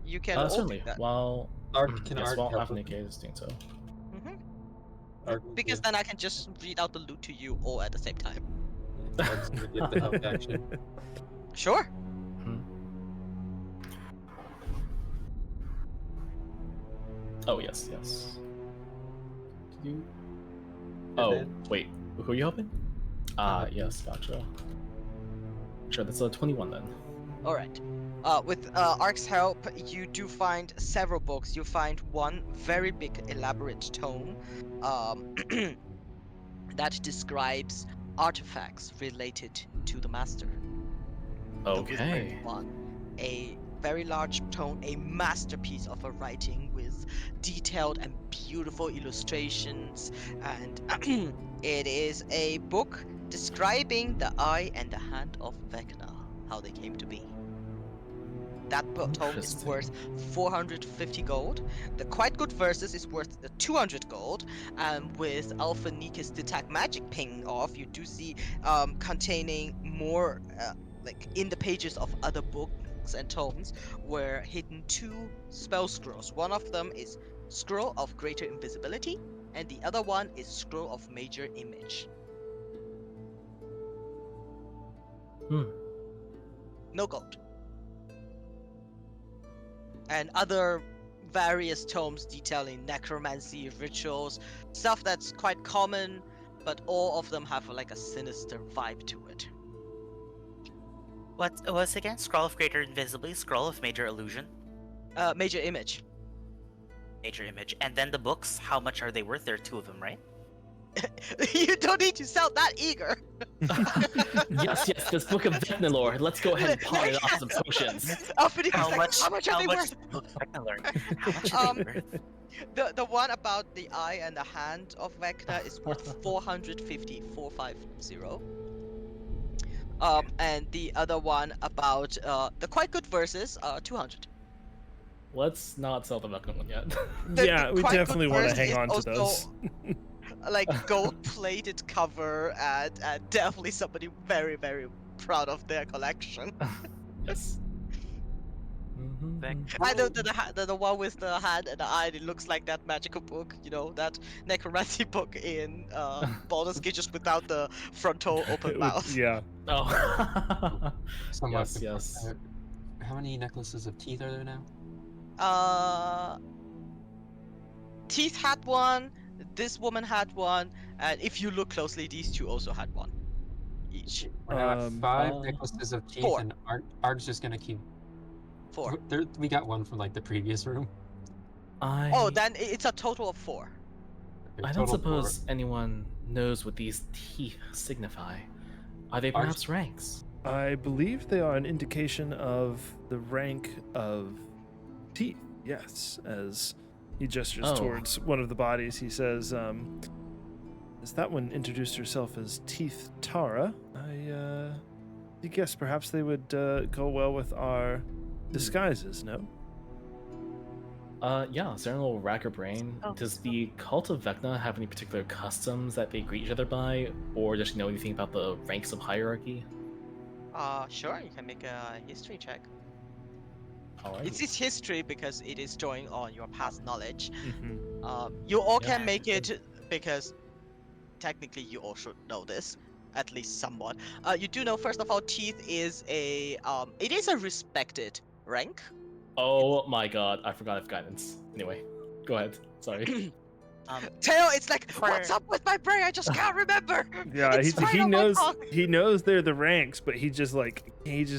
You can all Certainly. do that. While Can yes, Art while help with Afanike is doing so. Art will Because give, then I can just read out the loot to you all at the same time. Art's gonna give the help action. Sure. Oh yes, yes. And Oh then- wait, who are you helping? Yes, gotcha. Sure, that's a 21 then. All right. With Ark's help, you do find several books. You find one very big, elaborate tome that describes artifacts related to the master. The wizard Okay. one. A very large tome, a masterpiece of a writing with detailed and beautiful illustrations, and it is a book describing the eye and the hand of Vecna, how they came to be. That tome is worth 450 gold. The quite good verses is worth 200 gold. And with Alpha Nika's detect magic pinging off, you do see containing more like in the pages of other books and tomes were hidden two spell scrolls. One of them is Scroll of Greater Invisibility, and the other one is Scroll of Major Image. No gold. And other various tomes detailing necromancy, rituals, stuff that's quite common, but all of them have like a sinister vibe to it. What was again? Scroll of Greater Invisibility, Scroll of Major Illusion, Major Image. Major Image, and then the books. How much are they worth? There are two of them, right? You don't need to sound that eager. Yes, this book of Vecna lore. Let's go ahead and pawn it off some potions. How much are they worth? How much are they worth? The one about the eye and the hand of Vecna is worth 450. And the other one about the quite good verses, 200. Let's not sell the Vecna one yet. The Yeah, we quite good definitely want to verse hang is on to also those. like gold-plated cover, and definitely somebody very, very proud of their collection. Yes. Vec- I know that the one with the hand and the eye, it looks like that magical book, that necromancy book in Baldur's Gate, just without the frontal open mouth. Yeah. Oh. Somewhat. Yes, yes. How many necklaces of teeth are there now? Uh, Teeth had one, this woman had one, and if you look closely, these two also had one each. We're now at 5 uh, necklaces of teeth, 4. and Arg's just gonna keep. 4. We got one from like the previous room. Oh, then it's a total of 4. Okay, I don't total suppose anyone knows what these teeth signify. Are they Arch- perhaps ranks? I believe they are an indication of the rank of teeth. Yes, as he gestures Oh. towards one of the bodies, he says, as that one introduced herself as Teeth Tara, I guess perhaps they would go well with our disguises, no? Yeah, Saren will rack her brain. Oh. Does the cult of Vecna have any particular customs that they greet each other by, or does she know anything about the ranks of hierarchy? Sure, you can make a history check. Alright. It's his history because it is drawing on your past knowledge. Mm-hmm. You all Yeah. can make it because technically you all should know this, at least somewhat. You do know, first of all, teeth is it is a respected rank. Oh my god, I forgot I have guidance. Anyway, go ahead. Sorry. Tail, it's like, what's For- up with my brain? I just can't remember. Yeah, It's right he on my knows tongue. they're the ranks, but he's just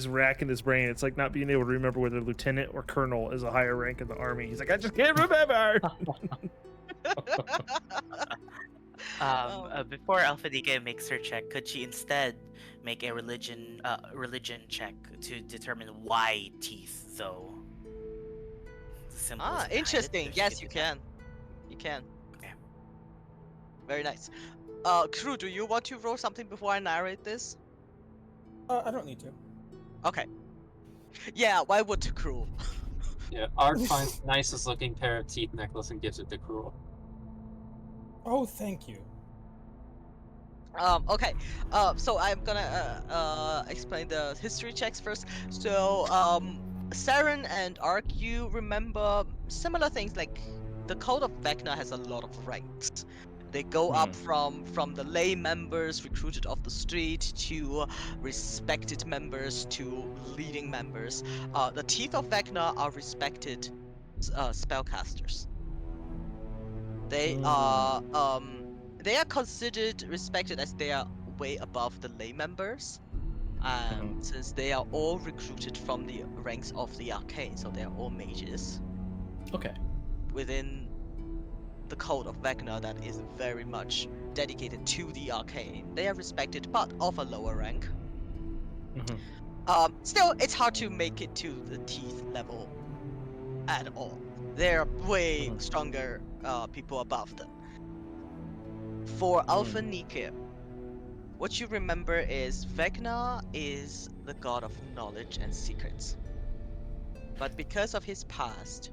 racking his brain. It's like not being able to remember whether lieutenant or colonel is a higher rank in the army. He's like, I just can't remember. Before Alphanica makes her check, could she instead make a religion check to determine why teeth, though? The symbols behind it, Interesting. if she Yes, could you do that. can. You can. Okay. Very nice. Crew, do you want to roll something before I narrate this? I don't need to. Okay. Yeah, why would Crew? Yeah, Arg finds the nicest looking pair of teeth necklace and gives it to Cruel. Oh, thank you. Okay. So I'm gonna explain the history checks first. So Saren and Ark, you remember similar things like the cult of Vecna has a lot of ranks. They go up from the lay members recruited off the street to respected members to leading members. The Teeth of Vecna are respected spellcasters. They are considered respected as they are way above the lay members. And since they are all recruited from the ranks of the arcane, so they are all mages Okay. within the cult of Vecna that is very much dedicated to the arcane. They are respected, but of a lower rank. Still, it's hard to make it to the teeth level at all. They're way stronger people above them. For Alpha Nike, what you remember is Vecna is the god of knowledge and secrets. But because of his past,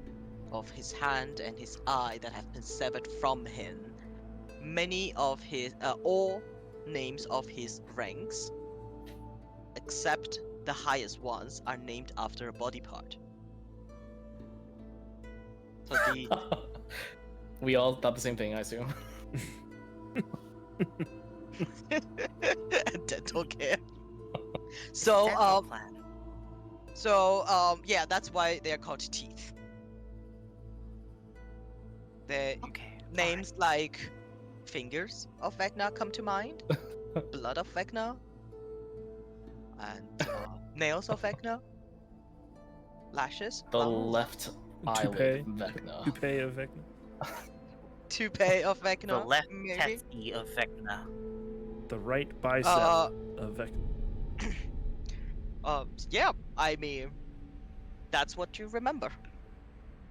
of his hand and his eye that have been severed from him, many of his, all names of his ranks, except the highest ones, are named after a body part. So the We all thought the same thing, I assume. dental care. So Dental plan. yeah, that's why they are called teeth. The Okay. names like fingers of Vecna come to mind, blood of Vecna, and nails of Vecna, lashes, The flowers, left Toupee. eyelid Vecna. Toupee of Vecna. toupee of The Vecna, left maybe. testy of Vecna. The right bicep Uh, of Vecna. Yeah, I mean, that's what you remember.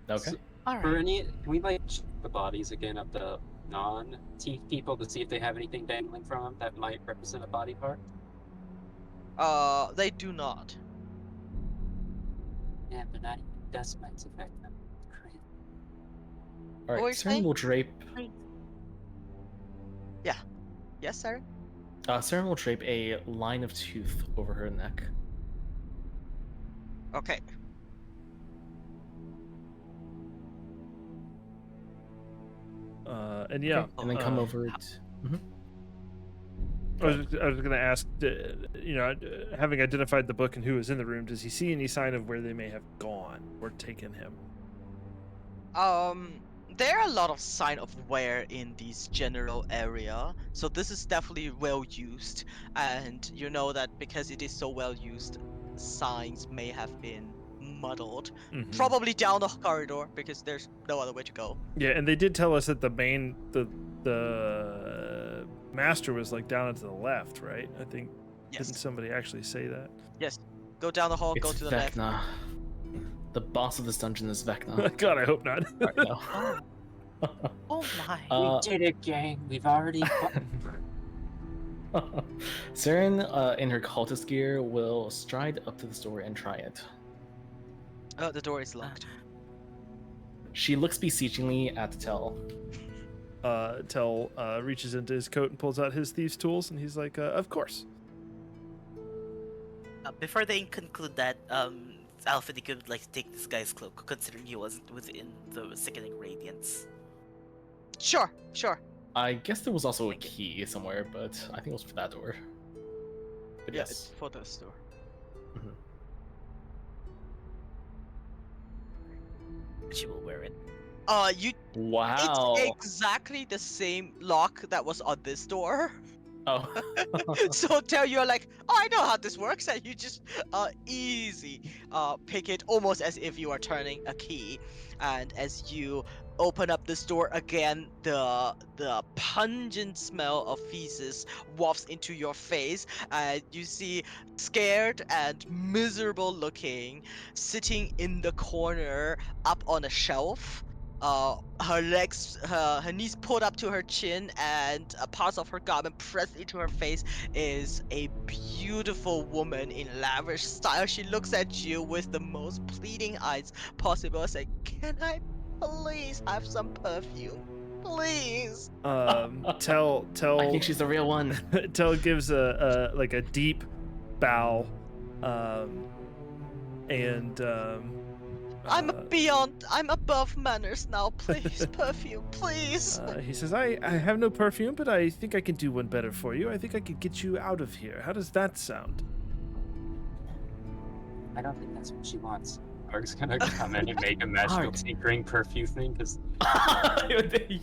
Okay. All For right. any, can we like check the bodies again of the non-teeth people to see if they have anything dangling from them that might represent a body part? They do not. Yeah, but not even dust mites affect them. Crazy. All What were you right, Saren saying? will drape. Yes, sir. Saren will drape a line of tooth over her neck. Okay. And yeah, And then come uh, over. Mhm. I was going to ask, having identified the book and who was in the room, does he see any sign of where they may have gone or taken him? There are a lot of sign of wear in this general area, so this is definitely well used, and you know that because it is so well used, signs may have been muddled. Mhm. Probably down the corridor because there's no other way to go. Yeah, and they did tell us that the master was like down to the left, right? I think Yes. didn't somebody actually say that? Yes. Go down the hall. It's Go to the left. Vecna. The boss of this dungeon is Vecna. God, I hope not. Right now. Oh my. We did it, gang. We've already. Saren, in her cultist gear, will stride up to the door and try it. The door is locked. She looks beseechingly at Tell. Tell reaches into his coat and pulls out his thieves' tools, and he's like, "Of course." Before they conclude that, Alpha could like take this guy's cloak, considering he wasn't within the sickening radiance. Sure. I guess there was also a key somewhere, but I think it was for that door. But Yeah, yes. it's for this door. She will wear it. You. Wow. It's exactly the same lock that was on this door. Oh. So tell you're like, oh, I know how this works, and you just easy pick it almost as if you are turning a key, and as you open up this door again, the pungent smell of feces wafts into your face, and you see scared and miserable looking, sitting in the corner up on a shelf. Her legs, her knees pulled up to her chin, and parts of her garment pressed into her face, is a beautiful woman in lavish style. She looks at you with the most pleading eyes possible, saying, "Can I please have some perfume, please?" Tell. I think she's the real one. Tell gives a deep bow, and I'm above manners now. Please, perfume, please. he says, I have no perfume, but I think I can do one better for you. I think I could get you out of here. How does that sound? I don't think that's what she wants. Arg's gonna come in and make a magical Arg. tinkering perfume thing, because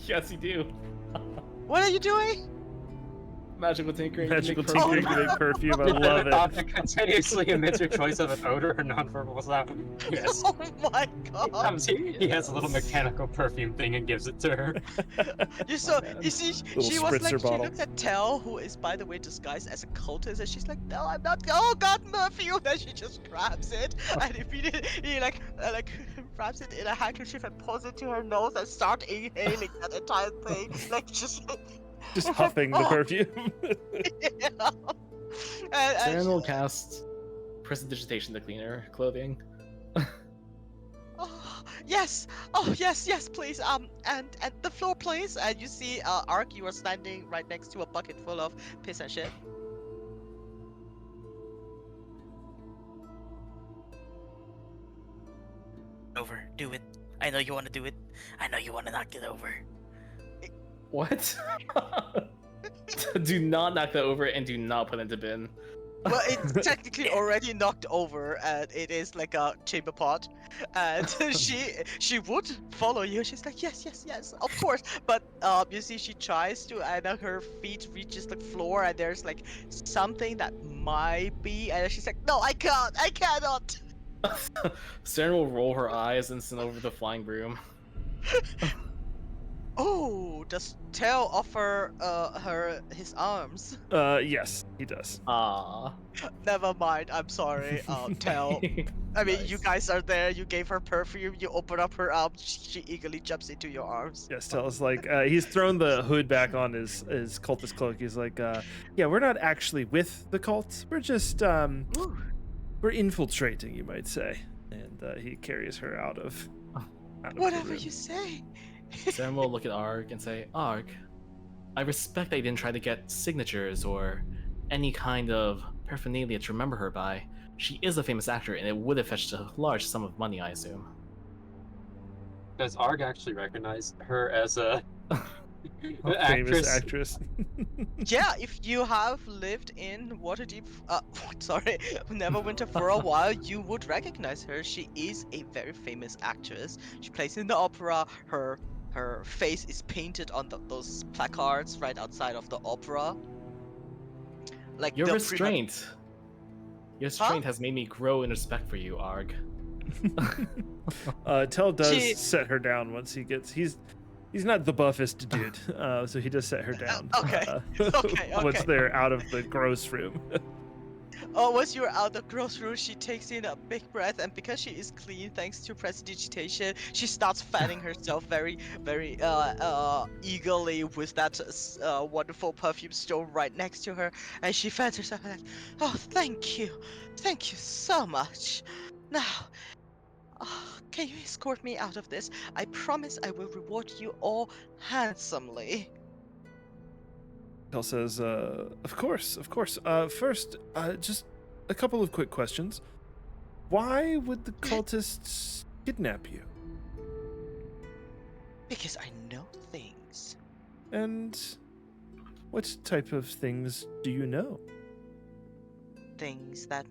Yes, you do. What are you doing? Magical tinkering. Magical to make tinkering to make perfume. I love it. object continuously emits your choice of an odor or nonverbal sound. Yes. Oh my god. He has a little mechanical perfume thing and gives it to her. You saw, man. you see, Little she was spritzer like, she bottle. looked at Tell, who is by the way disguised as a cultist, and she's like, "No, I'm not. Oh God, perfume!" Then she just grabs it and immediately like wraps it in a handkerchief and pulls it to her nose and start inhaling that entire thing, like just Huffing the Oh. perfume. yeah. And Saren will cast Prestidigitation to clean her clothing. oh, yes, yes, please. And the floor, please. And you see, Ark, you are standing right next to a bucket full of piss and shit. Over. Do it. I know you want to do it. I know you want to knock it over. What? Do not knock that over and do not put it into bin. Well, it's technically already knocked over, and it is like a chamber pot. And she would follow you. She's like, yes, of course. But you see, she tries to, and her feet reaches the floor, and there's like something that might be, and she's like, no, I cannot. Saren will roll her eyes and send over the flying broom. Oh, does Tell offer his arms? Yes, he does. Ah. Never mind. I'm sorry, Tell. I mean, you Nice. guys are there. You gave her perfume. You open up her arms. She eagerly jumps into your arms. Yes, tell us like he's thrown the hood back on his cultist cloak. He's like, yeah, we're not actually with the cult. We're just Ooh. we're infiltrating, you might say. And he carries her out of the Whatever room. you say. Saren will look at Arg and say, Arg, I respect that you didn't try to get signatures or any kind of paraphernalia to remember her by. She is a famous actor, and it would have fetched a large sum of money, I assume. Does Arg actually recognize her as a Famous actress? actress. Yeah, if you have lived in Waterdeep, sorry, Neverwinter for a while, you would recognize her. She is a very famous actress. She plays in the opera. Her face is painted on those placards right outside of the opera. Like Your the restraint. Your restraint has made me grow in respect for you, Arg. Tell does She- set her down once he gets. He's not the buffest dude, so he does set her down. okay, okay, Once okay. they're out of the gross room. Once you're out the gross room, she takes in a big breath, and because she is clean thanks to prestidigitation, she starts fanning herself very, very eagerly with that wonderful perfume stone right next to her, and she fans herself like, "Oh, thank you so much. Now, can you escort me out of this? I promise I will reward you all handsomely." Tell says, of course, of course. First, just a couple of quick questions. Why would the cultists kidnap you? Because I know things. And what type of things do you know? Things that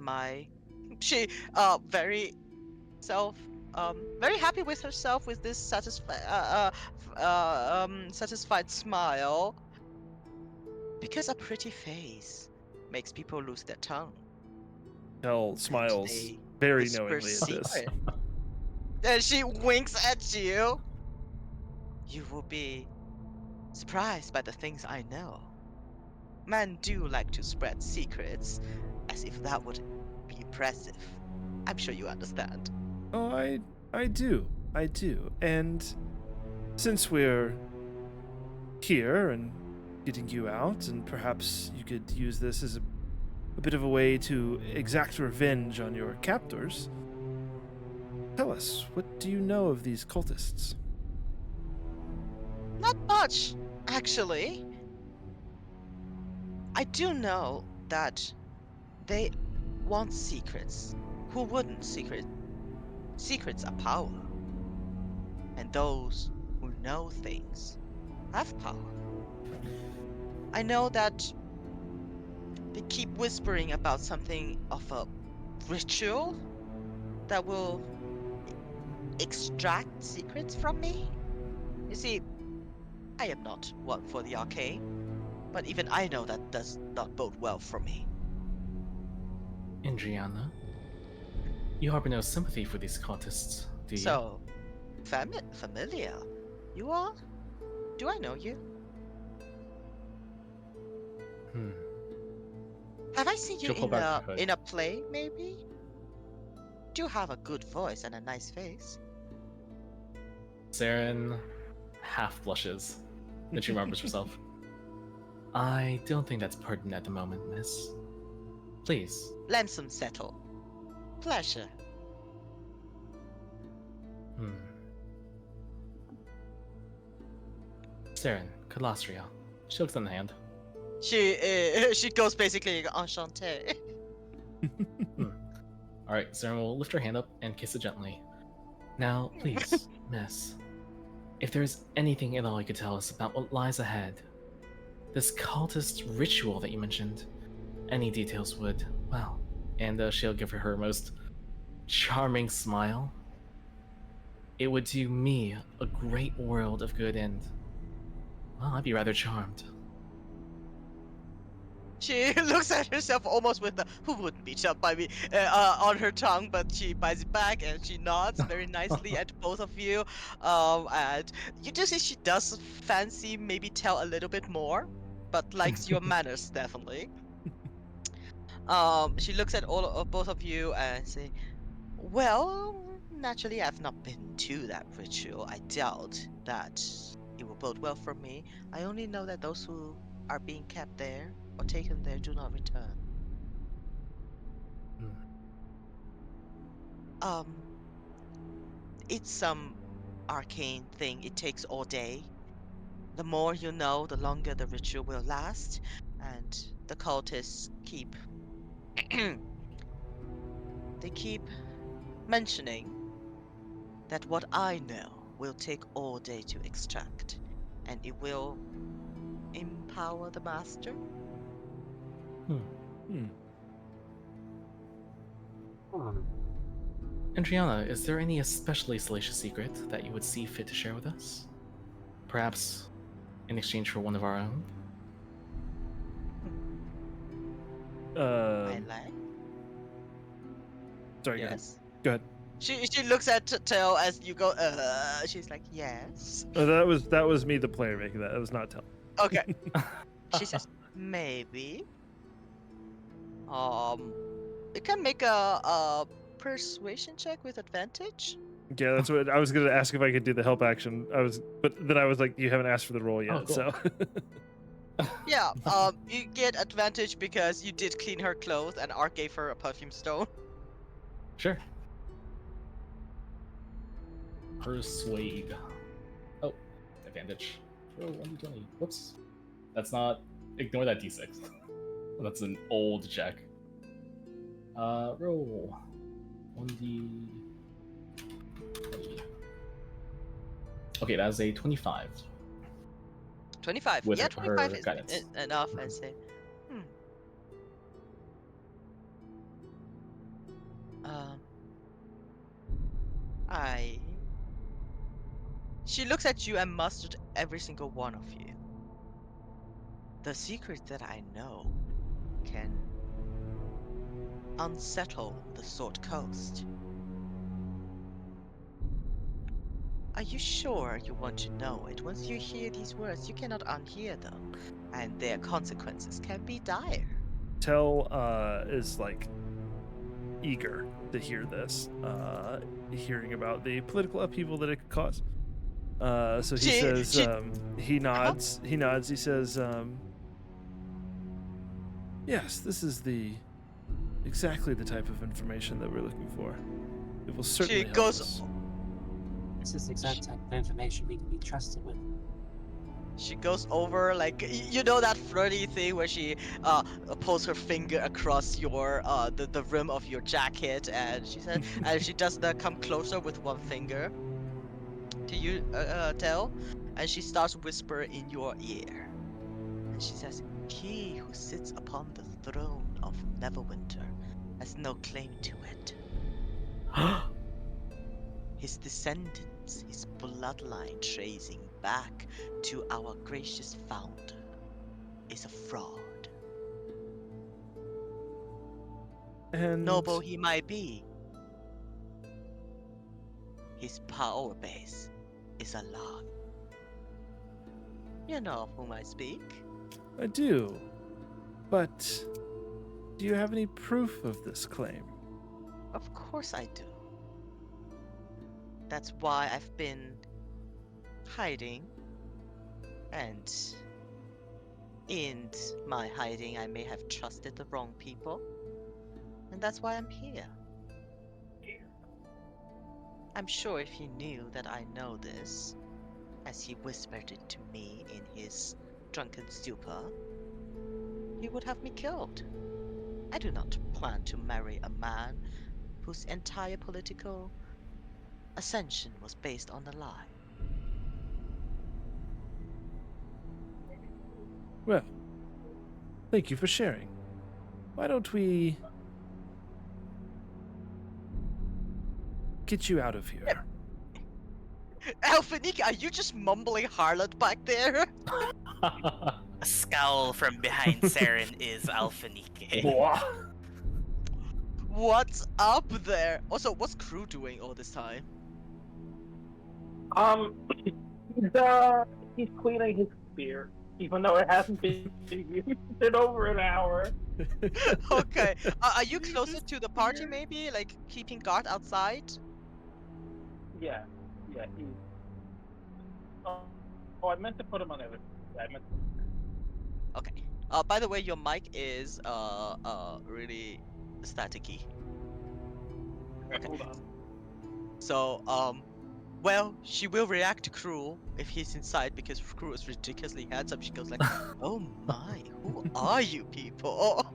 she very very happy with herself with this satisfied smile, because a pretty face makes people lose their tongue. Tell smiles They very whisper knowingly at this. secret. And she winks at you. You will be surprised by the things I know. Men do like to spread secrets, as if that would be impressive. I'm sure you understand. Oh, I do. And since we're here and getting you out, and perhaps you could use this as a bit of a way to exact revenge on your captors, tell us, what do you know of these cultists? Not much, actually. I do know that they want secrets. Who wouldn't? Secrets are power. And those who know things have power. I know that they keep whispering about something of a ritual that will extract secrets from me. You see, I am not one for the arcane, but even I know that does not bode well for me. Indriana, you harbor no sympathy for these cultists, do you? So, familiar. You are? Do I know you? Have I seen you She'll pull back the hood. in a play, maybe? Do have a good voice and a nice face. Saren half blushes. Then she remembers herself. I don't think that's pertinent at the moment, miss. Please. Lamson settle. Pleasure. Saren, Colostria. She looks on the hand. She goes basically enchanté. Alright, Saren will lift her hand up and kiss it gently. Now, please, miss, if there's anything at all you could tell us about what lies ahead, this cultist ritual that you mentioned, any details would, well, and she'll give her most charming smile. It would do me a great world of good, and, well, I'd be rather charmed. She looks at herself almost with the "who wouldn't be charmed by me" on her tongue, but she bites it back and she nods very nicely at both of you. And you do see she does fancy maybe tell a little bit more, but likes your manners definitely. She looks at both of you and say, Well, naturally, I've not been to that ritual. I doubt that it will bode well for me. I only know that those who are being kept there or taken there do not return. Hmm. Um, it's some arcane thing. It takes all day. The more you know, the longer the ritual will last, and the cultists keep they keep mentioning that what I know will take all day to extract, and it will empower the master. Hmm. Hmm. Andriana, is there any especially salacious secret that you would see fit to share with us? Perhaps in exchange for one of our own? My Um, leg? sorry, Yes. go ahead. She looks at Tell as you go. She's like, yes. Oh, that was me, the player, making that. That was not Tell. Okay. She says, maybe. Um, you can make a persuasion check with advantage. Yeah, that's what I was gonna ask if I could do the help action. But then I was like, you haven't asked for the roll yet, cool. so. Yeah. You get advantage because you did clean her clothes, and Art gave her a perfume stone. Sure. Persuade. Oh, advantage. Roll 1d20. Whoops. That's not. Ignore that d6. That's an old check. Roll 1d20. Okay, that's a 25 25. with Yeah, her 25 is guidance. enough. I say. Hmm. Um. I. She looks at you and musters every single one of you. The secret that I know can unsettle the Sword Coast. Are you sure you want to know it? Once you hear these words, you cannot unhear them, and their consequences can be dire. Tell is like eager to hear this, hearing about the political upheaval that it could cause. So he says, he nods. He nods. He says, "Yes, this is exactly the type of information that we're looking for. It will certainly help goes us." This is the exact type of information we can be trusted with. She goes over like you know that flirty thing where she pulls her finger across your the rim of your jacket, and she said, and she does the come closer with one finger to you, Tell, and she starts whisper in your ear, and she says, "He who sits upon the throne of Neverwinter has no claim to it. His descendants, his bloodline tracing back to our gracious founder, is a fraud. And Noble he might be, his power base is a lie. You know of whom I speak. I do, but do you have any proof of this claim? Of course I do. That's why I've been hiding, and in my hiding I may have trusted the wrong people, and that's why I'm here. I'm sure if he knew that I know this, as he whispered it to me in his drunken stupor, he would have me killed. I do not plan to marry a man whose entire political ascension was based on a lie. Well, thank you for sharing. Why don't we get you out of here? Alphaniki, are you just mumbling harlot back there? A scowl from behind Saren is Alphanike. What's up there? Also, what's Crew doing all this time? He's he's cleaning his spear. even though it hasn't been used in over an hour. Okay. Are you closer to the party, maybe? Like keeping guard outside? Yeah, yeah. Oh, I meant to put him on the other. Yeah, I meant. Okay. By the way, your mic is really staticky. Okay. Hold on. So well, she will react to Cruel if he's inside because Cruel is ridiculously handsome. She goes like, "Oh my, who are you people?"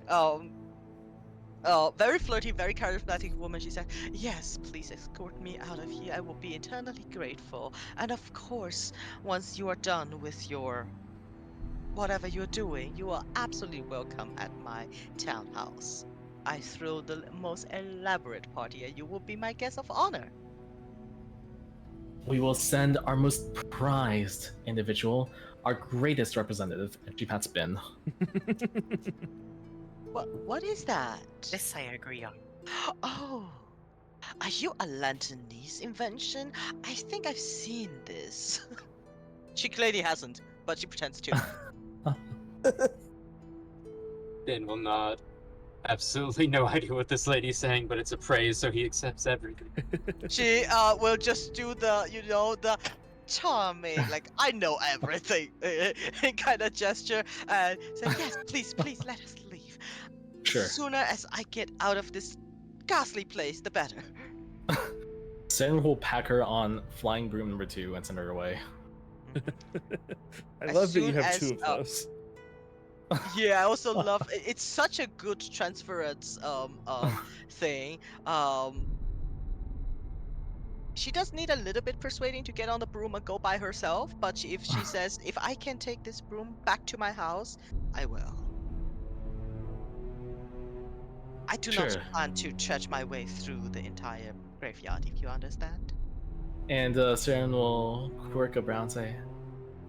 um. Very flirty, very charismatic woman. She said, "Yes, please escort me out of here. I will be eternally grateful. And of course, once you are done with your whatever you're doing, you are absolutely welcome at my townhouse. I throw the most elaborate party, and you will be my guest of honor." We will send our most prized individual, our greatest representative, and she pats Ben. What is that? This I agree on. Oh, are you a Lanternese invention? I think I've seen this. She clearly hasn't, but she pretends to. Ben will nod. Absolutely no idea what this lady's saying, but it's a praise, so he accepts everything. She will just do the charming, like I know everything kind of gesture and say, "Yes, please, please let us leave. Sure. Sooner as I get out of this ghastly place, the better." Saren will pack her on flying broom number 2 and send her away. I As love that you soon have as, 2 of those. Yeah, I also love it's such a good transference thing. She does need a little bit persuading to get on the broom and go by herself, but if she says, "If I can take this broom back to my house, I will." I do not Sure. plan to trudge my way through the entire graveyard, if you understand. And Saren will quirk a brow and say,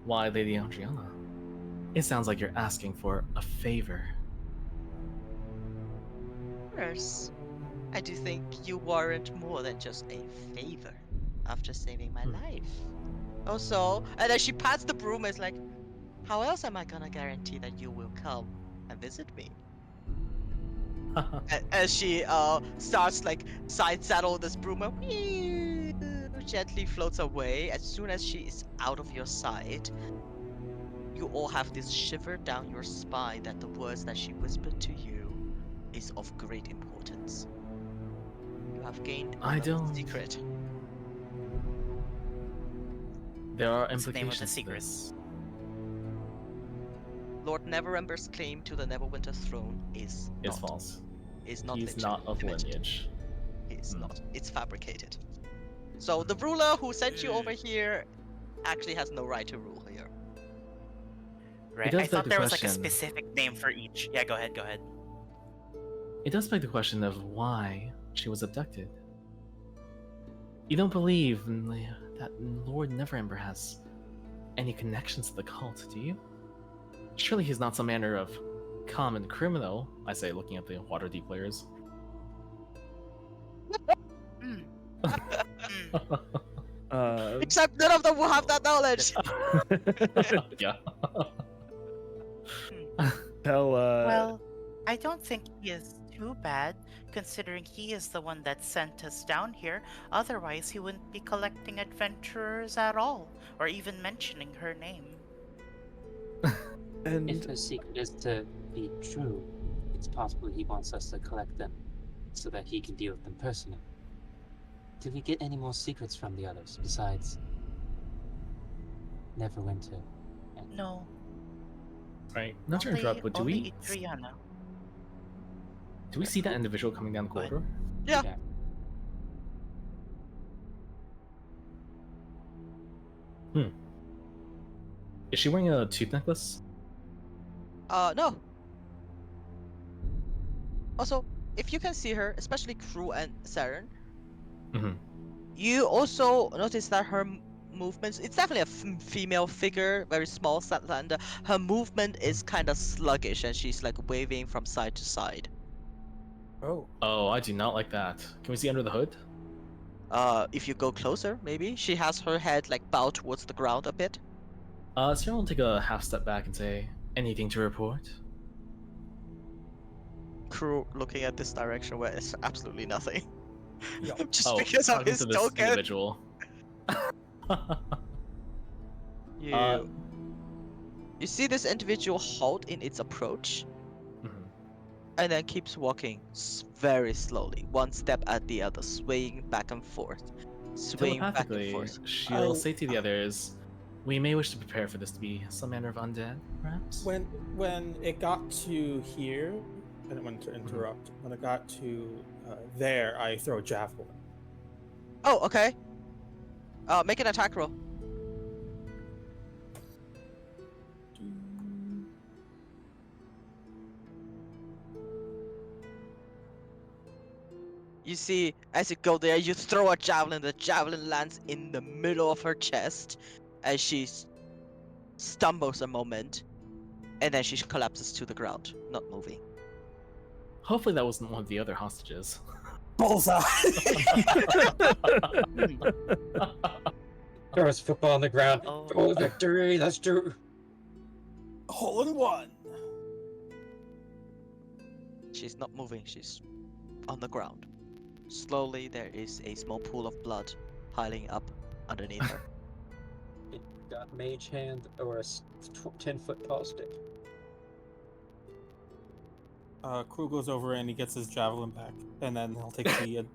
"Why, Lady Adriana? It sounds like you're asking for a favor." Yes, I do think you warrant more than just a favor after saving my life. Also, and then she pats the broom, is like, "How else am I gonna guarantee that you will come and visit me?" As she starts like side saddle this broom and gently floats away. As soon as she is out of your sight, you all have this shiver down your spine that the words that she whispered to you is of great importance. You have gained I another don't. secret. There are What's the name of the implications to secret? this. Lord Neverember's claim to the Neverwinter throne is It's not false. is not He's not of limited. lineage. It's not. It's fabricated. So the ruler who sent you over here actually has no right to rule here. Right. does I beg thought the there was like a question. specific name for each. Yeah, go ahead, go ahead. It does beg the question of why she was abducted. You don't believe that Lord Neverember has any connections to the cult, do you? Surely he's not some manner of common criminal, I say, looking at the Waterdeep players. Hmm. Hmm. Except none of them will have that knowledge. Yeah. Well, I don't think he is too bad, considering he is the one that sent us down here. Otherwise, he wouldn't be collecting adventurers at all, or even mentioning her name. If And her secret is to be true, it's possible he wants us to collect them so that he can deal with them personally. Did we get any more secrets from the others besides Neverwinter? No, Right. Not to only, interrupt, but do only we Adriana. see that individual coming down the Go ahead. corridor? Yeah. Is she wearing a tooth necklace? No. Also, if you can see her, especially Crew and Saren, Mm-hmm. you also notice that her movements, it's definitely a female figure, very small, slender. Her movement is kind of sluggish and she's like waving from side to side. Oh. Oh, I do not like that. Can we see under the hood? If you go closer, maybe she has her head like bowed towards the ground a bit. Sierra will take a half step back and say, anything to report? Crew looking at this direction where it's absolutely nothing. Yo. Just because of talking his to this token. individual. You see this individual halt in its approach Mhm. and then keeps walking very slowly, one step at the other, swaying back and forth. Swaying back and Telepathically, forth. she'll say to the others, we may wish to prepare for this to be some manner of undead, perhaps? When it got to here, I didn't want to interrupt. When it got to there, I throw a javelin. Oh, okay. Make an attack roll. You see, as you go there, you throw a javelin. The javelin lands in the middle of her chest as she stumbles a moment, and then she collapses to the ground, not moving. Hopefully that wasn't one of the other hostages. Bullseye! Throw his football on the ground. Oh. Oh, victory! Let's do. Hole in one. She's not moving. She's on the ground. Slowly, there is a small pool of blood piling up underneath her. Got mage hand or a 10-foot tall stick. Crew goes over and he gets his javelin back, and then he'll take the.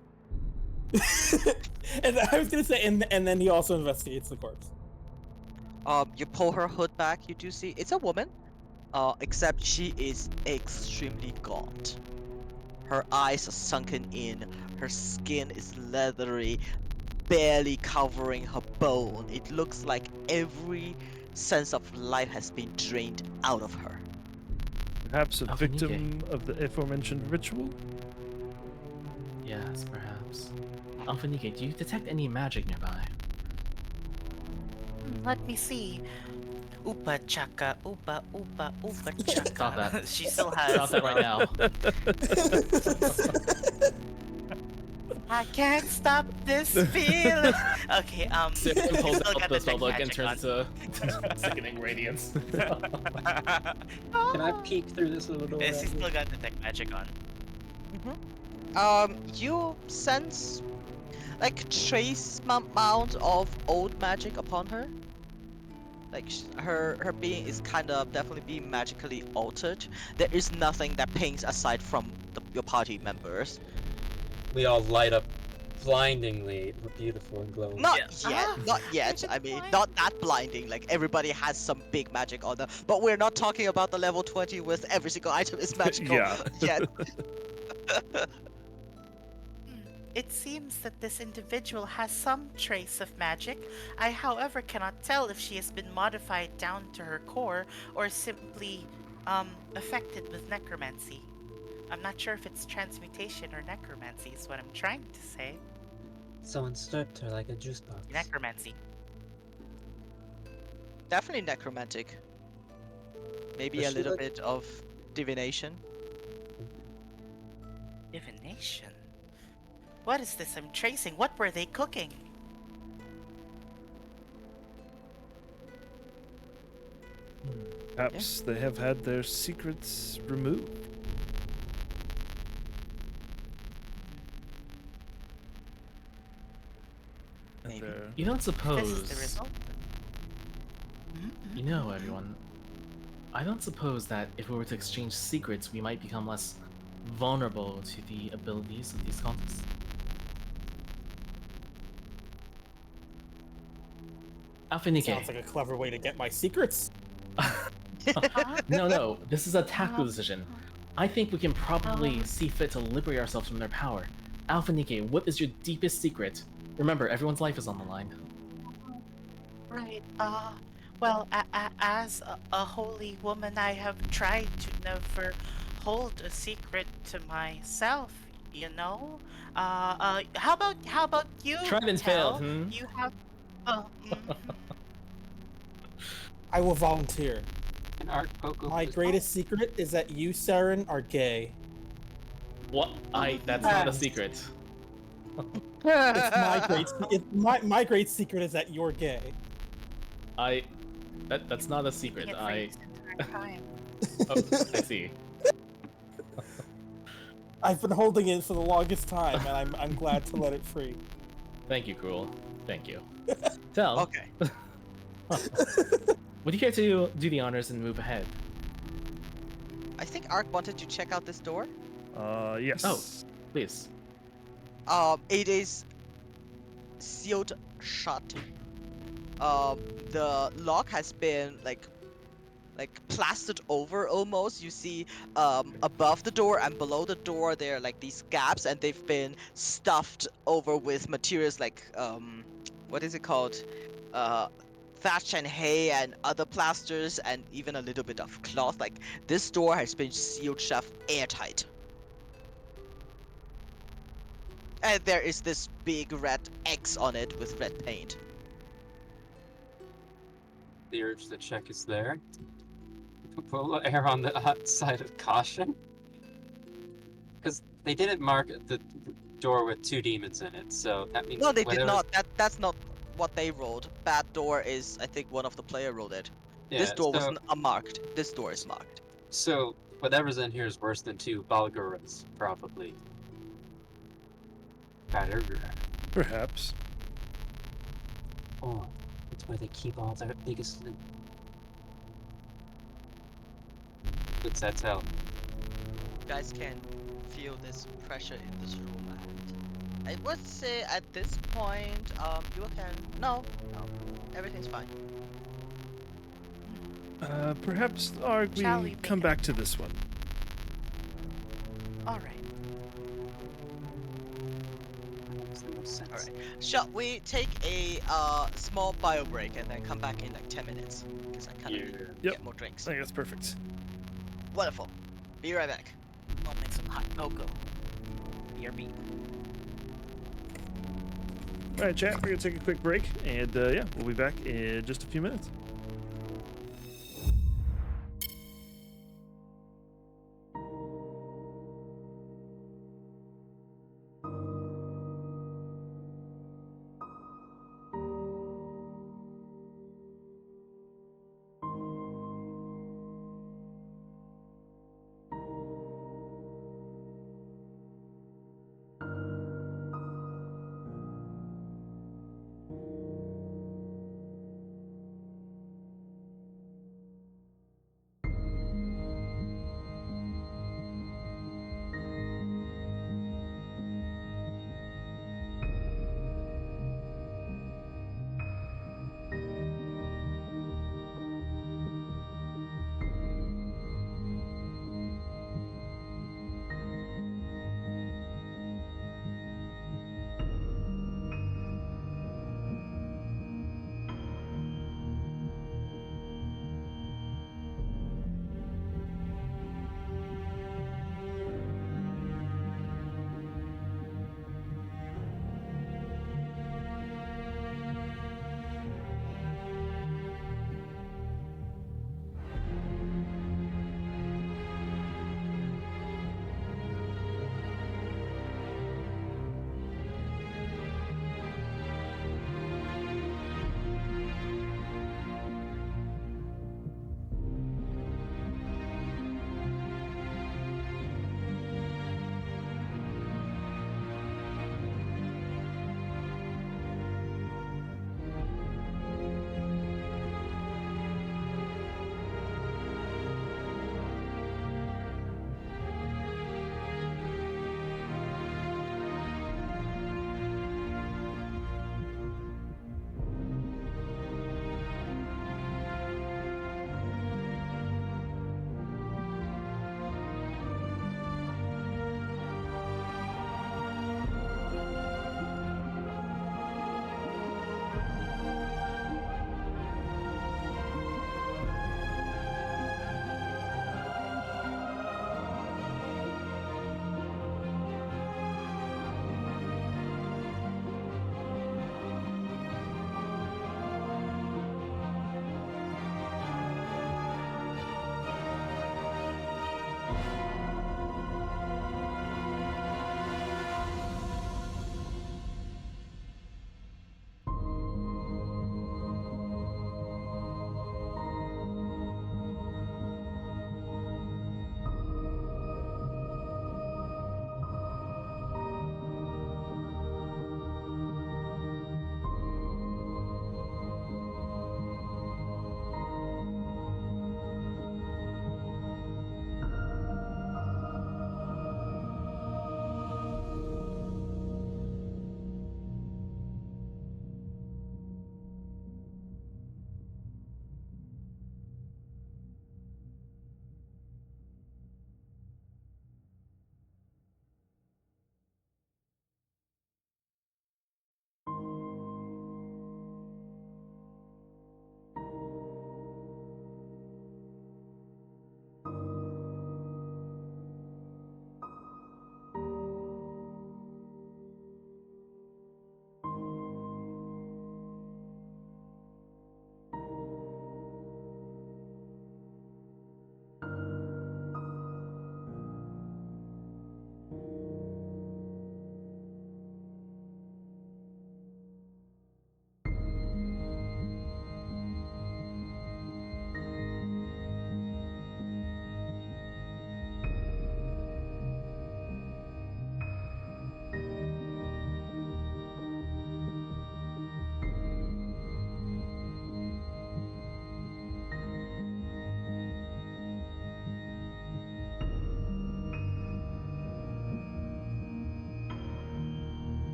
And I was gonna say, and then he also investigates the corpse. You pull her hood back. You do see it's a woman, except she is extremely gaunt. Her eyes are sunken in. Her skin is leathery, barely covering her bone. It looks like every sense of life has been drained out of her. Perhaps a Alphanike. victim of the aforementioned ritual? Yes, perhaps. Alphanike, do you detect any magic nearby? Let me see. Oopa chaka, oopa oopa oopa chaka. Stop that. She still has. Stop that right now. I can't stop this feeling. Okay, Sif she's pulls still out got the detect spellbook and magic turns on. to sickening radiance. Can I peek through this little door? She's still got detect magic on. You sense like trace amount of old magic upon her. Like her being is kind of definitely being magically altered. There is nothing that pings aside from your party members. We all light up blindingly. We're beautiful and glowing. Not Yeah. yet, Ah, not yet. I mean, not that blinding. Like everybody has some big magic on them, but we're not talking about the level 20 with every single item is magical Yeah. yet. It seems that this individual has some trace of magic. I, however, cannot tell if she has been modified down to her core or simply affected with necromancy. I'm not sure if it's transmutation or necromancy is what I'm trying to say. Someone stirred her like a juice box. Necromancy. Definitely necromantic. Maybe Does a she little look- bit of divination. Divination. What is this I'm tracing? What were they cooking? Perhaps they have had their secrets removed. And Maybe. they're- You don't This is the suppose... result. You know, everyone, I don't suppose that if we were to exchange secrets, we might become less vulnerable to the abilities of these cultists. Alphanike. Sounds like a clever way to get my secrets. No, this is a tactical decision. I think we can probably see fit to liberate ourselves from their power. Alphanike, what is your deepest secret? Remember, everyone's life is on the line. Right. Well, as a holy woman, I have tried to never hold a secret to myself. You know. How about you? Tried and Tel? failed, hmm? You have. Oh. I will volunteer. An art poke My greatest secret is that you, Saren, are gay. What? That's not a secret. It's my great. My great secret is that you're gay. That's not a Keeping secret. it for you this entire time. Oh, I see. I've been holding it for the longest time, and I'm glad to let it free. Thank you, Cruel. Thank you. Tell. Okay. Would you care to do the honors and move ahead? I think Ark wanted to check out this door. Yes. Oh. Please. It is sealed shut. The lock has been like plastered over almost. You see above the door and below the door there are like these gaps, and they've been stuffed over with materials like what is it called? Thatch and hay and other plasters and even a little bit of cloth. Like this door has been sealed shut airtight. And there is this big red X on it with red paint. The urge to check is there. We'll err on the side of caution. Because they didn't mark the door with 2 demons in it, so that means No, they did whatever. not. That's not what they rolled. Bad door is, I think, one of the player rolled it. This Yeah, door wasn't unmarked. This door is marked. so whatever's in here is worse than 2 Balguras, probably. Balgura. Perhaps. Oh, that's where they keep all their biggest loot. What's that tell? You guys can feel this pressure in this room, and I would say at this point, you can no, everything's fine. Perhaps Arg, Shall we we come make back to this one. All right. Makes the most sense. All right. Shall we take a small bio break and then come back in like 10 minutes? Because I kind of Yeah. Yep. get more drinks. I think that's perfect. Wonderful. Be right back. I'll make some hot cocoa. BRB. All right, chat. We're gonna take a quick break, and yeah, we'll be back in just a few minutes.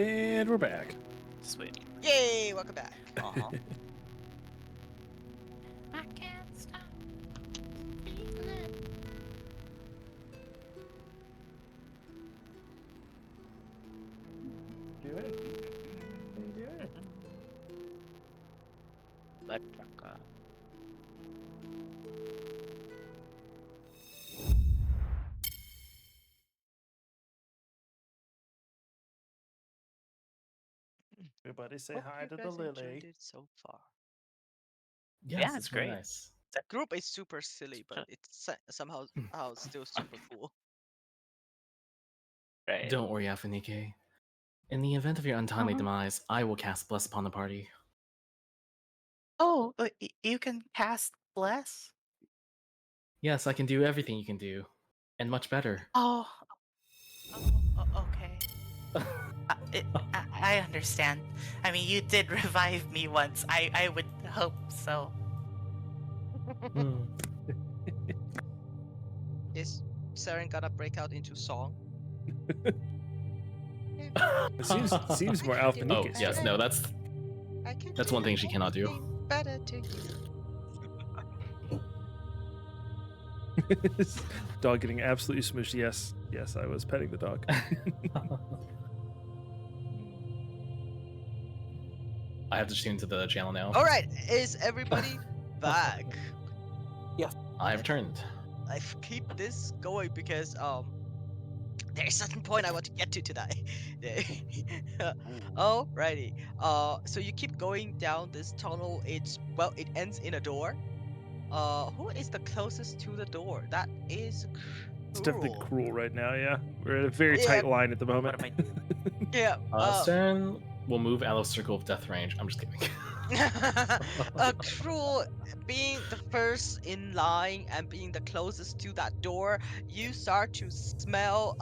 And we're back. Sweet. Yay! Welcome back. Uh-huh. I can't stop feeling. Do it. Do it. Vecna. Everybody say Hope hi you to the guys enjoyed Lily. it so far. Yes, Yeah, it's it's very great. nice. The group is super silly, but it's somehow still super cool. Right. Don't worry, Afanike. In the event of your untimely Uh-huh. demise, I will cast Bless upon the party. Oh, you can cast Bless? Yes, I can do everything you can do, and much better. Oh, okay. I understand. I mean, you did revive me once. I would hope so. Hmm. Is Saren gonna break out into song? It seems more Oh, Alphanicus. yes, no, that's one thing she cannot do. Better to you. Dog getting absolutely smooshed. Yes, yes, I was petting the dog. I have to tune to the channel now. All right, is everybody back? I have returned. I keep this going because there's a certain point I want to get to today. Alrighty. So you keep going down this tunnel. It ends in a door. Who is the closest to the door? That is It's definitely cruel. cruel right now. Yeah, we're at a very Yeah. tight line at the moment. What am I Yeah. Stern will move out of circle of death range. I'm just kidding. Cruel being the first in line and being the closest to that door, you start to smell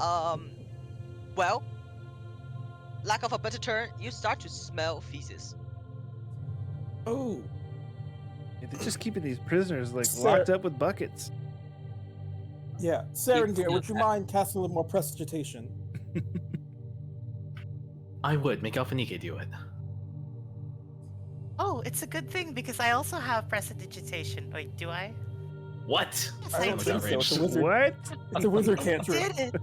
well, lack of a better term, you start to smell feces. Oh, Yeah, they're just keeping these prisoners like Sir- locked up with buckets. yeah. Saren, It's dear, not would you that- mind casting a little more prestidigitation? I would make Alphanike do it. Oh, it's a good thing because I also have prestidigitation. Wait, do I? What? Yes, I I don't was think so. outraged. It's a wizard. What? It's a wizard cantrip. Did it?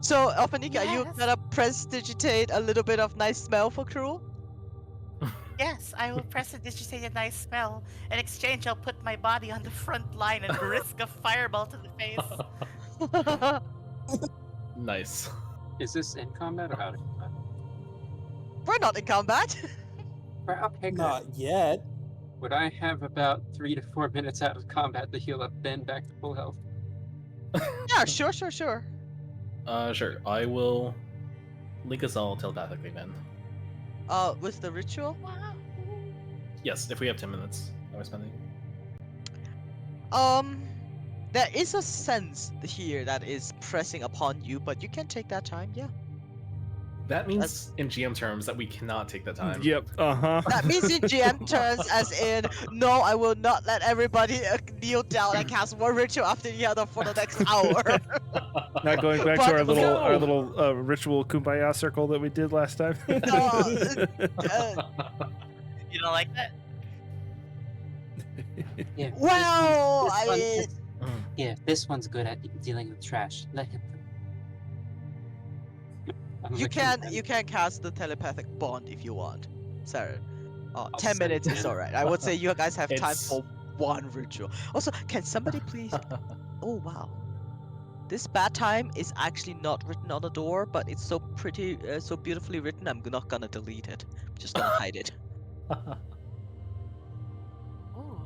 So, Alphanika, are you Yes. gonna prestidigitate a little bit of nice smell for Cruel? Yes, I will prestidigitate a nice spell. In exchange, I'll put my body on the front line and risk a fireball to the face. Nice. Is this in combat or out of combat? We're not in combat. Right, okay, good. Not yet. Would I have about 3 to 4 minutes out of combat to heal up Ben back to full health? Yeah, sure. Sure. I will link us all telepathically then. With the ritual? Yes, if we have 10 minutes. Am I spending? There is a sense here that is pressing upon you, but you can take that time, yeah. That means in GM terms that we cannot take the time. Yep. That means in GM terms, as in, no, I will not let everybody kneel down and cast one ritual after the other for the next hour. Not going back But- to our No! little ritual kumbaya circle that we did last time. You don't like that? Yeah. well, this I one- mean, Yeah, this one's good at dealing with trash. Let him. I'm you looking at can cast the telepathic bond if you want, Sarah. 10 send minutes is Ben. alright. I would say you guys have time It's- for one ritual. Also, can somebody please? Oh wow. This bad time is actually not written on the door, but it's so pretty, so beautifully written. I'm not gonna delete it. I'm just gonna hide it. Ooh.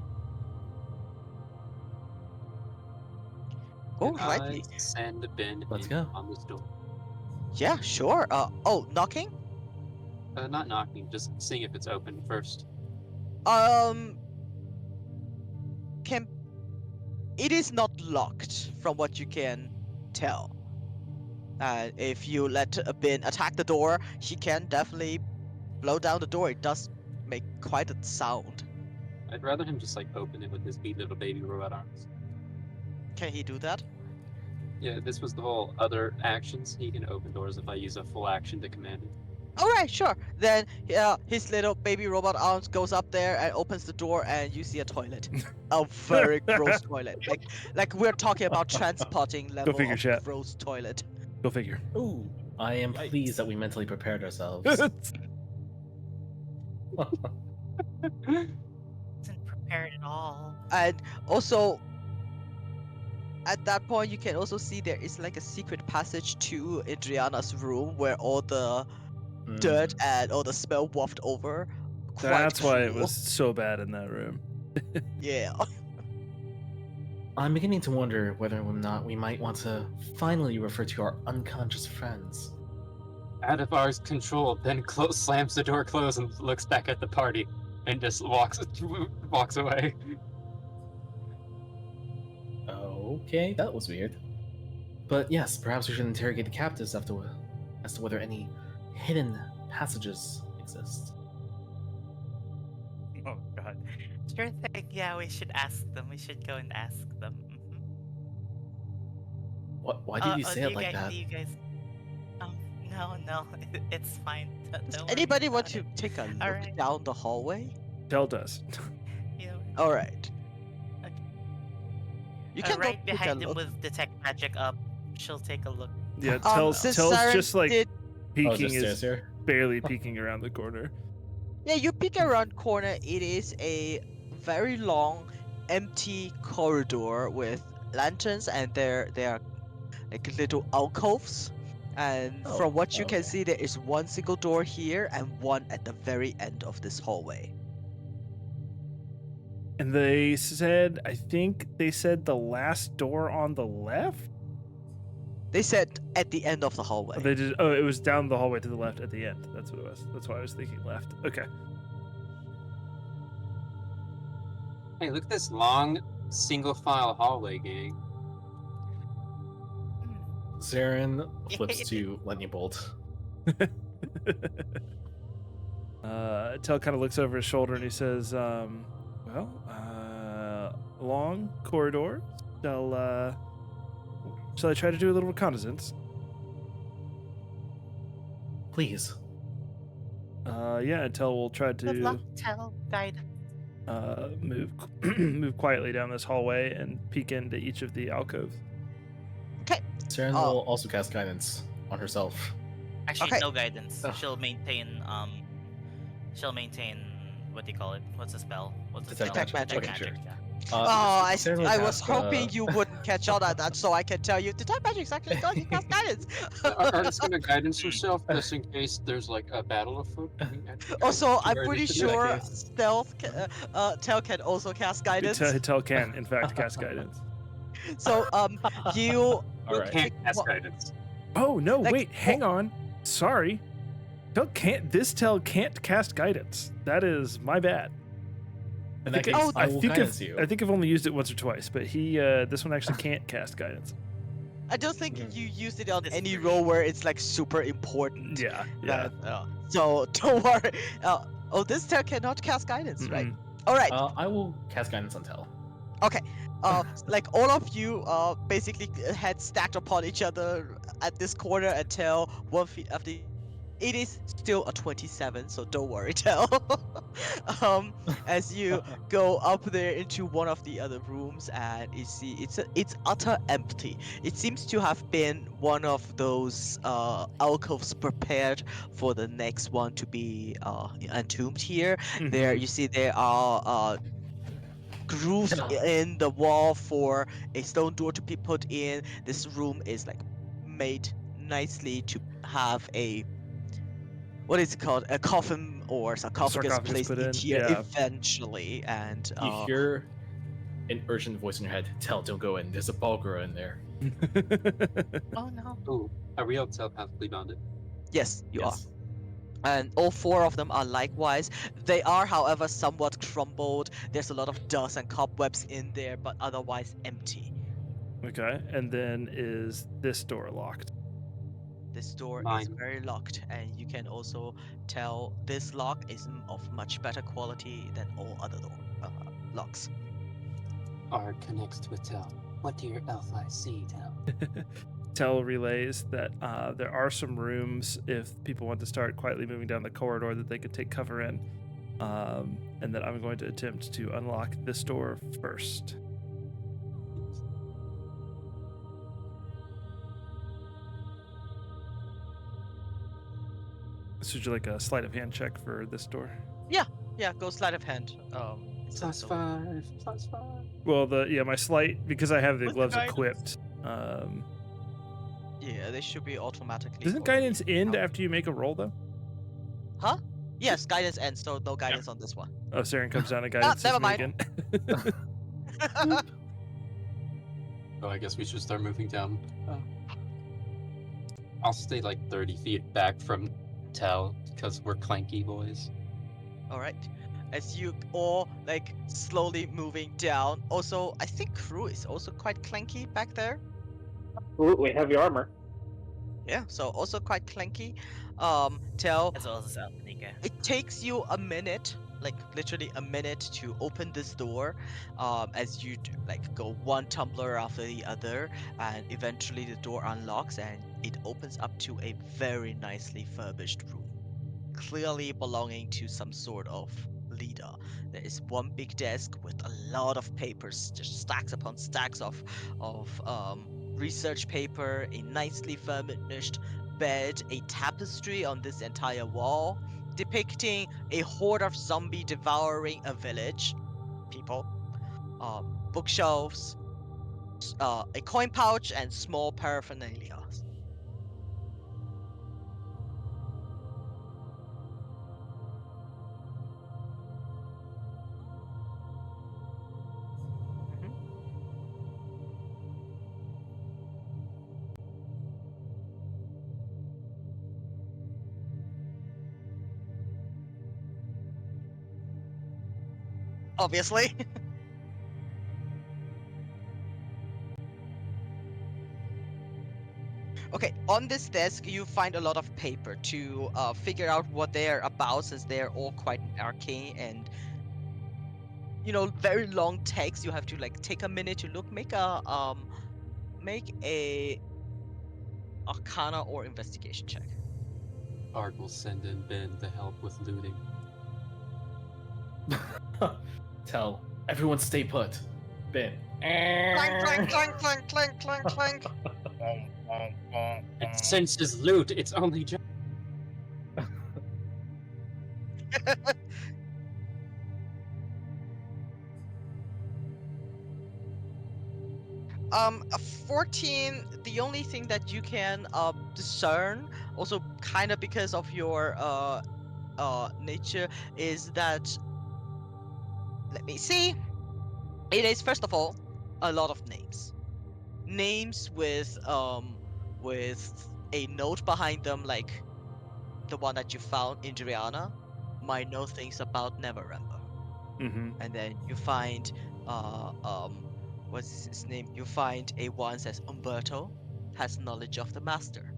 And I Alrighty. send Ben Let's in go. on this door. Yeah, sure. Knocking? Not knocking, just seeing if it's open first. Can it is not locked from what you can tell. If you let Ben attack the door, he can definitely blow down the door. It does make quite a sound. I'd rather him just like open it with his wee little baby robot arms. Can he do that? Yeah, this was the whole other actions. He can open doors if I use a full action to command it. Alright, sure. Then his little baby robot arms goes up there and opens the door, and you see a toilet. A very gross toilet. Like we're talking about transporting level figure, of chat. gross toilet. Go figure. Ooh. I am Yikes. pleased that we mentally prepared ourselves. Wasn't prepared at all. And also, at that point, you can also see there is like a secret passage to Adriana's room where all the dirt and all the smell wafted over. Quite That's why it cool. was so bad in that room. Yeah. I'm beginning to wonder whether or not we might want to finally refer to our unconscious friends. Out of our control, Ben slams the door closed and looks back at the party and just walks away. Okay, that was weird. But yes, perhaps we should interrogate the captives as to whether any hidden passages exist. Oh god. Sure thing. Yeah, we should ask them. We should go and ask them. Why did you say do it like that? Do you guys? No, it's fine. Does Don't worry anybody want about to it. take a look Alright. down the hallway? Tell does. You know, Alright. Okay. You can go right take a behind him look. with detect magic up. She'll take a look. Yeah, Tell's since Tell's Siren just like did- peeking just is here? barely peeking around the corner. Yeah, you peek around corner. It is a very long, empty corridor with lanterns, and there are like little alcoves. And from what you can okay. see, there is one single door here and one at the very end of this hallway. And they said, I think they said the last door on the left? They said at the end of the hallway. Oh, they did. Oh, it was down the hallway to the left at the end. That's what it was. That's why I was thinking left. Okay. Hey, look at this long single file hallway, gang. Zarin flips to Lightning Bolt. Tell kind of looks over his shoulder and he says, long corridor. Shall I try to do a little reconnaissance? Please. Yeah, and Tell will try Good luck, to tell, guide. move quietly down this hallway and peek into each of the alcoves. Zarin Oh. will also cast guidance on herself. Actually, Okay. no guidance. Oh. She'll maintain. What do you call it? What's the spell? What's the Detect spell? magic. Okay, sure. Yeah. Zarin will I was cast, hoping you wouldn't catch on at that, so I can tell you detect magic's actually going to cast guidance. Art's gonna guidance herself just in case there's like a battle afoot. Also, I'm Ready pretty to do sure that case. Tell can also cast guidance. Tell can, in fact, cast guidance. So you All Who right. can't cast Well- guidance? Oh no! Like, wait, hang on. Sorry. Tell can't cast guidance. That is my bad. In that I case, think, I will guidance I you. think I've only used it once or twice, but this one actually can't cast guidance. I don't think Mhm. you used it on This any version. role where it's like super important. Yeah. So don't worry. This Tell cannot cast guidance, right? Mm-mm. All right. I will cast guidance on Tell. Okay. Like all of you basically had stacked upon each other at this corner until 1 feet after. It is still a 27, so don't worry, Tell. As you go up there into one of the other rooms, and you see it's utter empty. It seems to have been one of those alcoves prepared for the next one to be entombed here. There, Mhm. you see there are grooves in the wall for a stone door to be put in. This room is like made nicely to have a what is it called? A coffin or sarcophagus Sarcophagus placed put in in, here yeah. eventually. And You hear an urgent voice in your head. Tell, don't go in. There's a Balgura in there. Oh no. Ooh, are we all telepathically bonded? yes, you are. Yes. And all four of them are likewise. They are, however, somewhat crumbled. There's a lot of dust and cobwebs in there, but otherwise empty. Okay, and then is this door locked? This door is Mine. very locked, and you can also tell this lock is of much better quality than all other locks. R connects with Tell. What do your elf eyes see, Tell? Tell relays that there are some rooms if people want to start quietly moving down the corridor that they could take cover in, and that I'm going to attempt to unlock this door first. So would you like a sleight of hand check for this door? Yeah, go sleight of hand. Plus so- 5, plus 5. Well, my sleight, because I have the What's the gloves guidance? equipped. Yeah, they should be automatically. Doesn't going guidance to end count. after you make a roll, though? Huh? Yes, guidance ends, so no guidance on this one. Oh, Saren comes down and guidance never me mind. again. Oh, I guess we should start moving down. I'll stay like 30 feet back from Tell because we're clanky boys. All right. As you all like slowly moving down. Also, I think crew is also quite clanky back there. Absolutely heavy armor. Yeah, so also quite clanky. Tell As well as Alpanica. it takes you a minute, like literally a minute to open this door, as you like go one tumbler after the other, and eventually the door unlocks and it opens up to a very nicely furbished room, clearly belonging to some sort of leader. There is one big desk with a lot of papers, just stacks upon stacks of research paper, a nicely furnished bed, a tapestry on this entire wall depicting a horde of zombie devouring a village, people, bookshelves, a coin pouch, and small paraphernalia. Mhm. Obviously. Okay, on this desk you find a lot of paper to figure out what they're about, since they're all quite arcane and very long text. You have to like take a minute to look. Make a Arcana or investigation check. Arg will send in Ben to help with looting. Tell everyone stay put. Ben. Clank, clank, clank, clank, clank, clank, clank. It senses loot. It's only just. A 14. The only thing that you can discern, also kind of because of your nature, is that, let me see. It is first of all a lot of names with a note behind them, like the one that you found in Driana. Might know things about Neverember. Mm-hmm. And then you find what's his name? You find a one says Umberto has knowledge of the master.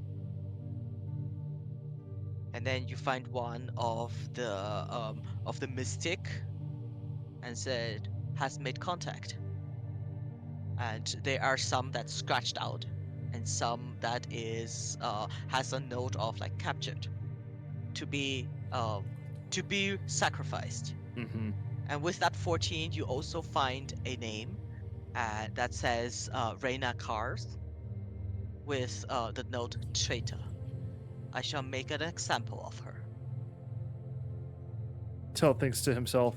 And then you find one of the mystic and said has made contact. And there are some that's scratched out and some that is has a note of like captured to be sacrificed. Mm-hmm. And with that 14, you also find a name that says Reina Cars with the note traitor. I shall make an example of her. Tell thinks to himself,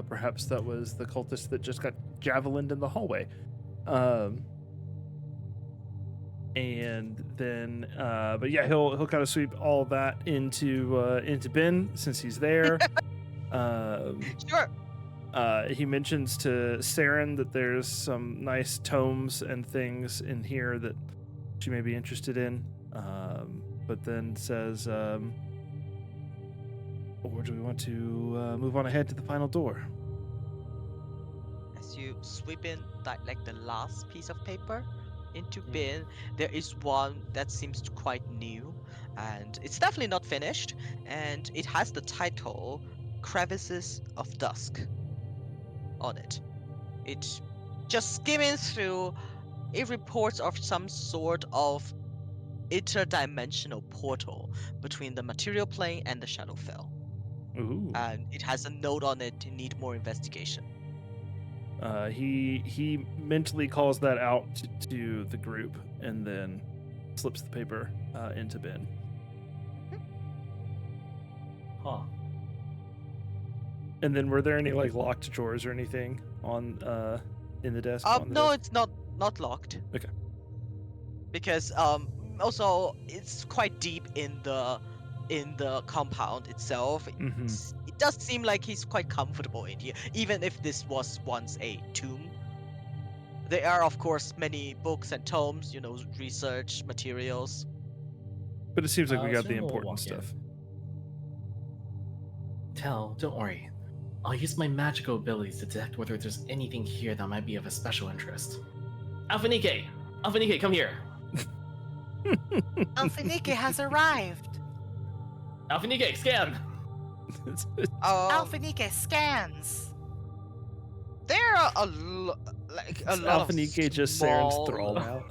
perhaps that was the cultist that just got javelined in the hallway. And then, but yeah, he'll kind of sweep all that into Ben since he's there. Sure. He mentions to Saren that there's some nice tomes and things in here that she may be interested in, but then says, or do we want to move on ahead to the final door? As you sweep in that, like the last piece of paper into bin, there is one that seems quite new, and it's definitely not finished, and it has the title Crevices of Dusk on it. It just skimming through, it reports of some sort of interdimensional portal between the material plane and the Shadowfell. Ooh. And it has a note on it to need more investigation. He mentally calls that out to the group and then slips the paper into Ben. Huh. And then were there any like locked drawers or anything on in the desk? On the No, desk? it's not locked. Okay. Because also it's quite deep in the compound itself. Mm-hmm. It does seem like he's quite comfortable in here, even if this was once a tomb. There are, of course, many books and tomes, research materials. But it seems like we got the Cyril will important walk in. stuff. Tell, don't worry. I'll use my magical abilities to detect whether there's anything here that might be of a special interest. Alphanike! Alphanike, come here! Alphanike has arrived. Alphanike, scan! Alphanike scans. There are a lot of Alphanike just Saren's small, thrall now.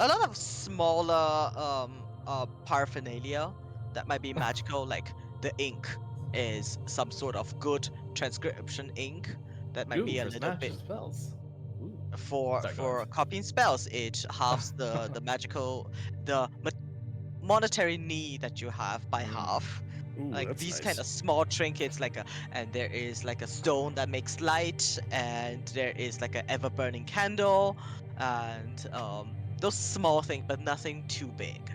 a lot of smaller paraphernalia that might be magical, like the ink is some sort of good transcription ink that might be a for little bit magic spells. Ooh. for Sorry, go for ahead. copying spells. It halves the magical monetary need that you have by half. Ooh, Like that's these nice. kind of small trinkets, and there is like a stone that makes light, and there is like an ever burning candle, and those small things, but nothing too big.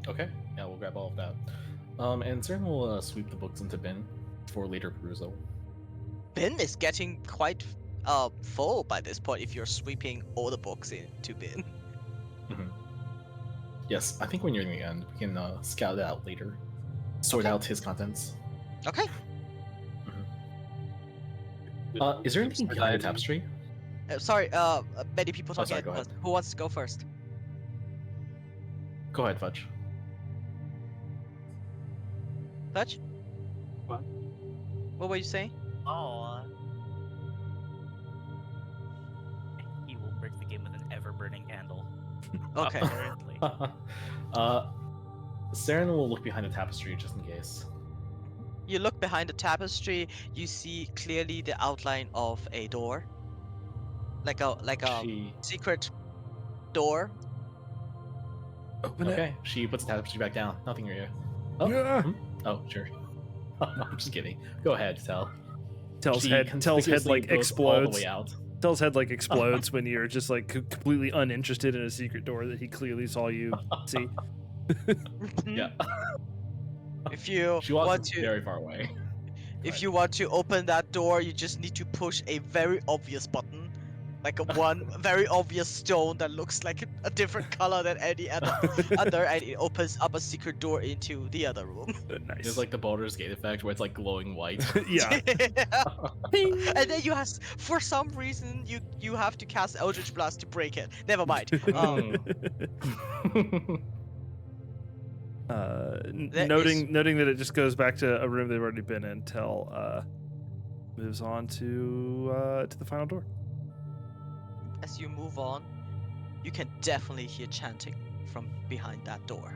Okay, yeah, we'll grab all of that. And Cern will sweep the books into bin for later perusal. Bin is getting quite full by this point if you're sweeping all the books into bin. Yes, I think when you're near the end, we can scout it out later. Sort Okay. out his contents. Okay. Is there anything behind the tapestry? Sorry, many people talking sorry, at go once. ahead. Who wants to go first? Go ahead, Fudge. Fudge? What? What were you saying? Oh. He will break the game with an ever-burning candle. Okay. Apparently. Saren will look behind the tapestry just in case. You look behind the tapestry, you see clearly the outline of a door. Like a She secret door. Open it. okay. She puts the tapestry back down. Nothing here. Oh, Yeah. Oh, sure. I'm just kidding. Go ahead, Tell. Tell's She head conspicuously like goes all the explodes. way out. Tell's head like explodes when you're just like completely uninterested in a secret door that he clearly saw you see. Yeah. If you She want walks to very far away. if you want to open that door, you just need to push a very obvious button. Like one very obvious stone that looks like a different color than any other, and it opens up a secret door into the other room. Nice. There's like the Baldur's Gate effect where it's like glowing white. Yeah. And then for some reason, you have to cast Eldritch Blast to break it. Never mind. That Noting that it just goes back to a room they've already been in, Tell moves on to the final door. As you move on, you can definitely hear chanting from behind that door.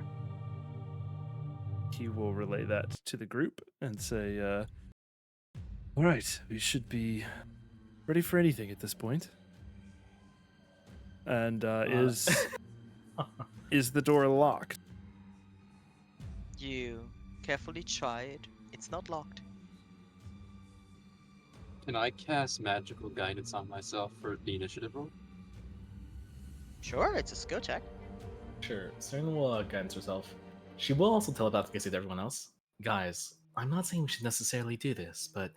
He will relay that to the group and say, all right, we should be ready for anything at this point. And is the door locked? You carefully try it. It's not locked. Can I cast magical guidance on myself for the initiative roll? Sure, it's a skill check. Sure, Cern will guidance herself. She will also telepathically say to everyone else, guys, I'm not saying we should necessarily do this, but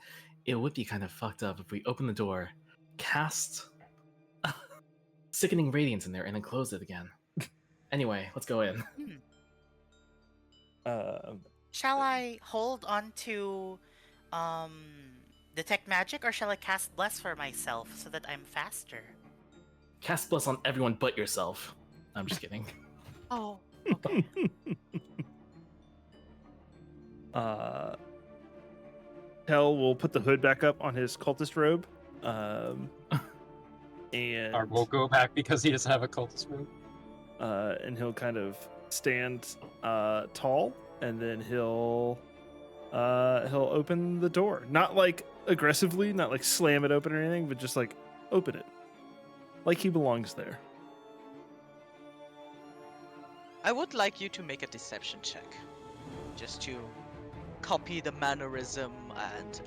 it would be kind of fucked up if we open the door, cast sickening radiance in there, and then close it again. Anyway, let's go in. Shall I hold on to detect magic, or shall I cast bless for myself so that I'm faster? Cast bless on everyone but yourself. I'm just kidding. Oh, okay. Tell will put the hood back up on his cultist robe, and Or we'll go back because he doesn't have a cultist room. and he'll kind of stand tall, and then he'll open the door, not like aggressively, not like slam it open or anything, but just like open it, like he belongs there. I would like you to make a deception check, just to copy the mannerism and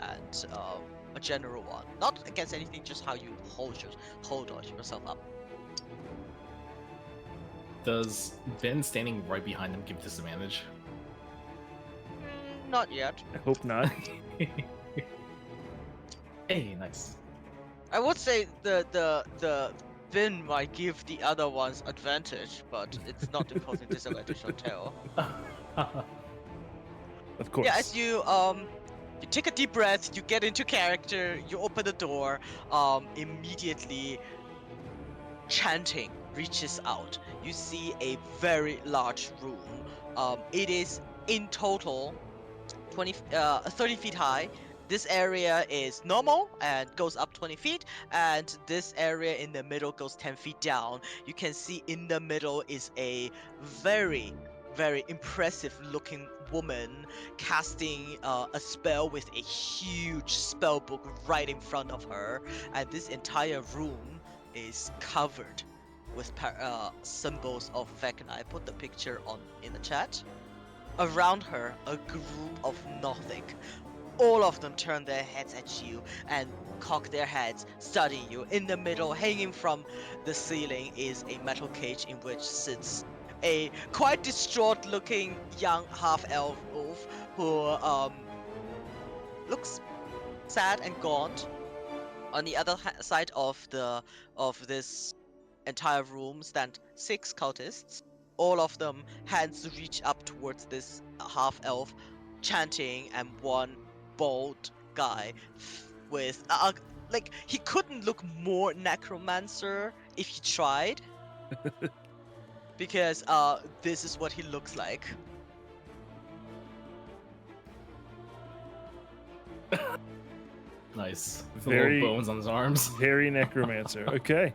a general one, not against anything, just how you hold yourself up. Does Ben standing right behind him give disadvantage? Not yet. I hope not. Hey, nice. I would say the Vin might give the other ones advantage, but it's not imposing disadvantage on Tail. Of course. Yeah, as you take a deep breath, you get into character, you open the door, immediately chanting reaches out. You see a very large room. It is in total 30 feet high. This area is normal and goes up 20 feet, and this area in the middle goes 10 feet down. You can see in the middle is a very, very impressive looking woman casting a spell with a huge spell book right in front of her, and this entire room is covered with symbols of Vecna. I put the picture in the chat. Around her, a group of nothing. All of them turn their heads at you and cock their heads, studying you. In the middle, hanging from the ceiling, is a metal cage in which sits a quite distraught-looking young half-elf who looks sad and gaunt. On the other side of this entire room stand 6 cultists. All of them hands reach up towards this half-elf, chanting, and one bald guy with like he couldn't look more necromancer if he tried, because this is what he looks like. Nice. The Very- little bones on his arms. Very necromancer. Okay.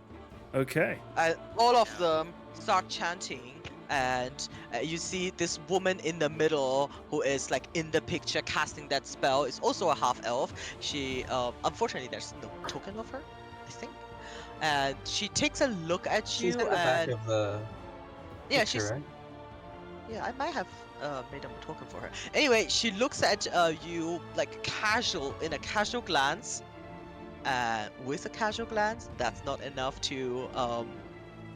All of them start chanting, and you see this woman in the middle who is like in the picture casting that spell is also a half elf. She unfortunately there's no token of her, I think, and she takes a look at She's you in the back and of the yeah, picture, she's right? yeah, I might have made a token for her. Anyway, she looks at you like in a casual glance. With a casual glance, that's not enough to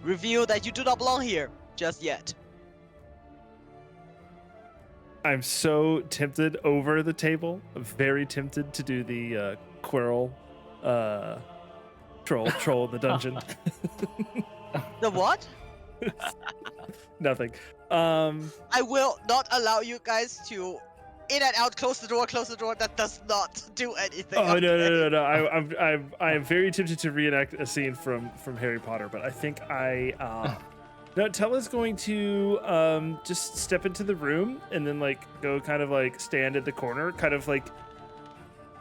reveal that you do not belong here just yet. I'm so tempted over the table. I'm very tempted to do the Quirrell troll in the dungeon. The what? Nothing. I will not allow you guys to in and out, close the door. That does not do anything. Oh, okay? no. I am very tempted to reenact a scene from Harry Potter, but I think no, Tella's going to just step into the room and then like go kind of like stand at the corner, kind of like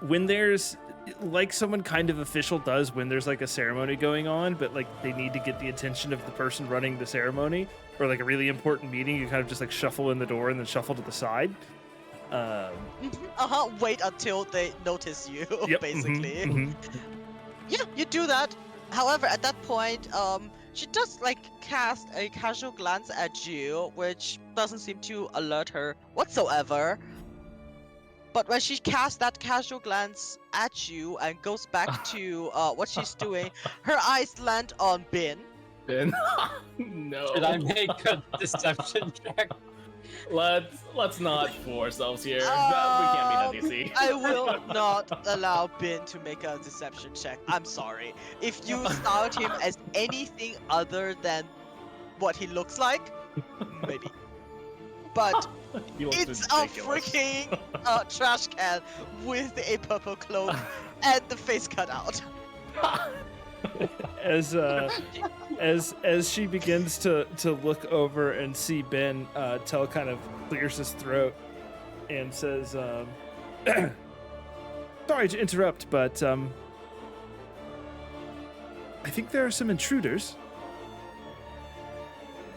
when there's like someone kind of official does when there's like a ceremony going on, but like they need to get the attention of the person running the ceremony, or like a really important meeting, you kind of just like shuffle in the door and then shuffle to the side. Wait until they notice you, Yep, basically. Yeah, you do that. However, at that point, she does like cast a casual glance at you, which doesn't seem to alert her whatsoever. But when she casts that casual glance at you and goes back to what she's doing, her eyes land on Bin. Ben? No. Should I make a deception check? Let's not fool ourselves here. We can't be that easy. I will not allow Bin to make a deception check. I'm sorry. If you start him as anything other than what he looks like, maybe. But He looks it's a ridiculous. freaking trash can with a purple cloak and the face cut out. As she begins to look over and see Ben, Tell kind of clears his throat and says, sorry to interrupt, but I think there are some intruders.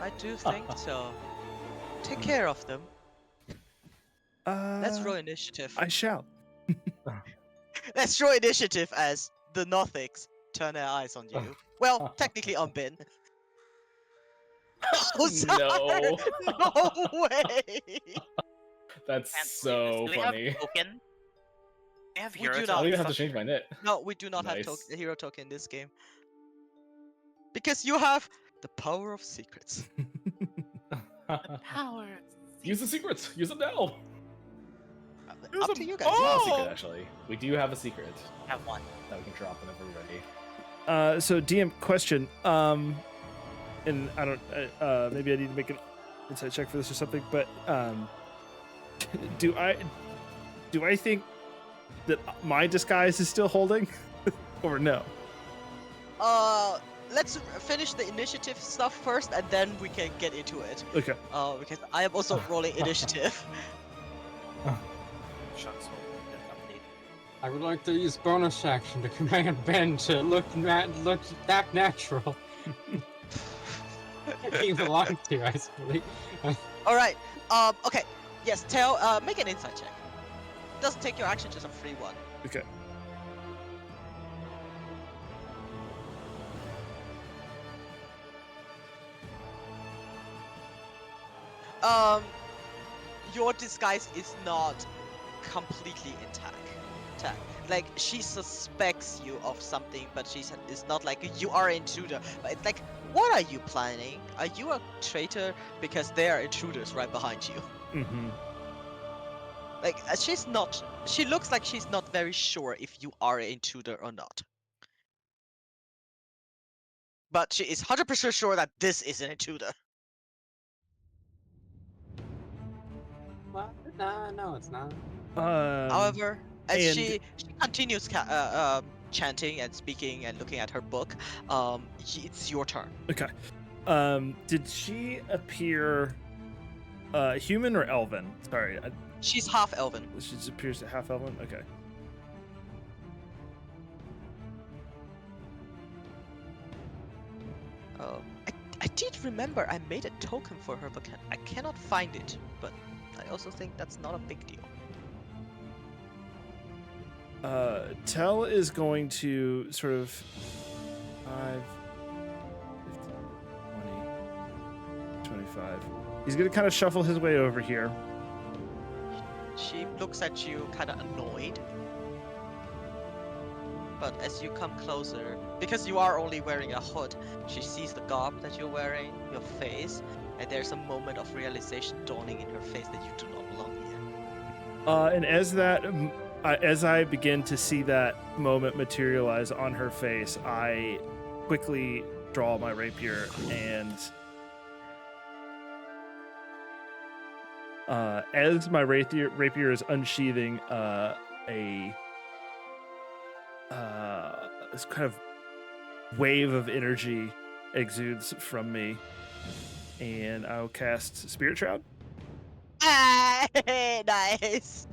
I do think so. Take care of them. Let's roll initiative. I shall. Let's roll initiative as the Nothics turn their eyes on you. Well, technically on Ben. Oh, sorry. No. No way. That's Can't so believe this. Do we funny. have token? We have We hero do I not. don't even token. have to change my knit. No, we do not have Nice. a hero token in this game. Because you have the power of secrets. The power. Use the secrets. Use them now. Up to you guys. It's not a Oh! secret, actually. We do have a secret Have one. that we can drop whenever we're ready. So DM question. And I don't. Maybe I need to make an insight check for this or something. But do I think that my disguise is still holding, or no? Let's finish the initiative stuff first, and then we can get into it. Okay. Because I am also rolling initiative. Shucks, we'll get updated. I would like to use bonus action to command Ben to look that natural. He belongs to, I believe. All right. Okay. Yes. Make an insight check. Doesn't take your action, just a free one. Okay. Your disguise is not completely intact. Like, she suspects you of something, but it's not like you are an intruder. But it's like, what are you planning? Are you a traitor? Because there are intruders right behind you. Mm-hmm. Like, she looks like she's not very sure if you are an intruder or not. But she is 100% sure that this is an intruder. What? No, it's not. However, as and- she continues chanting and speaking and looking at her book, it's your turn. Okay. Did she appear human or elven? Sorry, She's half elven. she just appears to half elven. Okay. I did remember I made a token for her, but I cannot find it. But I also think that's not a big deal. Tell is going to sort of 5, 15, 20, 25. He's going to kind of shuffle his way over here. She looks at you kind of annoyed. But as you come closer, because you are only wearing a hood, she sees the garb that you're wearing, your face, and there's a moment of realization dawning in her face that you do not belong here. And as I begin to see that moment materialize on her face, I quickly draw my rapier and as my rapier is unsheathing, this kind of wave of energy exudes from me, and I'll cast Spirit Shroud. Nice.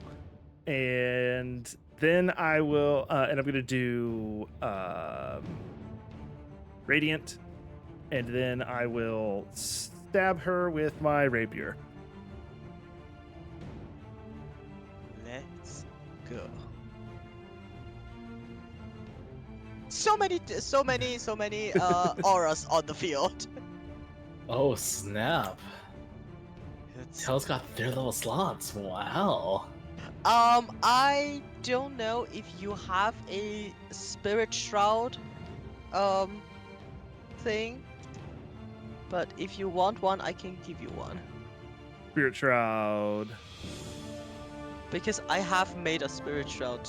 And then I will, and I'm gonna do Radiant, and then I will stab her with my rapier. Let's go. So many auras on the field. Oh, snap. It's, Tell's got 3 little slots. Wow. I don't know if you have a spirit shroud, thing, but if you want one, I can give you one. Spirit Shroud. Because I have made a spirit shroud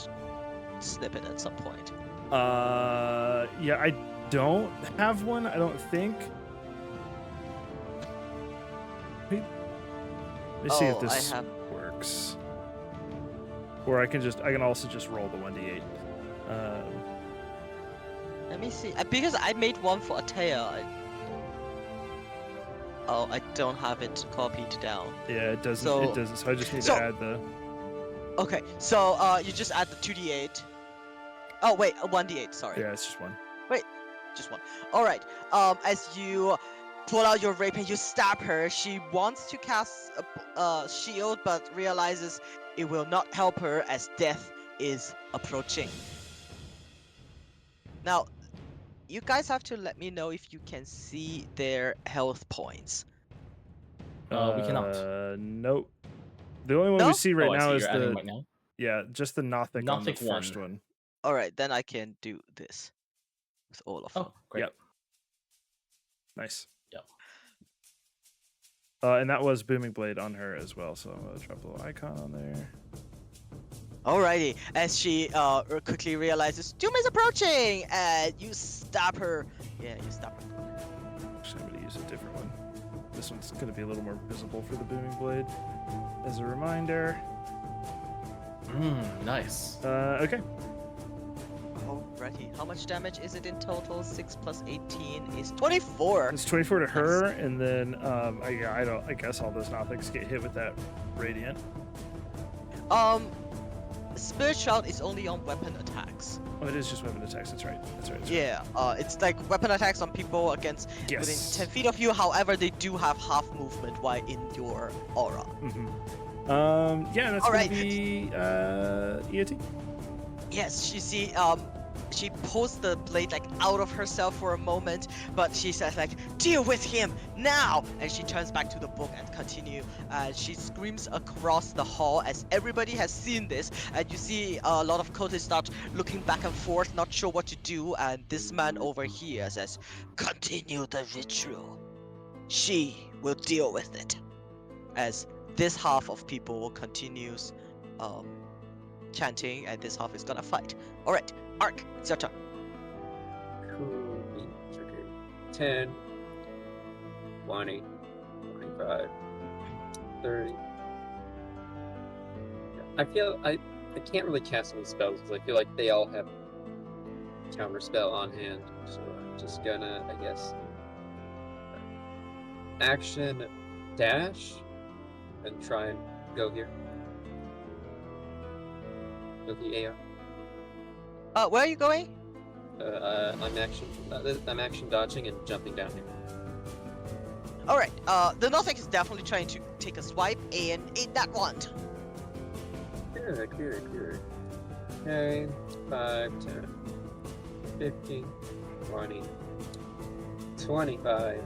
snippet at some point. Yeah, I don't have one. I don't think. Let me see if Oh, this I have. works. Or I can also just roll the 1d8. Let me see. Because I made one for Atea. Oh, I don't have it copied down. Yeah, it doesn't. So- It doesn't. So I just need so- to add the. Okay, so you just add the 2d8. Oh wait, a 1d8. Sorry. Yeah, it's just one. Just one. All right. As you pull out your rapier, you stab her. She wants to cast a shield, but realizes it will not help her as death is approaching. Now, you guys have to let me know if you can see their health points. We cannot. Nope. The only one we No? see right I now see. is You're adding the right now. just the Nothic on the Nothic first 1. one. All right, then I can do this with all of them. Oh, great. Yep. Nice. Yep. And that was Booming Blade on her as well, so I'm gonna drop a little icon on there. Alrighty, as she quickly realizes Doom is approaching, and you stab her. Yeah, you stab her. Actually, I'm gonna use a different one. This one's gonna be a little more visible for the Booming Blade. As a reminder. Nice. Okay. Alrighty, how much damage is it in total? 6 plus 18 is 24. It's 24 to her, and then I guess all those Nothics get hit with that radiant. Spirit Shout is only on weapon attacks. Oh, it is just weapon attacks. That's right. That's right. Yeah, it's like weapon attacks on people against within Yes. 10 feet of you. However, they do have half movement while in your aura. Yeah, that's Alright. gonna be EOT. Yes, you see, she pulls the blade like out of herself for a moment, but she says like, "Deal with him now!" And she turns back to the book and continue. She screams across the hall as everybody has seen this, and you see a lot of cultists start looking back and forth, not sure what to do. And this man over here says, "Continue the ritual. She will deal with it." As this half of people continues, chanting, and this half is gonna fight. All right, Ark, it's your turn. Cool beans. Okay. 10, 20, 25, 30. I feel I can't really cast any spells because I feel like they all have counter spell on hand. So I'm just gonna, I guess, action dash and try and go here. With the AR. Where are you going? I'm action dodging and jumping down here. All right. The Nothic is definitely trying to take a swipe and eat that one. Good. Okay, 5, 10, 15, 20, 25,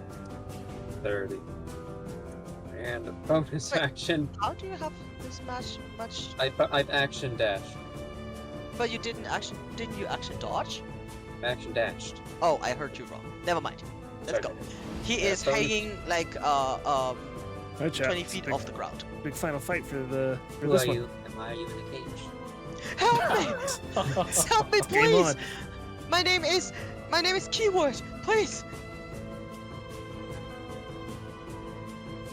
30. And a bonus Wait. action. How do you have this much? I've action dashed. But you didn't you action dodge? Action dashed. Oh, I heard you wrong. Never mind. Let's go. He Yeah, is bonus- hanging like Right, chat. 20 It's a feet big, off the ground. big final fight for the Who this are one. you? And why are you in a cage? Help me! Help me, Game please! on. My name is Keyword. Please.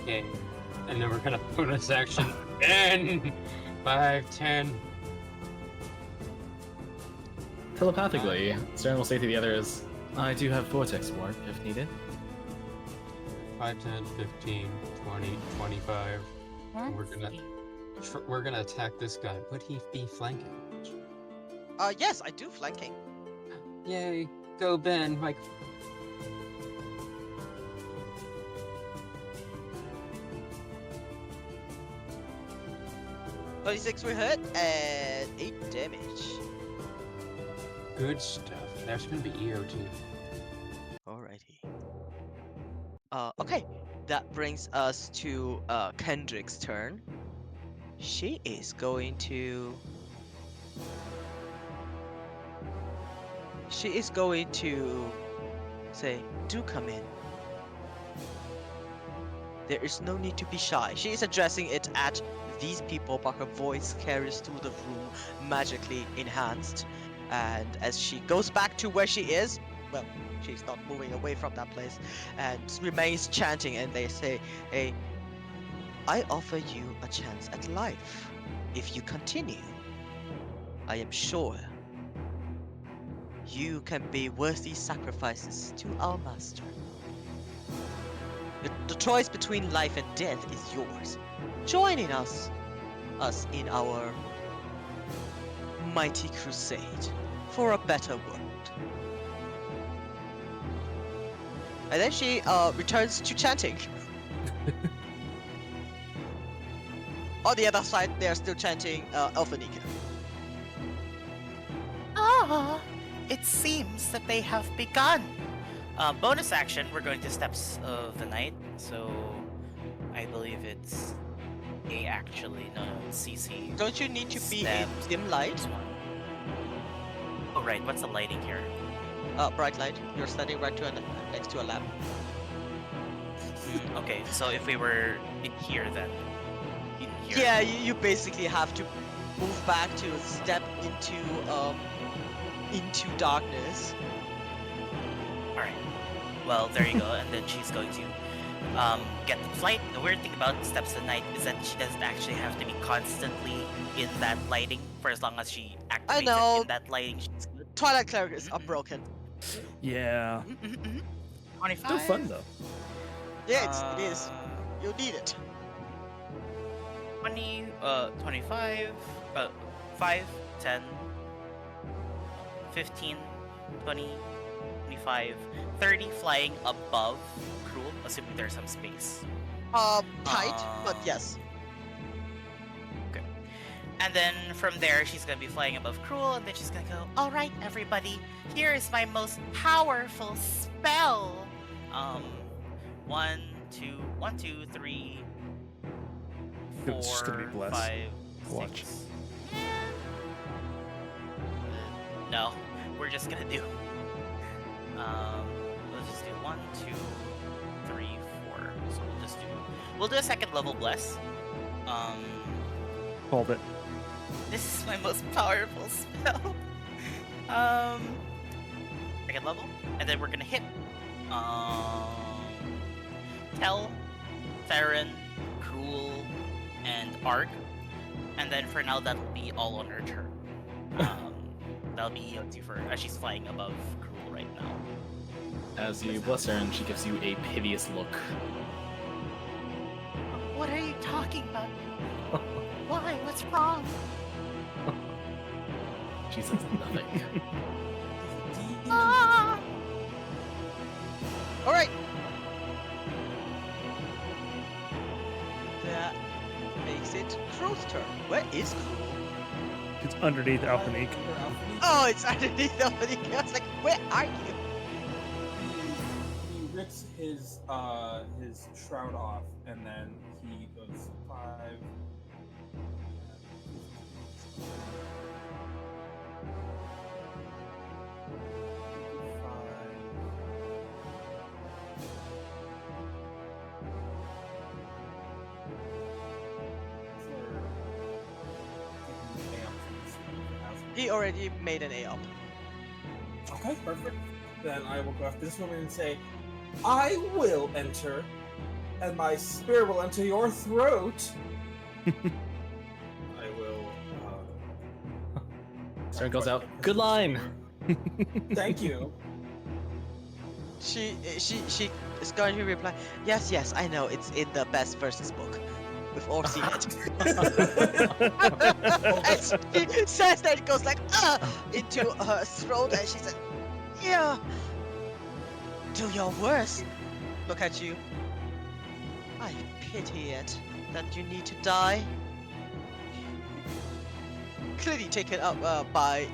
Okay. And then we're gonna bonus action 10, 5, 10. Telepathically, Stern will say to the others, I do have Vortex Warp if needed. 5, 10, 15, 20, 25. We're gonna attack this guy. Would he be flanking? Yes, I do flanking. Yay! Go Ben! Like 26 we hit and 8 damage. good stuff. There's gonna be EOT. Alrighty. Okay, that brings us to Kendrick's turn. She is going to say, "Do come in. There is no need to be shy." She is addressing it at these people, but her voice carries through the room, magically enhanced. And as she goes back to where she is, well, she's not moving away from that place, and remains chanting, and they say, "Hey, I offer you a chance at life. If you continue, I am sure you can be worthy sacrifices to our master. The choice between life and death is yours. Joining us in our mighty crusade for a better world." And then she returns to chanting. On the other side, they're still chanting Elfanika. Ah, it seems that they have begun. Bonus action, we're going to Steps of the Night, so I believe it's A actually. No, it's CC. Don't you need to be in Steps. dim light? This one. Oh, right, what's the lighting here? Bright light. You're standing right next to a lamp. Okay, so if we were in here then. In here. Yeah, you basically have to move back to step into darkness. Alright. Well, there you go, and then she's going to get the flight. The weird thing about Steps of the Night is that she doesn't actually have to be constantly in that lighting for as long as she activates know. it in that lighting. She's good. Twilight clerics are broken. Yeah. 25. Still fun though. Yeah, it is. You need it. 20, 25, 5, 10, 15, 20, 25, 30 flying above Cruel, assuming there's some space. Tight, but yes. Okay. And then from there, she's gonna be flying above Cruel, and then she's gonna go, alright, everybody, here is my most powerful spell. 1, 2, 3, It's just gonna be 4, blessed. 5, Watch. 6. No, we're just gonna do. Let's just do 1, 2, 3, 4. So we'll do a second level bless. Called it. This is my most powerful spell. Second level, and then we're gonna hit. Tell, Theron, Cruel, and Arg, and then for now that'll be all on her turn. That'll be up to her as she's flying above Cruel right now. As you bless her, and she gives you a piteous look. What are you talking about? Why? What's wrong? She says nothing. Ah! All right. That makes it Crow's turn. Where is Crow? It's underneath Alphanique. Oh, it's underneath Elfanika. I was like, where are you? He rips his shroud off, and then he goes 5. He already made an A up. Okay, perfect. Then I will go after this woman and say, I will enter, and my spear will enter your throat. I will. Stern calls out, "Good line." Thank you. She is going to reply, yes, I know, it's in the best versus book. We've all seen it. And she says that it goes like, into her throat, and she said, yeah, do your worst. Look at you. I pity it, that you need to die. Clearly taken up by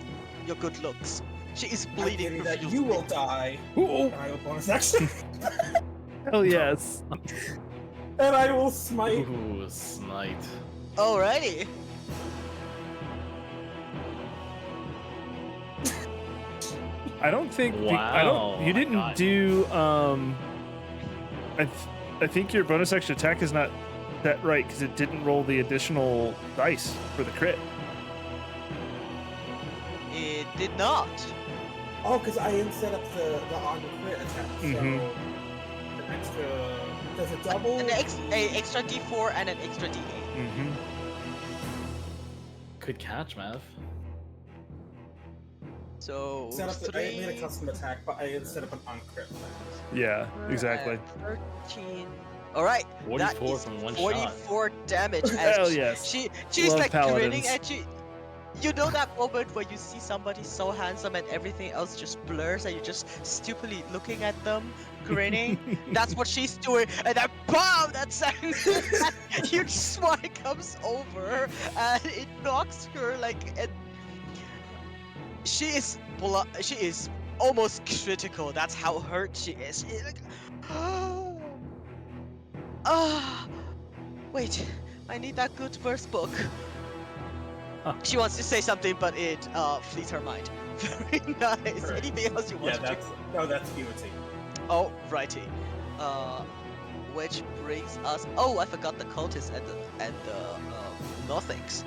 your good looks. She is I bleeding pity that profusely. you will die. Ooh, And I will bonus action. hell yes. And I will smite. Ooh, smite. Alrighty. I don't think Wow, you my didn't God. do I think your bonus action attack is not that right because it didn't roll the additional dice for the crit. It did not. Oh, because I didn't set up the on the crit attack. Mhm. So an extra. Does it double? An extra D4 and an extra D8. Mm-hmm. Good catch, Mav. So Set up I made a 3, custom attack, but I didn't set up an on crit. Yeah, exactly. 13. All right. That 44 is from one shot. 44 damage. As Hell yes. She's Love like paladins. grinning at you. You know that moment where you see somebody so handsome and everything else just blurs and you're just stupidly looking at them, grinning? That's what she's doing, and then BAM! That second that huge swine comes over and it knocks her like, and she is almost critical. That's how hurt she is. She's like, wait, I need that good verse book. She wants to say something, but it flees her mind. Very nice. Right. Anything else you want to do? That's guillotine. Oh, righty. Which brings us. Oh, I forgot the cultists and the nothings.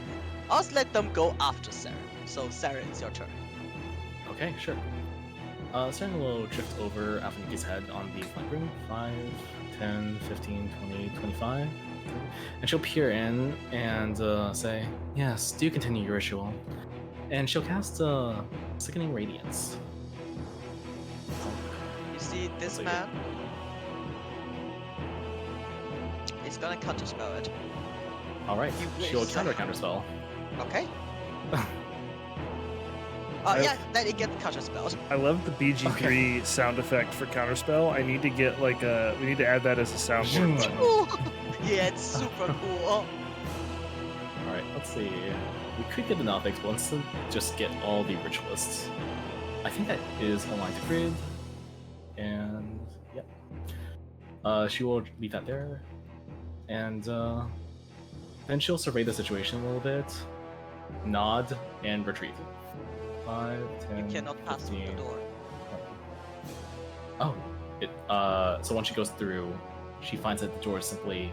I'll let them go after Sarah. So Sarah, it's your turn. Okay, sure. Saren will drift over Afiniki's head on the flank room. 5, 10, 15, 20, 25. And she'll peer in and say, yes, do continue your ritual. And she'll cast Sickening Radiance. You see this That's man? He's gonna counterspell it. Alright, You she'll wish. counterspell. Okay. Yeah, then it gets counterspelled. I love the BG3 sound effect for counterspell. I need to get like we need to add that as a soundboard button. Yeah, it's super cool. Alright, let's see. We could get the Nothics, but let's just get all the Ritualists. I think that is aligned to grid. And, yep. She will leave that there. And, then she'll survey the situation a little bit, nod, and retreat. 5, 10, You cannot pass through 15. the door. Oh, so once she goes through, she finds that the door is simply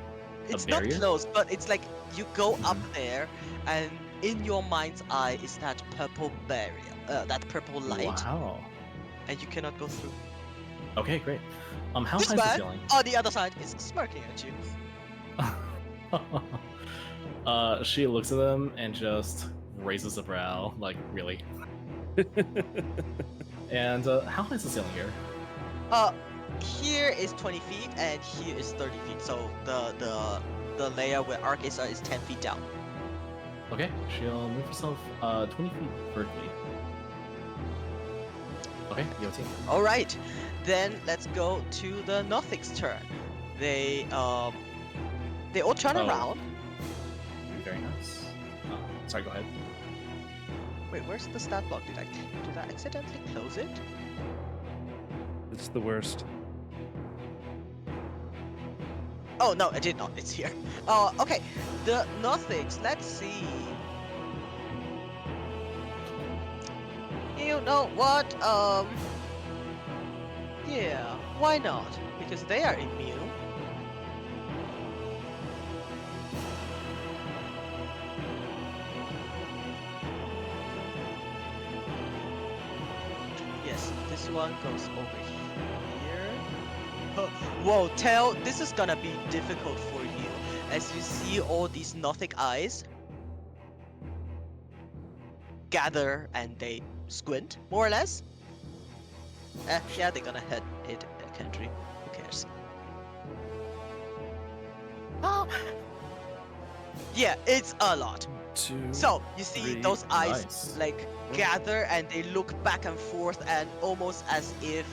It's a not barrier. closed, but it's like you go up there, and in your mind's eye is that purple barrier, that purple light, Wow. and you cannot go through. Okay, great. How This high is the man ceiling? on the other side is smirking at you. She looks at them and just raises a brow, like, really? And how high is the ceiling here? Here is 20 feet, and here is 30 feet. So the layer where Arc is 10 feet down. Okay, she'll move herself 20 feet vertically. Okay, EOT. All right, then let's go to the Nothing's turn. They all turn Oh. around. Very nice. Sorry, go ahead. Wait, where's the stat block? Did I accidentally close it? It's the worst. Oh no, I did not. It's here. Okay. The Nothings. Let's see. You know what? Yeah. Why not? Because they are immune. Yes, this one goes over here. Whoa, Tail, this is gonna be difficult for you. As you see all these Nothic eyes gather and they squint, more or less. Yeah, they're gonna hit a country. Who cares? Oh! Yeah, it's a lot. 2. So, you see 3. those eyes Nice. like gather and they look back and forth and almost as if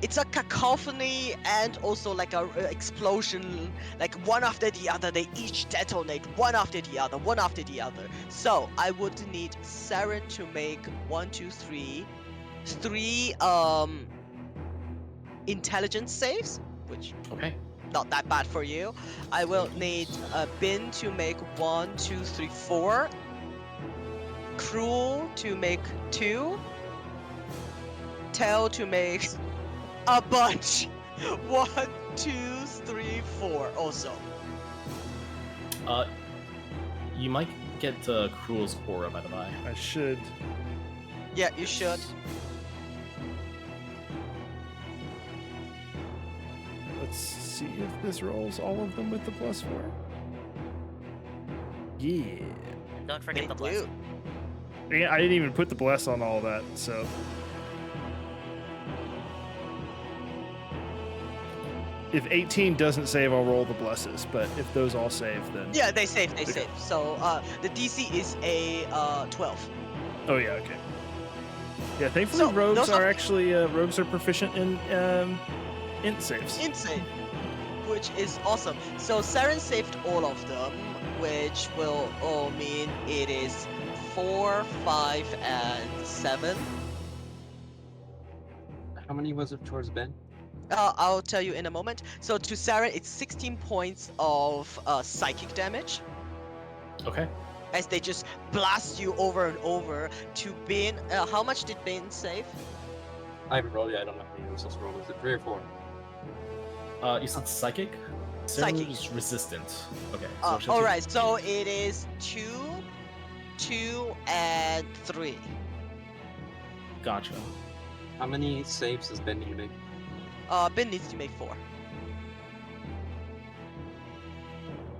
it's a cacophony and also like a explosion, like one after the other. They each detonate one after the other, one after the other. So I would need Saren to make 3 intelligence saves, which Okay. not that bad for you. I will need Bin to make 1, 2, 3, 4. Cruel to make 2. Tail to make a bunch. 1, 2, 3, 4. Also. You might get Cruel's aura, by the by. I should. Yeah, you should. Let's see if this rolls all of them with the +4. Yeah. Don't forget They the bless. do. Yeah, I didn't even put the bless on all that, so if 18 doesn't save, I'll roll the blesses. But if those all save, then Yeah, they save. They Okay. save. So the DC is a 12. Oh yeah, okay. Yeah, thankfully So, rogues those are are- actually proficient in int saves. Insane, which is awesome. So Saren saved all of them, which will all mean it is 4, 5, and 7. How many was it towards Ben? I'll tell you in a moment. So to Saren, it's 16 points of psychic damage Okay. as they just blast you over and over. To Bane, how much did Bane save? I haven't rolled yet. I don't know how many I'm supposed to roll. Is it 3 or 4? You said psychic? Psychic. Is resistant. Okay. So she'll All take- right, so it is 2, 2, and 3. Gotcha. How many saves does Ben need to make? Ben needs to make 4.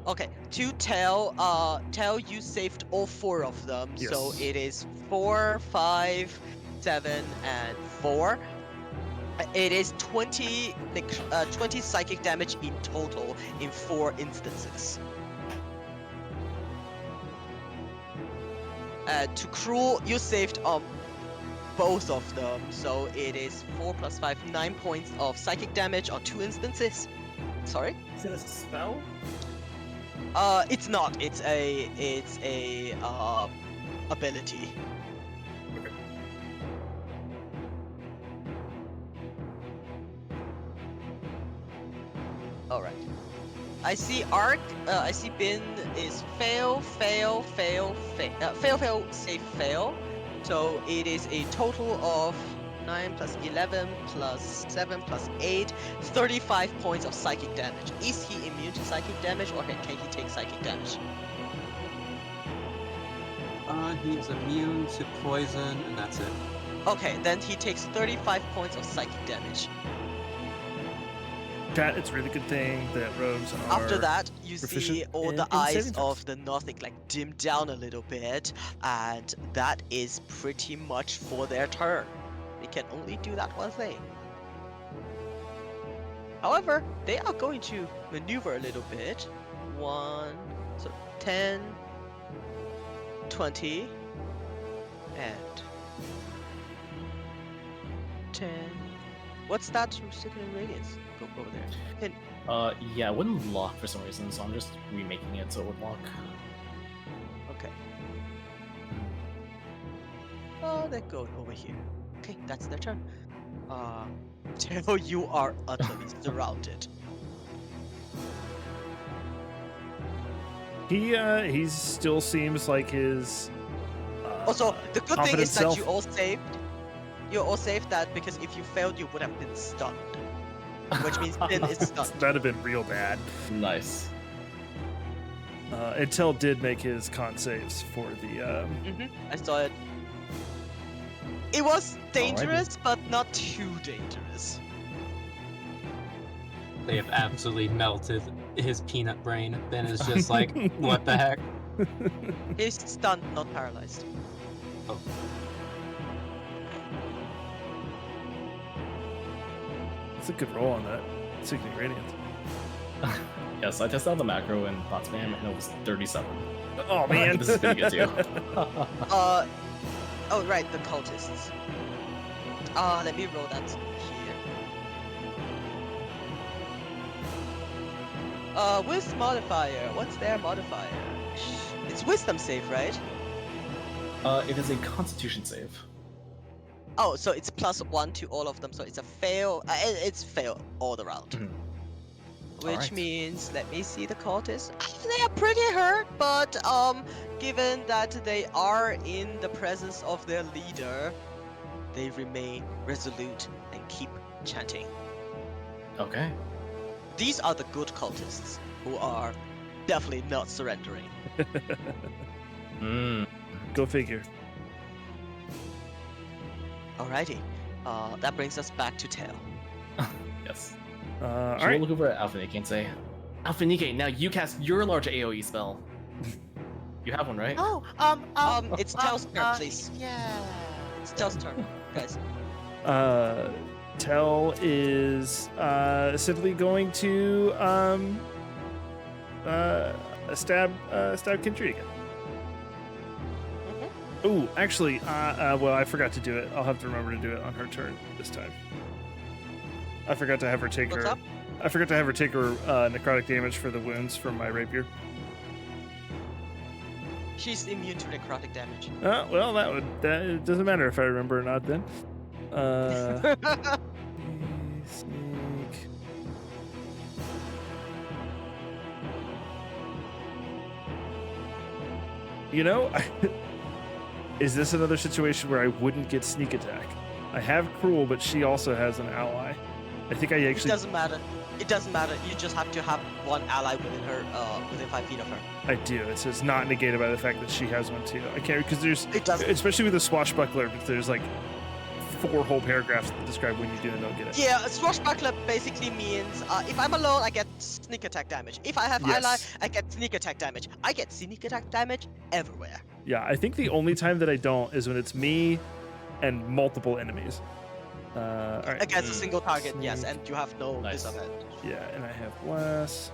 Okay, to tell you saved all 4 of them, so Yes. it is 4, 5, 7, and 4. It is 20 psychic damage in total in 4 instances. To Cruel, you saved both of them, so it is 4 plus 5, 9 points of psychic damage on 2 instances. Sorry? Is it a spell? It's not. It's a ability. All right. I see Arc. I see Bin is fail, fail, fail, fail, fail, fail, save, fail. So it is a total of 9 plus 11 plus 7 plus 8, 35 points of psychic damage. Is he immune to psychic damage, or can he take psychic damage? He's immune to poison, and that's it. Okay, then he takes 35 points of psychic damage. Chat, it's a really good thing that rogues are. After that, you see proficient all in- the in eyes saving throws. of the Nothic like dim down a little bit, and that is pretty much for their turn. They can only do that one thing. However, they are going to maneuver a little bit. 10, 20, and 10. What's that restricted radius? Go over there. Yeah, it wouldn't lock for some reason, so I'm just remaking it so it would lock. Okay. Oh, they're going over here. Okay, that's their turn. Tell you are utterly surrounded. He still seems like his. Also, the good thing confident is that you self. all saved. You all saved that because if you failed, you would have been stunned. Which means Finn is stunned. That'd have been real bad. Nice. Intel did make his con saves for the. I saw it. It was dangerous, but not too dangerous. They have absolutely melted his peanut brain. Ben is just like, what the heck? He's stunned, not paralyzed. Oh. That's a good roll on that. 60 radiant. Yes, I tested out the macro in bot spam and it was 37. Oh man, This is pretty good too. Oh right, the cultists. Let me roll that here. With modifier, what's their modifier? It's wisdom save, right? It is a constitution save. Oh, so it's +1 to all of them, so it's a fail. It's fail all around. Mhm. Which Alright. means, let me see the cultists. They are pretty hurt, but given that they are in the presence of their leader, they remain resolute and keep chanting. Okay. These are the good cultists who are definitely not surrendering. Mm. Go figure. Alrighty, that brings us back to Tail. Yes. All She'll right. look over at Alphanike and say, Alphanike, now you cast your large AoE spell. You have one, right? Oh, It's Tail's turn, please. Yeah. It's Tail's turn, guys. Tell is simply going to stab Kintry again. Oh, actually, well, I forgot to do it. I'll have to remember to do it on her turn this time. I forgot to have her take What's her. up? I forgot to have her take her necrotic damage for the wounds from my rapier. She's immune to necrotic damage. Well, that it doesn't matter if I remember or not then. Sneak. You know, is this another situation where I wouldn't get sneak attack? I have cruel, but she also has an ally. I think I It actually. doesn't matter. It doesn't matter. You just have to have one ally within her, within 5 feet of her. I do. It's not negated by the fact that she has one too. I can't because there's, It doesn't. especially with a swashbuckler, there's like 4 whole paragraphs that describe when you do and don't get it. Yeah, a swashbuckler basically means if I'm alone, I get sneak attack damage. If I have ally, Yes. I get sneak attack damage. I get sneak attack damage everywhere. Yeah, I think the only time that I don't is when it's me and multiple enemies. All right. Against a single target, yes, Sneak. and you have no Nice. disadvantage. Yeah, and I have bless.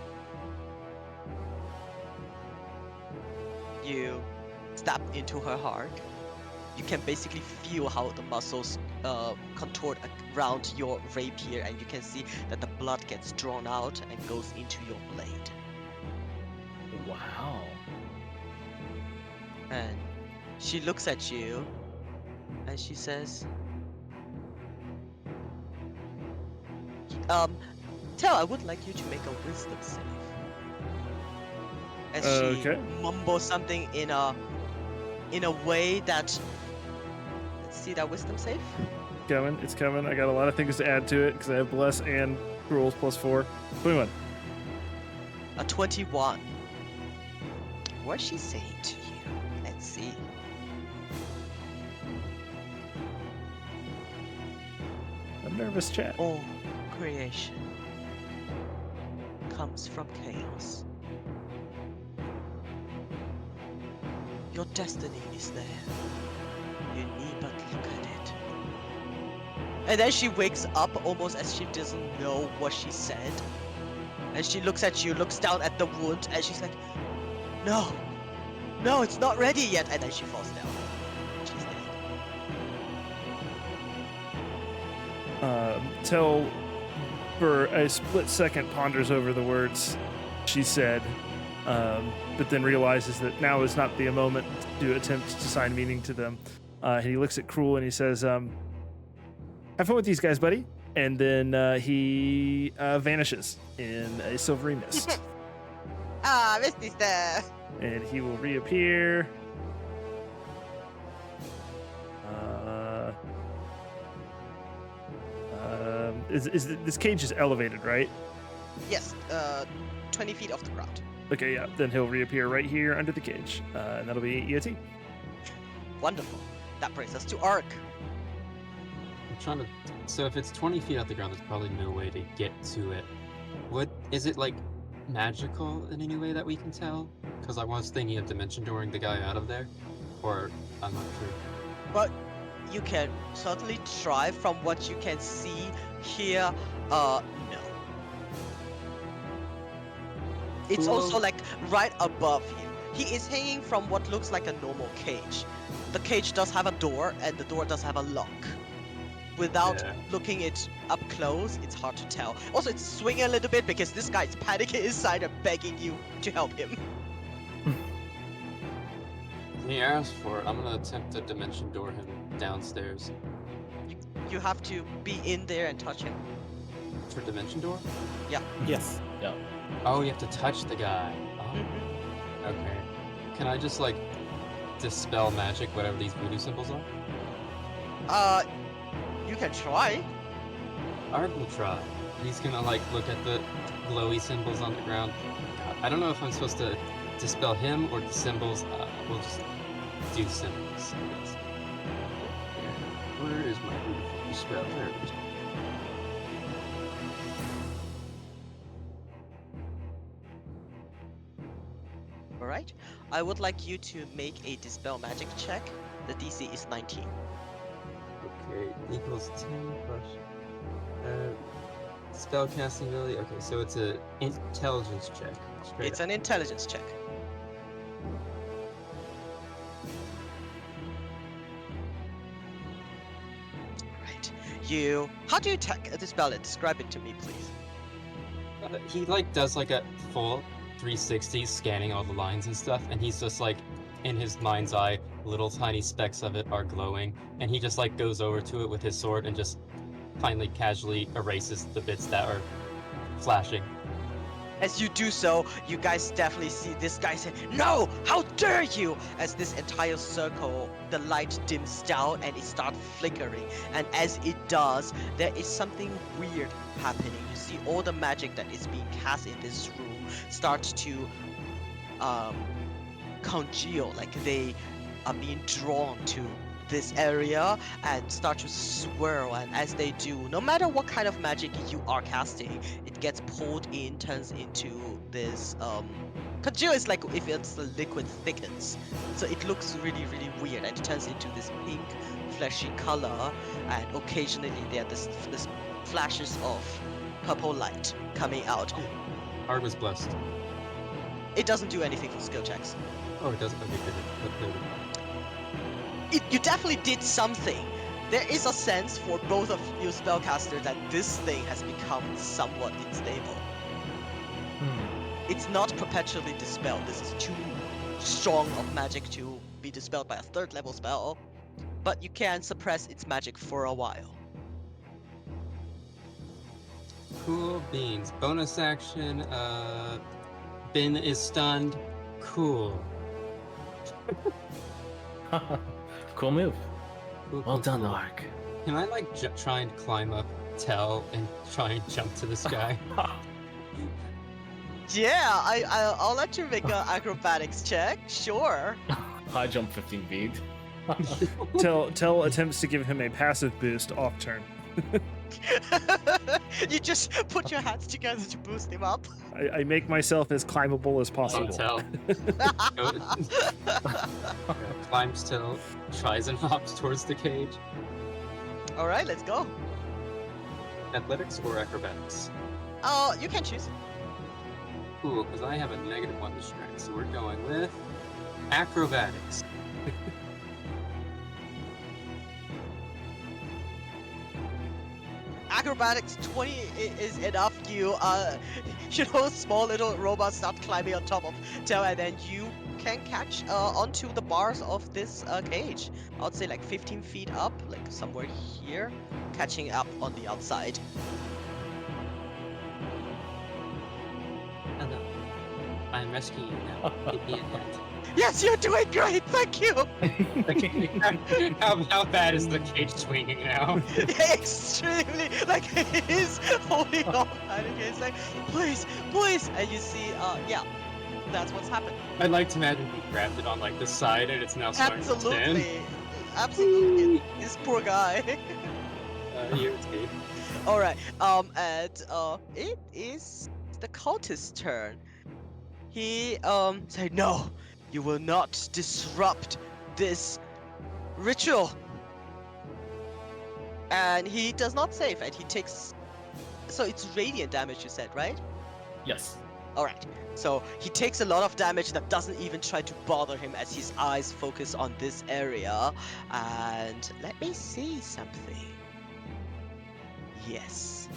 You stab into her heart. You can basically feel how the muscles contort around your rapier, and you can see that the blood gets drawn out and goes into your blade. Wow. And she looks at you, and she says, Tell, I would like you to make a wisdom save. As she Okay. mumbles something in a way that. Let's see that wisdom save. It's coming. I got a lot of things to add to it because I have bless and rules +4. 21. A 21. What's she saying to you? Let's see. I'm nervous, chat. All creation comes from chaos. Your destiny is there. You need but look at it. And then she wakes up almost as she doesn't know what she said. And she looks at you, looks down at the wound, and she's like, No, no, it's not ready yet. And then she falls down. She's dead. Tell for a split second ponders over the words she said, but then realizes that now is not the moment to attempt to assign meaning to them. And he looks at Cruel and he says, have fun with these guys, buddy. And then he vanishes in a silvery mist. Ah, Misty's there. And he will reappear. This cage is elevated, right? Yes, 20 feet off the ground. Okay, yeah. Then he'll reappear right here under the cage, and that'll be EOT. Wonderful. That brings us to Ark. I'm trying to. So if it's 20 feet off the ground, there's probably no way to get to it. What is it like? Magical in any way that we can tell? Because I was thinking of dimension dooring the guy out of there, or I'm not sure. But you can certainly try from what you can see here. No. It's Cool. also like right above you. He is hanging from what looks like a normal cage. The cage does have a door, and the door does have a lock. Without Yeah. looking it up close, it's hard to tell. Also, it's swinging a little bit because this guy is panicking inside and begging you to help him. He asked for it. I'm gonna attempt to dimension door him downstairs. You have to be in there and touch him. For dimension door? Yes. Oh, you have to touch the guy. Oh, Mhm. okay. Can I just like dispel magic, whatever these voodoo symbols are? You can try. Art will try. He's gonna like look at the glowy symbols on the ground. God, I don't know if I'm supposed to dispel him or the symbols. We'll just do symbols. I guess. Where is my beautiful dispel? There it is. Alright. I would like you to make a dispel magic check. The DC is 19. Okay, equals 10 plus. Spellcasting ability. Okay, so it's a intelligence check. Straight It's up. an intelligence check. Right. How do you dispel it? Describe it to me, please. He like does like a full 360 scanning all the lines and stuff, and he's just like in his mind's eye, little tiny specks of it are glowing, and he just like goes over to it with his sword and just finally casually erases the bits that are flashing. As you do so, you guys definitely see this guy say, "No! How dare you!" As this entire circle, the light dims down and it starts flickering. And as it does, there is something weird happening. You see all the magic that is being cast in this room start to congeal, like they are being drawn to this area and start to swirl. And as they do, no matter what kind of magic you are casting, it gets pulled in, turns into this congeal is like if it's the liquid thickens, so it looks really weird, and it turns into this pink fleshy color, and occasionally there are this flashes of purple light coming out. Art was blessed. It doesn't do anything for skill checks. Oh, it doesn't. Okay, good. You definitely did something. There is a sense for both of you spellcasters that this thing has become somewhat unstable. It's not perpetually dispelled. This is too strong of magic to be dispelled by a 3rd level spell, but you can suppress its magic for a while. Cool beans. Bonus action. Bin is stunned. Cool. Cool move. Cool, Well cool, done, cool. Ark. Can I like try and climb up Tell and try and jump to the sky? Yeah, I'll let you make an acrobatics check. Sure. I jump 15 feet. Tell attempts to give him a passive boost off turn. You just put your hands together to boost him up. I make myself as climbable as Oh, possible. Tell. Climbs Tell, tries and hops towards the cage. All right, let's go. Athletics or acrobatics? Oh, you can choose. Cool, because I have a -1 to strength, so we're going with acrobatics. Acrobatics 20 is enough. You small little robots start climbing on top of Tell, and then you can catch onto the bars of this cage. I would say like 15 feet up, like somewhere here, catching up on the outside. Hello. I'm rescuing you now. Give me a hand. Yes, you're doing great. Thank you. How bad is the cage swinging now? Extremely, like he's holding on, and he's like, please, and you see, yeah, that's what's happened. I'd like to imagine he grabbed it on like the side and it's now starting to stand. Absolutely, this poor guy. Here it's good. All right, and it is the cultist's turn. He said, "No, you will not disrupt this ritual." And he does not save, and he takes. So it's radiant damage, you said, right? Yes. All right. So he takes a lot of damage that doesn't even try to bother him as his eyes focus on this area. And let me see something. Yes.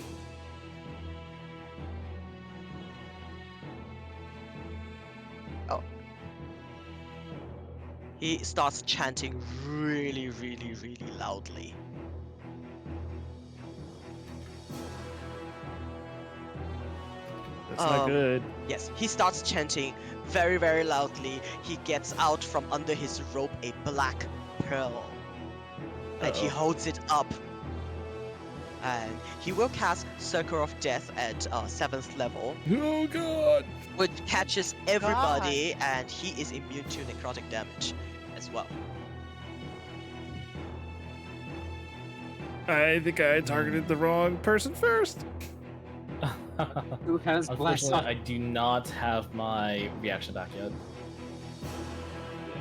Oh. He starts chanting really loudly. That's not good. Yes, he starts chanting very loudly. He gets out from under his robe a black pearl. And he holds it up. And he will cast Circle of Death at 7th level, Oh god! which catches everybody, and he is immune to necrotic damage as well. I think I targeted the wrong person first. Who has blast? Unfortunately, I do not have my reaction back yet.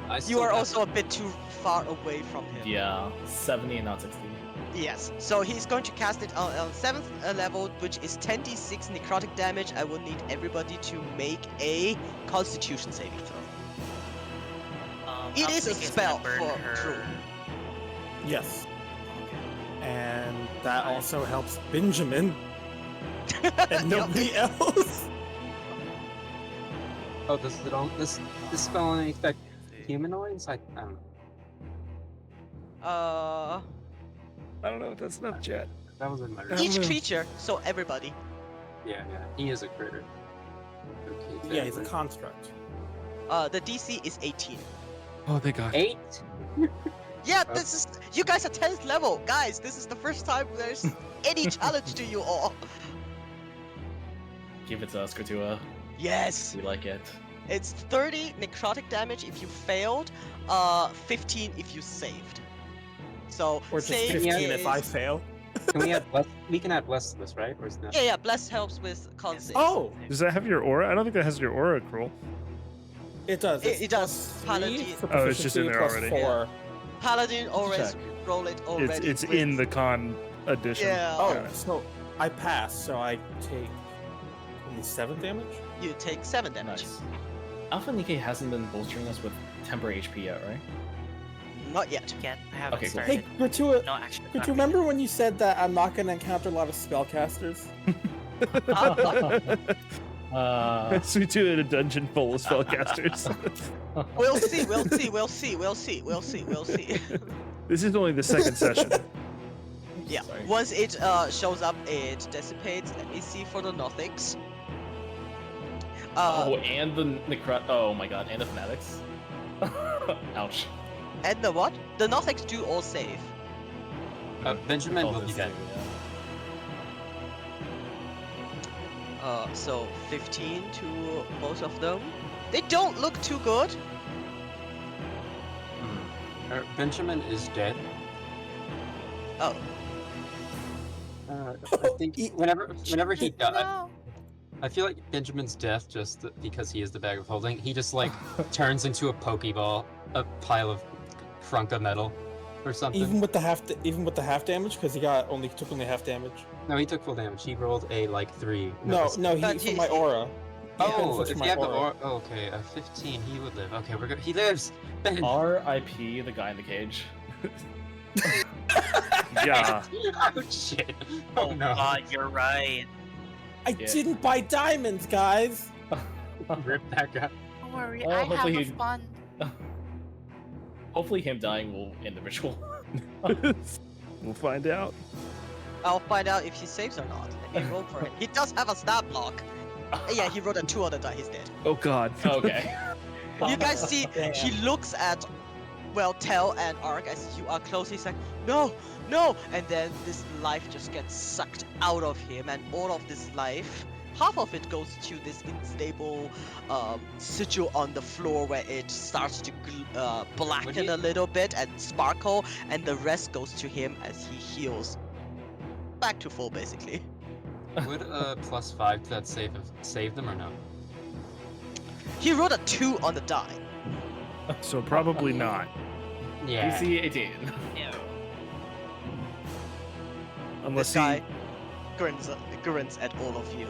I You still are have- also a bit too far away from him. Yeah, 70 and not 60. Yes. So he's going to cast it on 7th level, which is 10d6 necrotic damage. I will need everybody to make a Constitution saving throw. It is a Alphanike spell gonna burn for Drew. Yes. And that also helps Benjamin and nobody else. Oh, does it all this spell only affect humanoids? I don't know. Uh, I don't know if that's enough, chat. That was in my don't each know. creature, so everybody. Yeah, he is a critter. Okay, Yeah, he's a fair. construct. The DC is 18. Oh, thank God. 8? Yeah, this is. You guys are 10th level, guys. This is the first time there's any challenge to you all. Give it to us, Kratua. Yes, We like it. it's 30 necrotic damage if you failed, 15 if you saved. So Or just save 15 is... if I fail. Can we add less? We can add less to this, right? Or is that? Yeah, bless helps with con saves. Oh, Does that have your aura? I don't think that has your aura, Cruel. it does. It It's does. +3 Paladin. for Oh, it's just in proficiency, there plus already. 4. Paladin always check. roll it already. It's with- in the con edition. Yeah. Oh, Got it. so I pass, so I take only 7 damage? You take 7 damage. Nice. Alphanike hasn't been bolstering us with temper HP yet, right? Not yet. Yet, I haven't Okay, cool. started. Hey, Gratua, No, actually. could you remember when you said that I'm not going to encounter a lot of spellcasters? So we do it in a dungeon full of spellcasters. We'll see. We'll see. We'll see. We'll see. We'll see. We'll see. This is only the second session. Yeah. Sorry. Once it shows up, it dissipates. Let me see for the Nothics. Oh, and the necrot. Oh my God, and the fanatics. Ouch. And the what? The Nothics do all save. Benjamin Oh, will be this dead. too, yeah. So 15 to both of them. They don't look too good. Benjamin is dead. Oh. I think whenever he died, No. I feel like Benjamin's death, just because he is the bag of holding, he just like turns into a pokeball, a pile of Krunka metal, or something. Even with the half damage, because he took only half damage. No, he took full damage. He rolled a like 3. No, But from my aura. Oh, benefits if from you my have the aura. aura, oh, okay, a 15, he would live. Okay, we're good. He lives. Ben. R.I.P. the guy in the cage. Yeah. Oh shit. Oh no. God, you're right. I Yeah. didn't buy diamonds, guys! Rip that guy. Don't worry, Oh, I have hopefully a he- fund. Hopefully, him dying will end the ritual. We'll find out. I'll find out if he saves or not. Let me roll for it. He does have a stab block. Yeah, he rolled a 2 on the die. He's dead. Oh God. Okay. You guys see, he looks at, well, Tel and Ark as you are close. He's like, no, no. And then this life just gets sucked out of him, and all of this life, half of it goes to this unstable sigil on the floor where it starts to blacken a little bit and sparkle, and the rest goes to him as he heals. Back to full, basically. Would a +5 to that save them or no? He rolled a 2 on the die. So probably not. Yeah. DC 18. Ew. Unless This guy grins at all of you.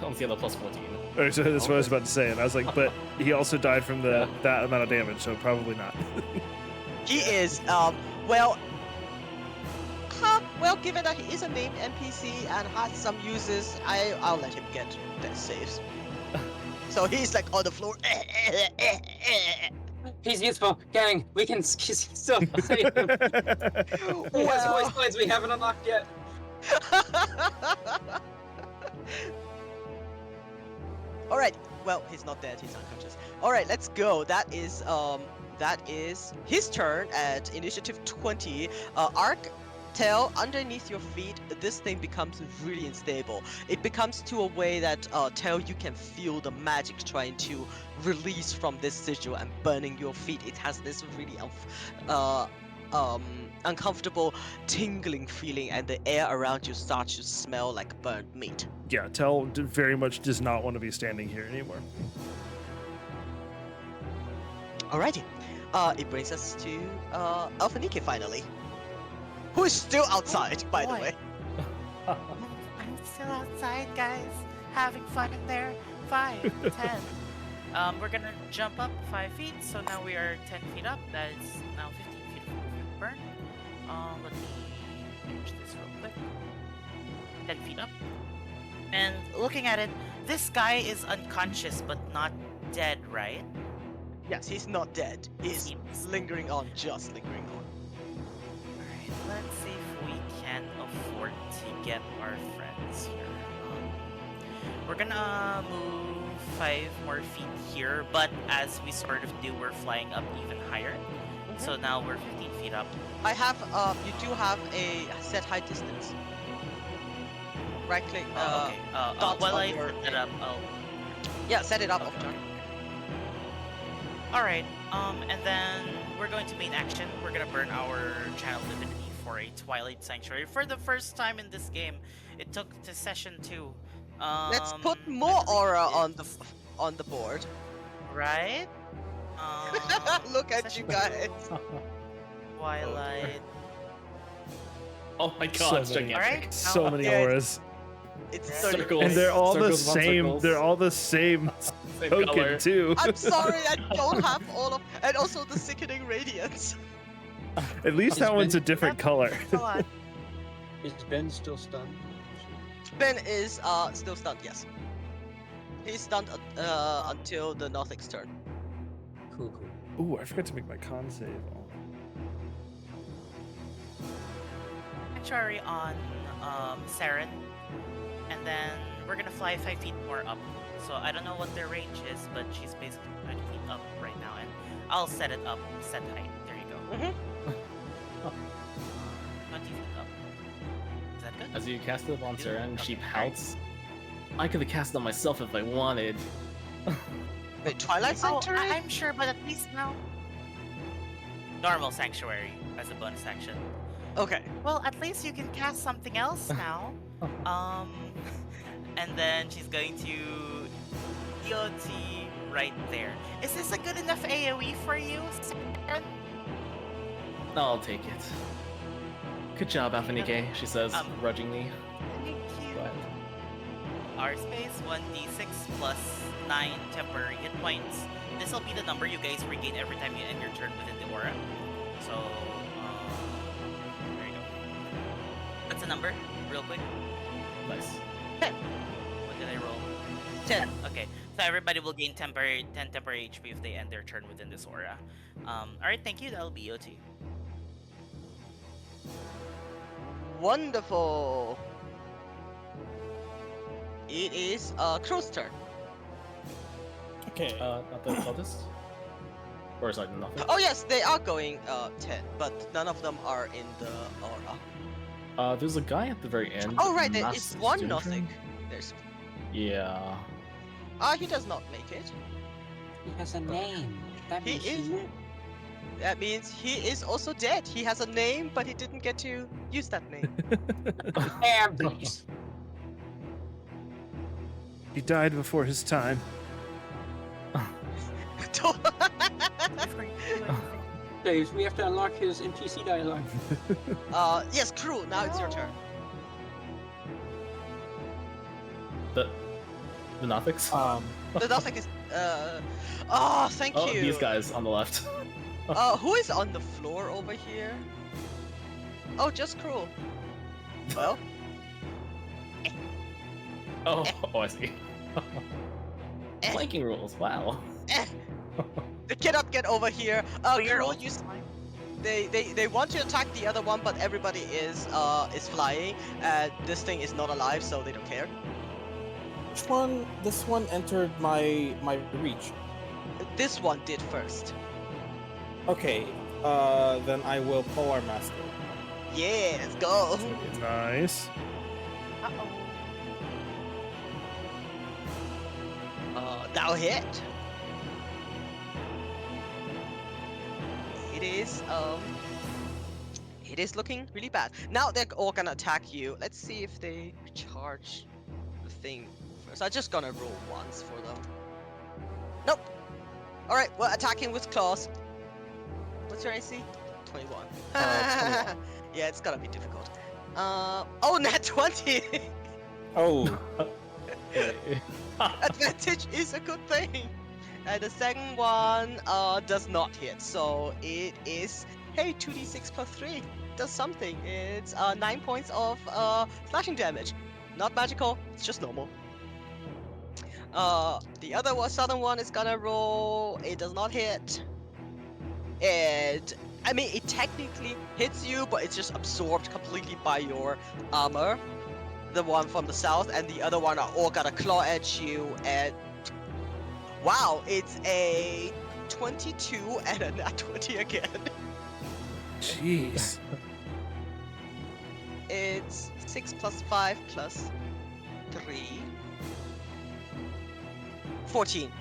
On the other +14. So that's what I was about to say, and I was like, but he also died from that amount of damage, so probably not. He is, well, given that he is a named NPC and has some uses, I'll let him get death saves. So he's like on the floor. He's useful, gang. We can still save him. He has voice lines we haven't unlocked yet. All right. Well, he's not dead. He's unconscious. All right, let's go. That is his turn at initiative 20. Arc, Tail, underneath your feet, this thing becomes really unstable. It becomes to a way that Tail, you can feel the magic trying to release from this sigil and burning your feet. It has this really uncomfortable tingling feeling, and the air around you starts to smell like burnt meat. Yeah, Tell very much does not want to be standing here anymore. Alrighty. It brings us to Alphanike finally. Who is still outside, by the boy. way. I'm still outside, guys. Having fun in there. 5, 10. We're gonna jump up 5 feet, so now we are 10 feet up. That is now 15 feet of burn. Let me finish this real quick. 10 feet up. And looking at it, this guy is unconscious but not dead, right? Yes, he's not dead. He's Seems- lingering on, just lingering on. Alright, let's see if we can afford to get our friends here. We're gonna move 5 more feet here, but as we sort of do, we're flying up even higher. So now we're 15 feet up. I have, you do have a set height distance. Right click, Okay. dot While on I your set that up, yeah, set it up Okay. off turn. Alright, and then we're going to main action. We're gonna burn our channel divinity for a Twilight Sanctuary for the first time in this game. It took to session 2. Let's put I more believe aura it's- on the board. right. Look at you session guys. 2, Twilight. Oh my So god, it's many. gigantic. Alright. So many Yeah, auras. It's Yeah. 30. Circles. And they're all the Circles upon same. circles. They're all the same Same token color. too. I'm sorry, I don't have all of, and also the sickening radiance. At least that Has one's a been- different color. That's a lot. Is Ben still stunned? Ben is still stunned. Yes, he's stunned until the Nothing's turn. Cool, cool. Ooh, I forgot to make my con save. Oh. Sanctuary on Saren, and then we're gonna fly 5 feet more up. So I don't know what their range is, but she's basically 20 feet up right now, and I'll set it up, set height. There you go. Mhm. 20 feet up. Is that good? As you cast it upon Saren, she Okay. pouts. I could have cast it on myself if I wanted. Wait, Twilight Oh, Sanctuary? I'm sure, but at least now. Normal Sanctuary as a bonus action. Okay. Well, at least you can cast something else now. And then she's going to EOT right there. Is this a good enough AoE for you, Saren? I'll take it. Good job, Afanike, she says, grudgingly. Thank you. But R space 1d6 plus 9 temporary hit points. This will be the number you guys regain every time you end your turn within the aura. So, there you go. What's the number? Real quick. nice. 10. What did I roll? 10. Okay, so everybody will gain 10 temporary HP if they end their turn within this aura. Alright, thank you. That'll be OT. Wonderful. It is Crow's turn. Okay. Not the cultist? Or is like nothing? Oh yes, they are going 10, but none of them are in the aura. There's a guy at the very end. Oh right, there Mas- is one Stundren? Nothing. There's Yeah. he does not make it. He has a name. That He means is- he- That means he is also dead. He has a name, but he didn't get to use that name. Damn these. He died before his time. Dave, we have to unlock his NPC dialogue. Yes, Crew, now it's your turn. The Nothics? The Nothing is oh, thank Oh, you. these guys on the left. Who is on the floor over here? Oh, just Crew. Well, Oh, I see. Eh. Flanking rules, wow. they cannot get over here. You're Crew, also you fine. they want to attack the other one, but everybody is flying, and this thing is not alive, so they don't care. Which one? This one entered my reach. This one did first. Okay. Then I will Polar Master. Yeah, let's go. Nice. Uh-oh. Now hit. It is looking really bad. Now they're all gonna attack you. Let's see if they charge the thing first. I'm just gonna roll once for them. Nope. All right, we're attacking with claws. What's your AC? 21. 21. Yeah, it's gonna be difficult. Oh, nat 20! Oh, Advantage is a good thing. And the second one does not hit, so it is, hey, 2d6 plus 3 does something. It's 9 points of slashing damage. Not magical, it's just normal. The other one, southern one is gonna roll. It does not hit. And I mean, it technically hits you, but it's just absorbed completely by your armor. The one from the south and the other one are all gonna claw at you. And wow, it's a 22 and a nat 20 again. Jeez. It's 6 plus 5 plus 3. 14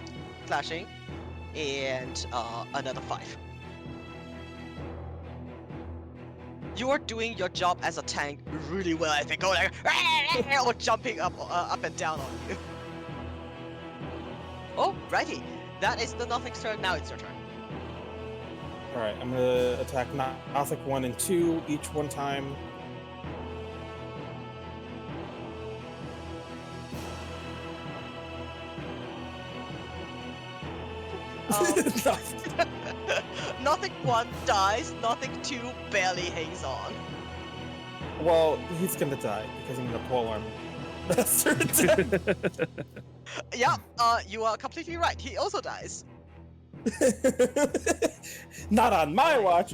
slashing. And another 5. You are doing your job as a tank really well, I think. Going like, or jumping up and down on you. Oh, righty. That is the Nothing's turn. Now it's your turn. all right. I'm gonna attack Nothic 1 and 2 each one time. Nothing 1 dies. Nothing 2 barely hangs on. Well, he's gonna die because I'm gonna pull arm. That's certain. Yeah, you are completely right. He also dies. Not on my watch.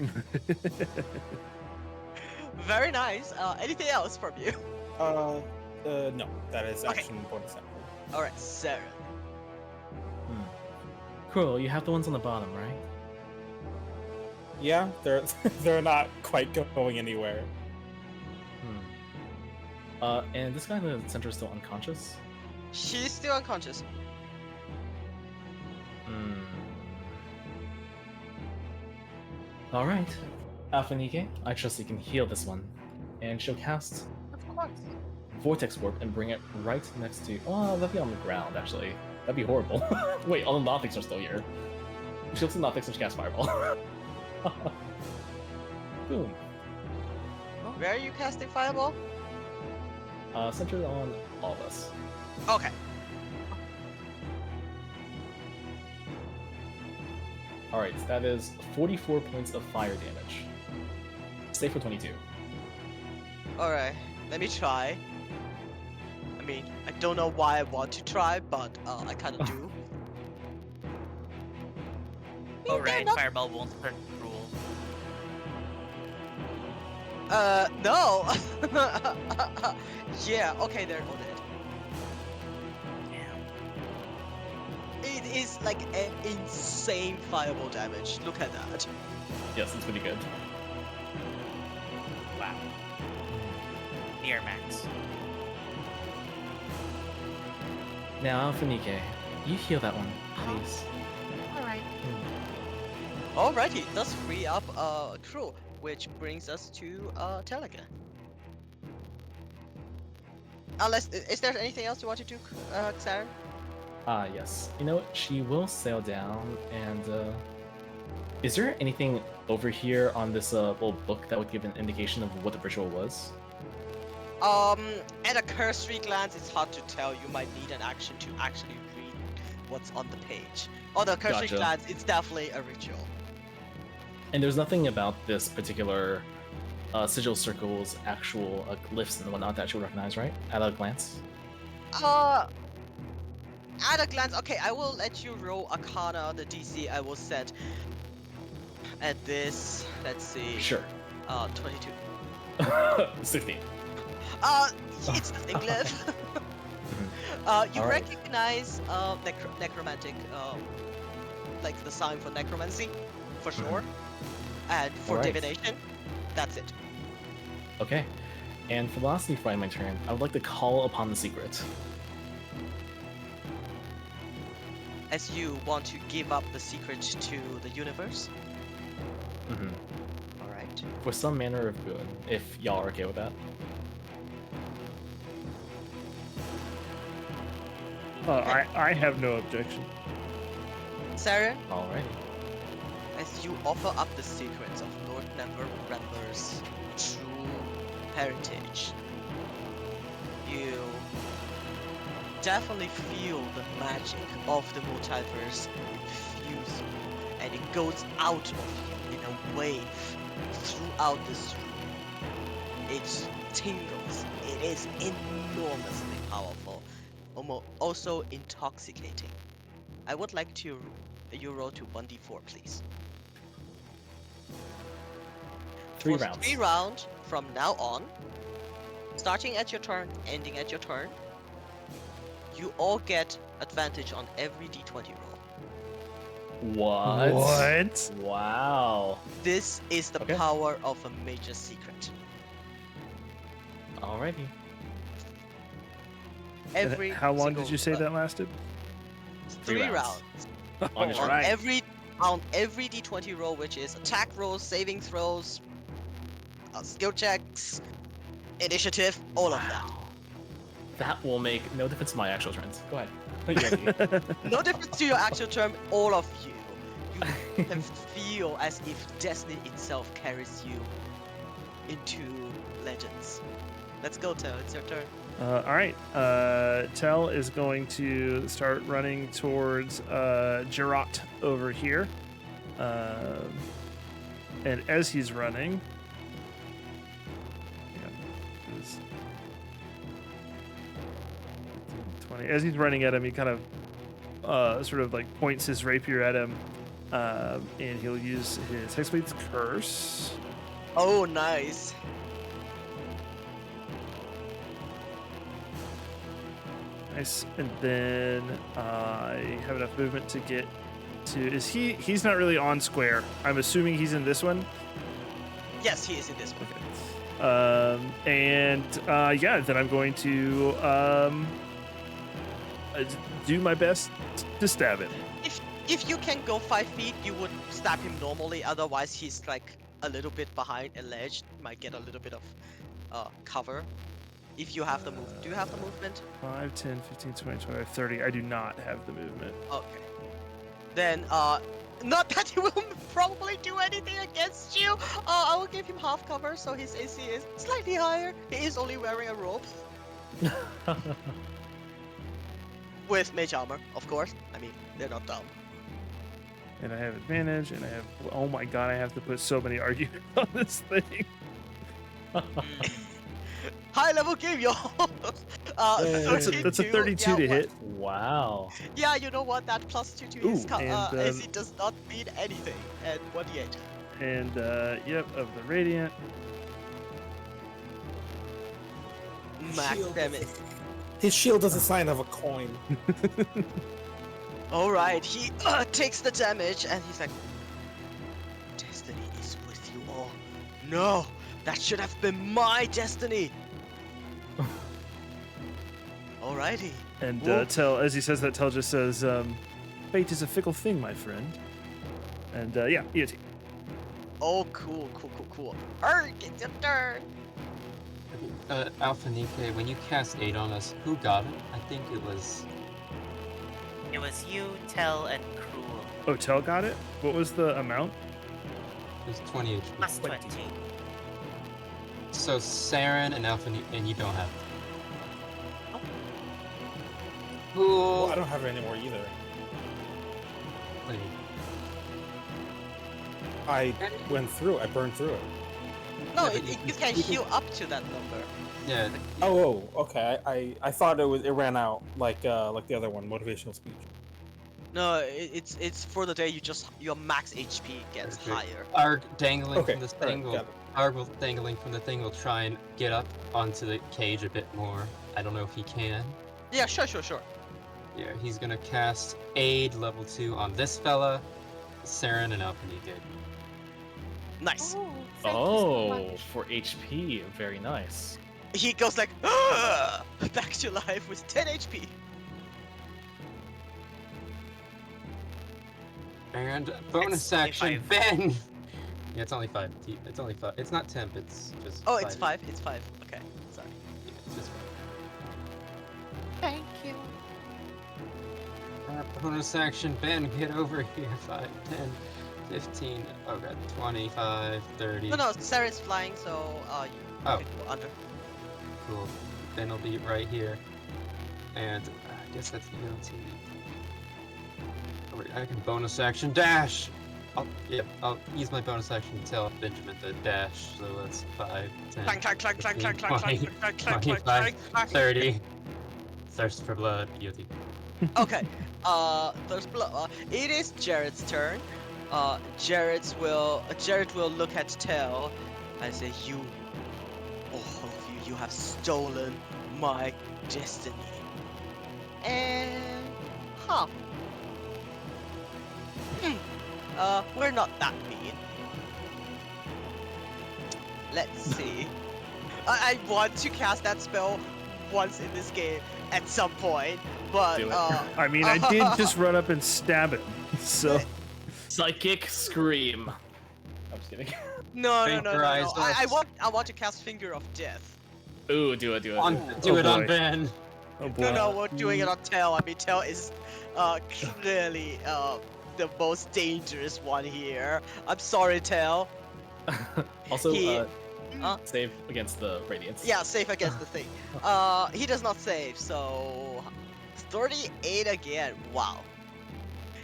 Very nice. Anything else from you? No. That is Okay. action bonus action. Alright, Sarah. Cool, you have the ones on the bottom, right? Yeah, they're not quite going anywhere. And this guy in the center is still unconscious? She's still unconscious. Alright. Alphanike, I trust you can heal this one. And she'll cast Of course. Vortex Warp and bring it right next to... Oh, that'd be on the ground, actually. That'd be horrible. Wait, all the Nothics are still here. She looks at Nothics and she casts Fireball. Boom. Where are you casting Fireball? Centered on all of us. Okay. Alright, so that is 44 points of fire damage. Save for 22. Alright. Let me try. I mean, I don't know why I want to try, but I kind of do. Alright, not- Fireball won't turn cruel. No! Yeah, okay, they're all dead. Yeah. It is like an insane fireball damage. Look at that. Yes, it's pretty good. Wow. Near max. Now, Alphanike, you heal that one, please. Alright. Alrighty, let's free up crew, which brings us to Telega. Unless, is there anything else you want to do, Xaren? Yes. You know what? She will sail down, and is there anything over here on this little book that would give an indication of what the ritual was? At a cursory glance, it's hard to tell. You might need an action to actually read what's on the page. On the cursory Gotcha. glance, it's definitely a ritual. And there's nothing about this particular sigil circle's actual glyphs and whatnot that you'll recognize, right? At a glance? At a glance, okay, I will let you roll Arcana, the DC I will set at this. Let's see. Sure. 22. 16. It's the glyph. You Alright. recognize necromantic, like the sign for necromancy, for sure, and for Alright. divination. That's it. Okay. And for lastly, for my turn, I would like to call upon the secret. As you want to give up the secret to the universe. All right. For some manner of boon, if y'all are okay with that. I have no objection. Sarah, Alrighty. as you offer up the secrets of Lord Neverember's true heritage, you definitely feel the magic of the multiverse infuse you, and it goes out of you in a wave throughout this room. It tingles. It is enormously powerful, also intoxicating. I would like to you roll to 1d4, please. 3 For rounds. 3 rounds from now on, starting at your turn, ending at your turn, you all get advantage on every d20 roll. What? What? Wow. This is the Okay. power of a major secret. Alrighty. And Every how long single, did you say that lasted? 3 3 rounds. On your All turn. right. On every d20 roll, which is attack rolls, saving throws, skill checks, initiative, all of that. Wow. That will make no difference to my actual turns. Go ahead. You're No difference to your actual term, all of you. You can feel as if destiny itself carries you into legends. Let's go, Tell. It's your turn. All right. Tell is going to start running towards Gerot over here. And as he's running, yeah, it's 20. As he's running at him, he kind of sort of like points his rapier at him, and he'll use his Hexblade's Curse. Oh, nice. Nice. And then I have enough movement to get to. He's not really on square. I'm assuming he's in this one. Yes, he is in this one. Yeah, then I'm going to do my best to stab him. If you can go 5 feet, you would stab him normally. Otherwise, he's like a little bit behind a ledge. Might get a little bit of cover. If you have the movement. Do you have the movement? 5, 10, 15, 20, 25, 30. I do not have the movement. Okay. Then, not that he will probably do anything against you. I will give him half cover, so his AC is slightly higher. He is only wearing a robe. With mage armor, of course. I mean, they're not dumb. And I have advantage, and I have. Oh my god, I have to put so many arguments on this thing. High level game, y'all. That's a 32 yeah, to hit. Wow. Yeah, you know what? That plus 2 to his Ooh, and, AC does not mean anything. And 1d8. And yep, of the radiant. Max Shield. damage. His shield is a sign of a coin. Alright, he takes the damage and he's like, Destiny is with you all. No, that should have been my destiny. Alrighty. And Whoa. Tell, as he says that, Tell just says, "Fate is a fickle thing, my friend." And yeah, EOT. Oh, cool. Erg, it's your turn. Alpha Nike, when you cast 8 on us, who got it? I think it was. It was you, Tell, and Cruel. Oh, Tell got it. What was the amount? It was 20 HP. Plus 20. So Saren and Alpha Nike, and you don't have it. Cool. Well, I don't have it anymore either. What do you mean? I went through. I burned through it. No, Yeah, but you can heal up to that number. Yeah, Oh, okay. I thought it ran out like the other one, motivational speech. No, it's for the day your max HP gets Okay. higher. Arg dangling Okay, from this alright, thing will got it. dangling from the thing will try and get up onto the cage a bit more. I don't know if he can. Yeah, sure. Yeah, he's gonna cast Aid level 2 on this fella, Saren and Alpha Nike. Nice. Oh, for HP. Very nice. He goes like, "Ah!" back to life with 10 HP. And bonus It's action, 5. Ben! Yeah, it's only 5. It's only 5. It's not temp, it's just Oh, it's 5. It's 5. Okay, sorry. Yeah, it's just 5. Thank you. Bonus action, Ben, get over here. 5, 10, 15. Okay, 25, 30. No, no, Saren's flying, so you Oh. can go under. Cool. Then it'll be right here. And I guess that's the ELT. Oh, wait, I can bonus action dash! I'll use my bonus action to tell Benjamin to dash. So that's 5, 10, Clang, clang, clang, clang, 15, clang, clang, 20, clang, clang, clang, clang, 25, clang. 30. Thirst for blood, EOT. Okay, there's blood. It is Jared's turn. Jared will look at Tell and say, "You, all of you, you have stolen my destiny." And, we're not that mean. Let's see. I want to cast that spell once in this game at some point, but Do it. I mean, I did just run up and stab him. So Psychic scream. I'm just kidding. no. Vaporize I us. want to cast Finger of Death. Ooh, do it. Do Oh it on boy. Ben. oh boy. No, we're doing it on Tell. I mean, Tell is clearly the most dangerous one here. I'm sorry, Tell. Also, He- save against the radiance. Yeah, safe against the thing. He does not save, so 38 again. Wow.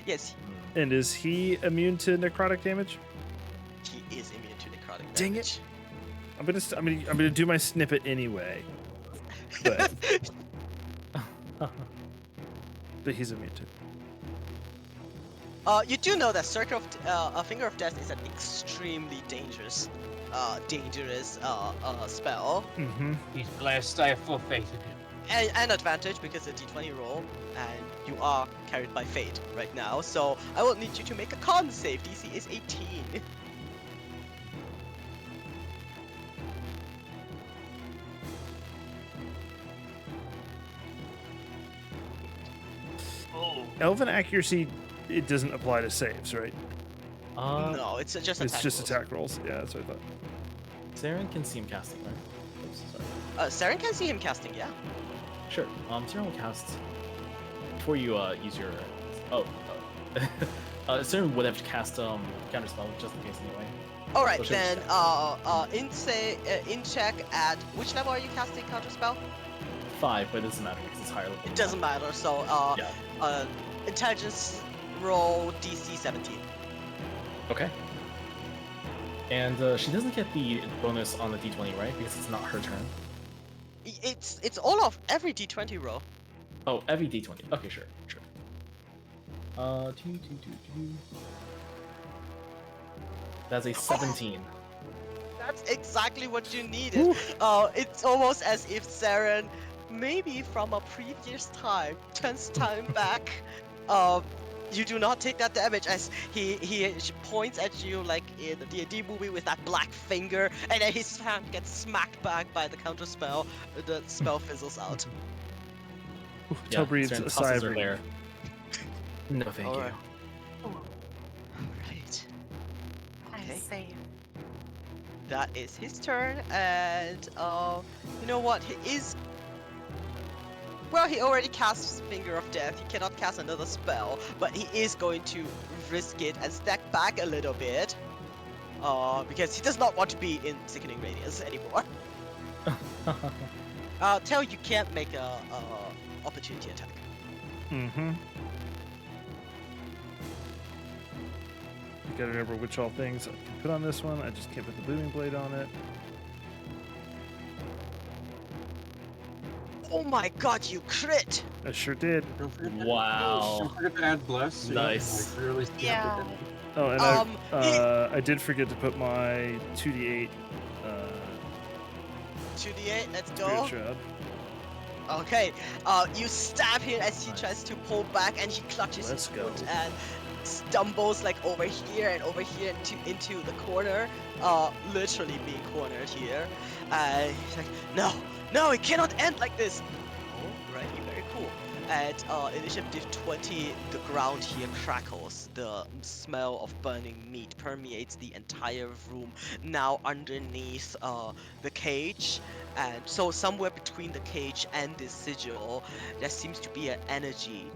Yes, And is he immune to necrotic damage? he is immune to necrotic Dang it. damage. I'm gonna do my snippet anyway. But but he's immune to. You do know that Circle of a Finger of Death is an extremely dangerous spell, Mm-hmm. He's blessed. I have full faith in him. and advantage because it's a D20 roll, and you are carried by fate right now. So I will need you to make a con save. DC is 18. Oh. Elven accuracy, it doesn't apply to saves, right? No, it's just attack. It's just rolls. attack rolls. Yeah, that's what I thought. Saren can see him casting, right? Oops, sorry. Saren can see him casting. Yeah. Sure. Saren will cast before you use your. Saren would have cast counterspell just in case anyway. All right, So should we then. check? In check at which level are you casting counterspell? 5, but it doesn't matter because it's higher level. It doesn't matter. So Yeah. intelligence roll DC 17. Okay. And she doesn't get the bonus on the d20, right? Because it's not her turn. It's all of every D20 roll. Oh, every d20. Okay, sure. That's a 17. That's exactly what you needed. It's almost as if Saren, maybe from a previous time, turns time back. You do not take that damage as he points at you like in the D&D movie with that black finger, and then his hand gets smacked back by the counter spell. The spell fizzles out. Tell breathes Saren a sigh tosses of her relief. there. No, thank you. Alright. Right. Okay. Save. That is his turn, and you know what? He is. Well, he already casts Finger of Death. He cannot cast another spell, but he is going to risk it and stack back a little bit, because he does not want to be in Sickening Radius anymore. Tell you can't make a opportunity attack. Mm-hmm. You gotta remember which all things I can put on this one. I just can't put the booming blade on it. Oh my god, you crit! I sure did. Don't forget that. Wow. Don't forget to add bless. So Nice. You really Yeah. Oh, and He- I did forget to put my 2d8 2d8, let's spirit go. shroud. Okay, you stab him as he Nice. tries to pull back, and he clutches Let's his go. foot and stumbles like over here and over here into the corner, literally being cornered here. He's like, no, it cannot end like this. Alrighty, very cool. At initiative 20, the ground here crackles. The smell of burning meat permeates the entire room, now underneath the cage. And so somewhere between the cage and this sigil, there seems to be an energy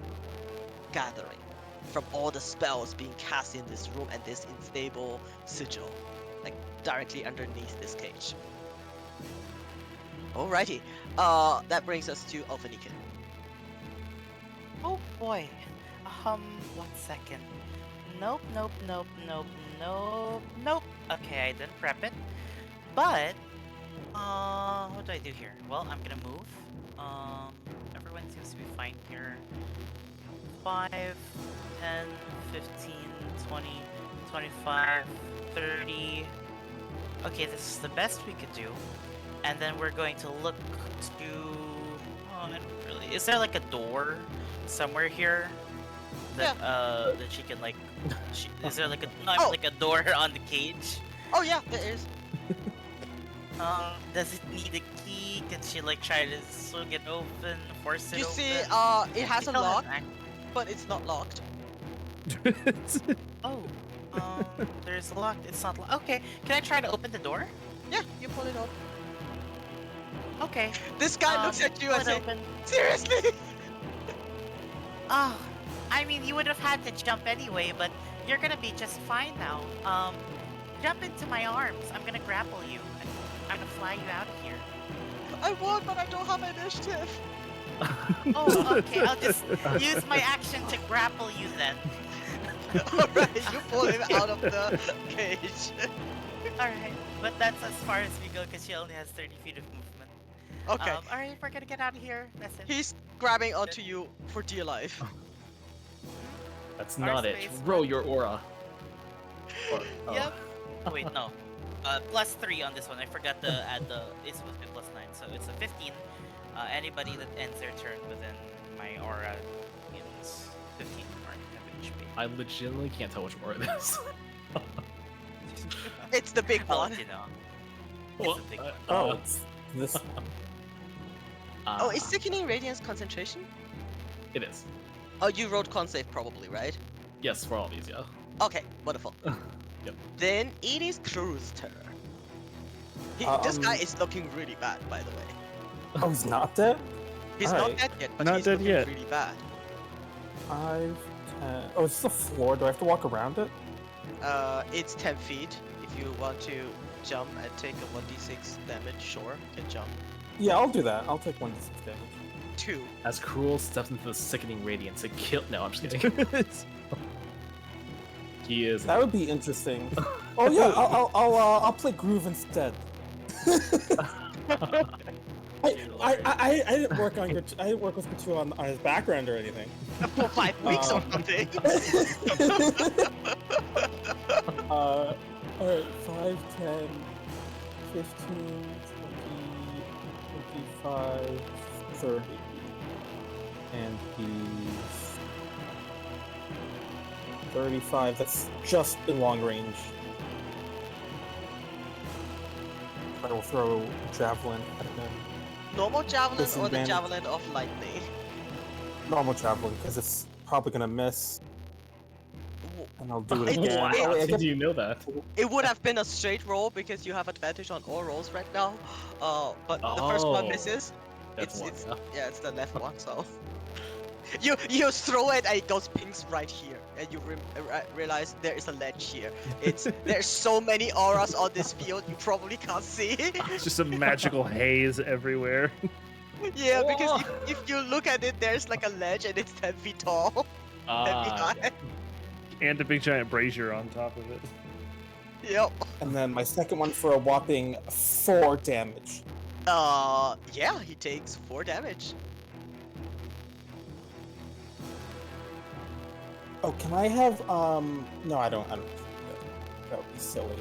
gathering. from all the spells being cast in this room and this unstable sigil, like directly underneath this cage. Alrighty, that brings us to Alphanikin. Oh boy. 1 second. Nope, nope, nope, nope, nope, nope. Okay, I didn't prep it. But, what do I do here? Well, I'm gonna move. Everyone seems to be fine here. 5, 10, 15, 20, 25, 30. Okay, this is the best we could do. And then we're going to look to... Oh, I don't really... Is there like a door somewhere here? That, that she can like... Is there like a... Not like a door on the cage? Oh yeah, there is. Does it need a key? Can she like try to swing it open, force it You open? see, it has a We don't have lock, ac- but it's not locked. Oh, there's a lock. It's not locked. Okay, can I try to open the door? Yeah, you pull it off. Okay. This guy looks at you pull and it says, open. "Seriously?" Oh, I mean, you would have had to jump anyway, but you're gonna be just fine now. Jump into my arms. I'm gonna grapple you. I'm gonna fly you out of here. I won, but I don't have initiative. Oh, okay. I'll just use my action to grapple you then. Alright, you pull him out of the cage. Alright, but that's as far as we go because she only has 30 feet of movement. Okay, Alright, we're gonna get out of here. That's it. he's grabbing onto you for dear life. That's Our not it. space Roll your aura. Or- oh. Yep. Oh, wait, no. +3 on this one. I forgot to add the. It's supposed to be +9, so it's a 15. Anybody that ends their turn within my aura gains 15 mark HP. I legitimately can't tell which aura it is. It's the big I'll one. let you know. Well, It's a big one. Oh, it's this. Oh, is Sickening Radiance concentration? It is. Oh, you wrote con save probably, right? Yes, for all these, yeah. Okay, wonderful. Yep. Then it is Crew's turn. This guy is looking really bad, by the way. Oh, he's not dead? He's Alright. not dead yet, but Not he's dead looking yet. really bad. 5, 10. Oh, it's the floor. Do I have to walk around it? It's 10 feet. If you want to jump and take a 1d6 damage, sure, you can jump. Yeah, I'll do that. I'll take 1d6 damage. 2. As Cruel steps into the sickening radiance, it kill. No, I'm just kidding. He is. That would be interesting. Oh yeah, I'll play Groove instead. I didn't work on I didn't work with Couture on his background or anything. For 5 weeks or something. Alright, 5, 10, 15, 20, 25, 30. And he's 35. That's just in long range. I will throw a javelin at him. Normal javelin or the Disadvantage. javelin of lightning? Normal javelin, because it's probably gonna miss. And I'll do it It's- again. Wow, Oh, wait, I how guess- do you know that? It would have been a straight roll because you have advantage on all rolls right now. But the first one Oh. misses. That's one. It's yeah, it's the left one. So you throw it and it goes pings right here, and you realize there is a ledge here. There's so many auras on this field you probably can't see. It's just a magical haze everywhere. Yeah, because if you look at it, there's like a ledge and it's 10 feet tall, 10 feet Ah, high. And a big giant brazier on top of it. Yep. And then my second one for a whopping 4 damage. Yeah, he takes 4 damage. Oh, can I have, no, I don't, that would be silly.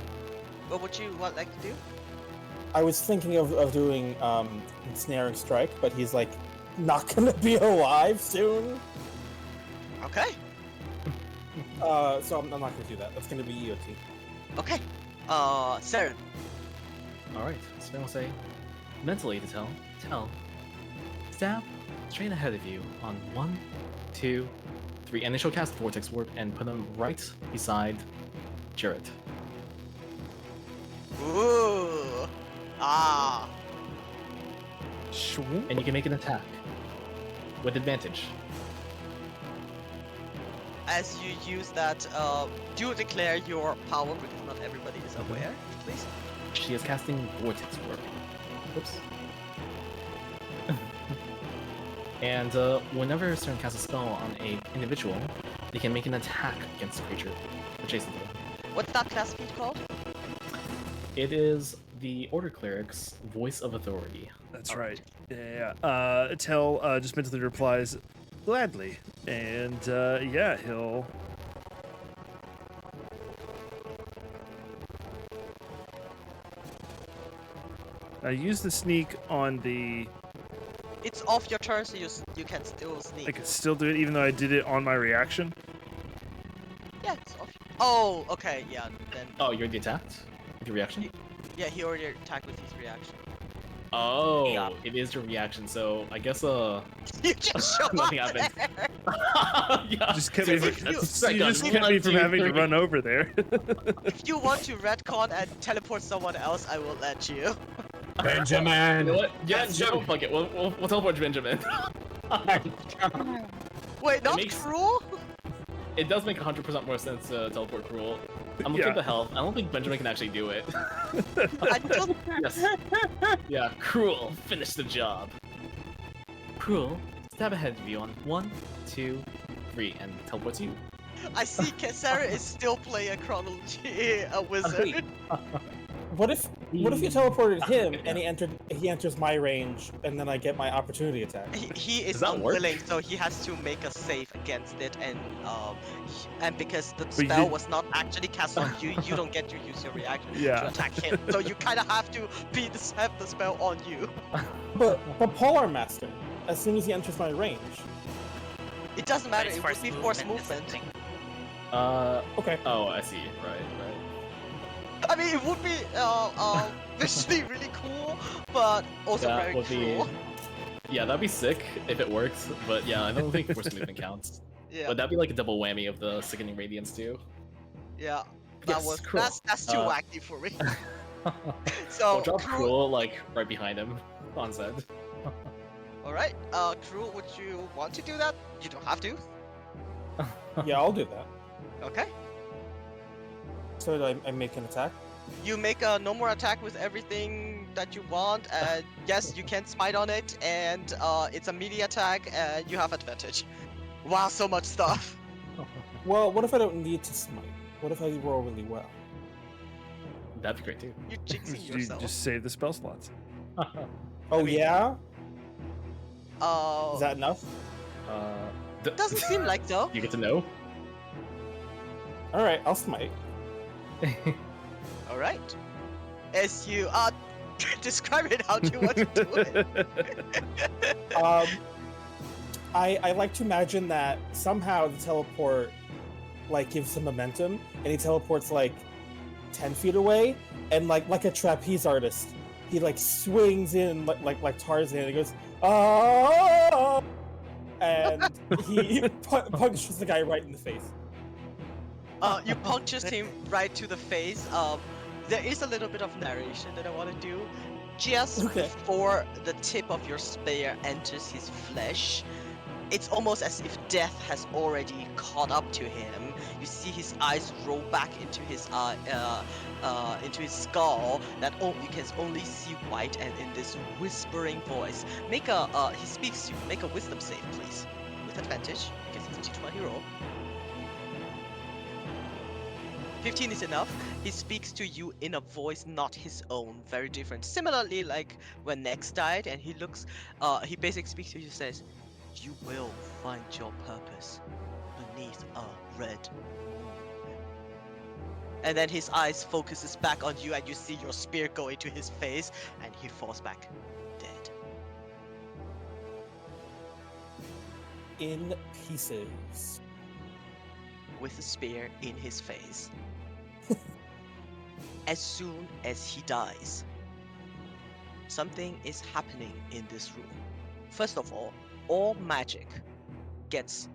What would you like to do? I was thinking of doing, Ensnaring Strike, but he's, like, not gonna be alive soon. Okay. So I'm not gonna do that. That's gonna be EOT. Okay. Saren. alright. So I'll say, mentally to tell, stab straight ahead of you on 1, 2, 3, and then she'll cast Vortex Warp and put them right beside Jarrett. Ooh. Ah. Swoop. And you can make an attack with advantage. as you use that, do declare your power because not everybody is aware, please. She is casting Vortex Warp. Oops. And whenever a student casts a spell on an individual, they can make an attack against the creature adjacent to them. What's that class speed called? It is the Order Cleric's Voice of Authority. That's right. Yeah. Tell just mentally replies gladly, and yeah, he'll. Use the sneak on the. It's off your turn, so you can still sneak. I can still do it even though I did it on my reaction. Yeah, it's off. Oh, okay, yeah. Then. Oh, you already attacked? With your reaction? Yeah, he already attacked with his reaction. Oh, Yeah. it is your reaction, so I guess You just showed nothing up happened. there. Yeah. Just kept So me. it's like, You that's second. just kept One, me from two, having to three. run over there. If you want to retcon and teleport someone else, I will let you. Benjamin! You know what? Yeah, Benjamin! fuck it. We'll teleport Benjamin. Wait, not makes- cruel? It does make 100% more sense to teleport Cruel. I'm looking Yeah. at the health. I don't think Benjamin can actually do it. I don't. Yes. Yeah, Cruel, finish the job. Cruel, stab ahead of you on 1, 2, 3, and teleports you. I see Sarah is still playing a chronology, a wizard. What if you teleported him and he enters my range and then I get my opportunity attack? He is Does that work? unwilling, so he has to make a save against it, and because the you spell did- was not actually cast on you, you don't get to use your reaction Yeah. to attack him. So you kind of have to have the spell on you. But Polar Master, as soon as he enters my range. It doesn't matter. But It it's would be force force movement, movement. isn't it? Okay. Oh, I see. Right. I mean, it would be visually really cool, but also That very would be- cruel. Yeah, that'd be sick if it worked, but yeah, I don't think force movement counts. Yeah, But that'd be like a double whammy of the sickening radiance too. yeah. That Yes, was cruel. that's too Uh, wacky for me. So We'll drop cruel. Cruel like right behind him on Zed. All right, cruel. Would you want to do that? You don't have to. Yeah, I'll do that. Okay. So I make an attack? You make a no more attack with everything that you want. Yes, you can smite on it, and it's a melee attack, and you have advantage. Wow, so much stuff. Well, what if I don't need to smite? What if I roll really well? That'd be great too. You're jinxing You yourself. just save the spell slots. Oh mean- yeah? Oh, Is that enough? doesn't seem like so. You get to know. Alright, I'll smite. All right. As you describe it, how do you want to do it? I like to imagine that somehow the teleport like gives him momentum and he teleports like 10 feet away and like a trapeze artist he like swings in like Tarzan and he goes oh and he punches the guy right in the face. You punctures him right to the face. There is a little bit of narration that I want to do. Just Okay. before the tip of your spear enters his flesh, it's almost as if death has already caught up to him. You see his eyes roll back into his skull. You can only see white, and in this whispering voice, he speaks to you. Make a wisdom save, please, with advantage because it's a d20 roll. 15 is enough. He speaks to you in a voice not his own, very different. Similarly, like when Nex died, and he basically speaks to you, says, "You will find your purpose beneath a red moon." And then his eyes focuses back on you, and you see your spear go into his face, and he falls back dead. In pieces. With a spear in his face. As soon as he dies, something is happening in this room. First of all magic gets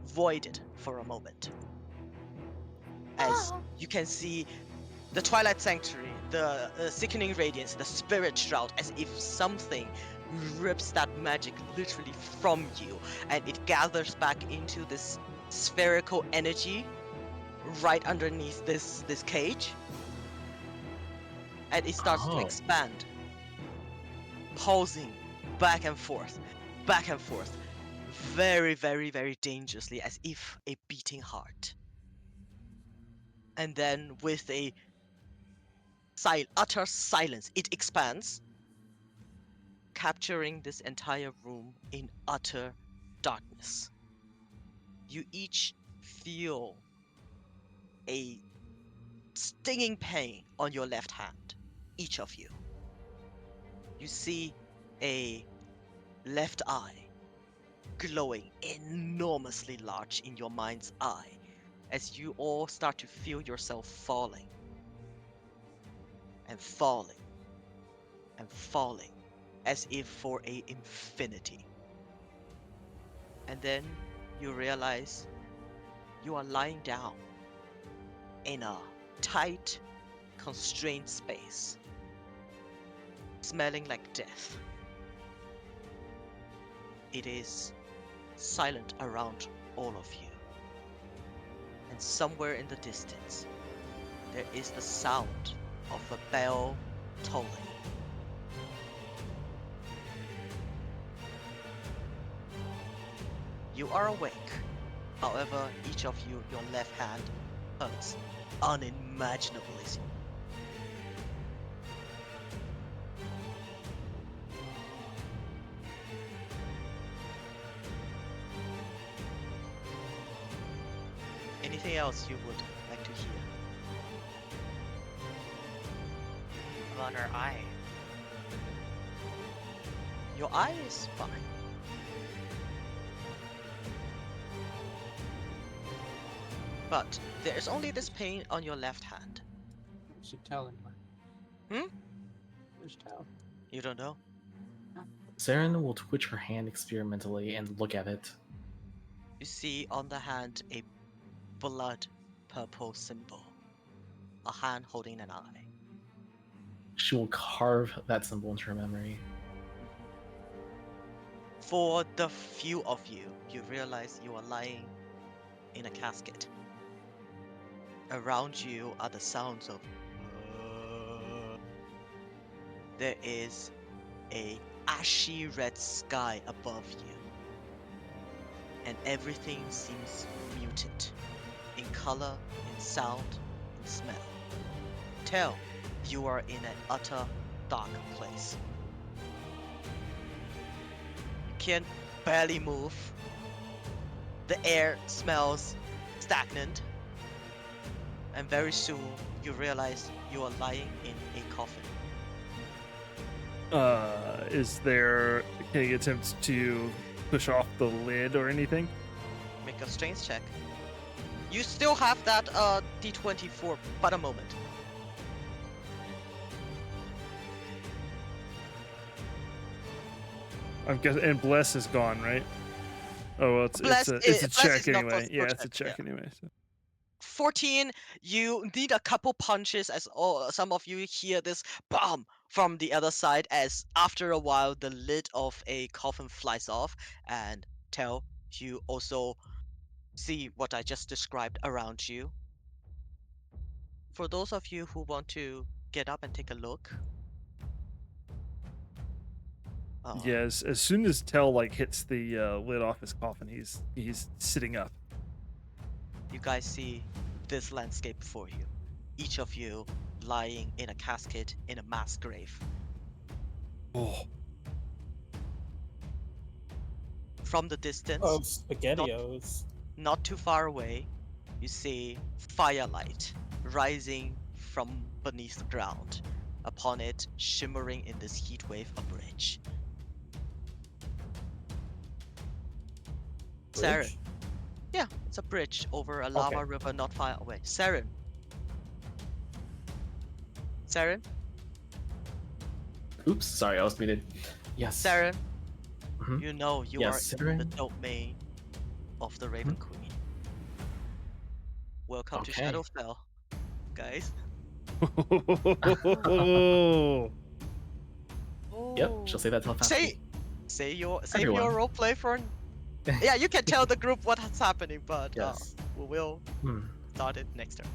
voided for a moment. As you can see the Twilight Sanctuary, the Sickening Radiance, the Spirit Shroud, as if something rips that magic literally from you, and it gathers back into this spherical energy right underneath this cage, and it starts to Oh. expand, pulsing back and forth, very, very, very dangerously, as if a beating heart. And then with a utter silence, it expands, capturing this entire room in utter darkness. You each feel a stinging pain on your left hand, each of you. You see a left eye glowing enormously large in your mind's eye as you all start to feel yourself falling and falling and falling as if for a infinity. And then you realize you are lying down in a tight, constrained space, smelling like death. It is silent around all of you. And somewhere in the distance, there is the sound of a bell tolling. You are awake. However, each of you, your left hand hurts unimaginably. Anything else you would like to hear? About our eye. Your eye is fine. But there is only this pain on your left hand. You should tell him. Hmm? You should tell. You don't know? Saren will twitch her hand experimentally and look at it. You see on the hand a blood purple symbol. A hand holding an eye. She will carve that symbol into her memory. For the few of you, you realize you are lying in a casket. Around you are the sounds of. There is a ashy red sky above you, and everything seems muted in color, in sound, in smell. Tell, you are in an utter dark place. You can barely move. The air smells stagnant. And very soon, you realize you are lying in a coffin. Is there any attempts to push off the lid or anything? Make a strength check. You still have that D20 for but a moment. I'm guessing, and bless is gone, right? Oh, well, it's Bless a is check not anyway. for Yeah, it's a check, check anyway. So. 14, you need a couple punches as some of you hear this BAM from the other side as after a while the lid of a coffin flies off, and Tell, you also see what I just described around you. For those of you who want to get up and take a look. Yes, as soon as Tell like hits the lid off his coffin, he's sitting up. You guys see this landscape before you. Each of you lying in a casket in a mass grave. Oh, From the distance, Of SpaghettiOs. not too far away, you see firelight rising from beneath the ground. Upon it, shimmering in this heat wave, a bridge. Saren. Bridge? Yeah, it's a bridge over a lava Okay. river not far away. Saren. Saren? Oops, sorry, I was muted. Yes. Saren, Mhm. you know you Yes, are in the Saren? domain of the Raven Queen. Welcome to Okay. Shadowfell, guys. Yep, she'll say that telepathically. Save your Everyone. roleplay for Yeah, you can tell the group what's happening, but Yes. we will Hmm. start it next turn.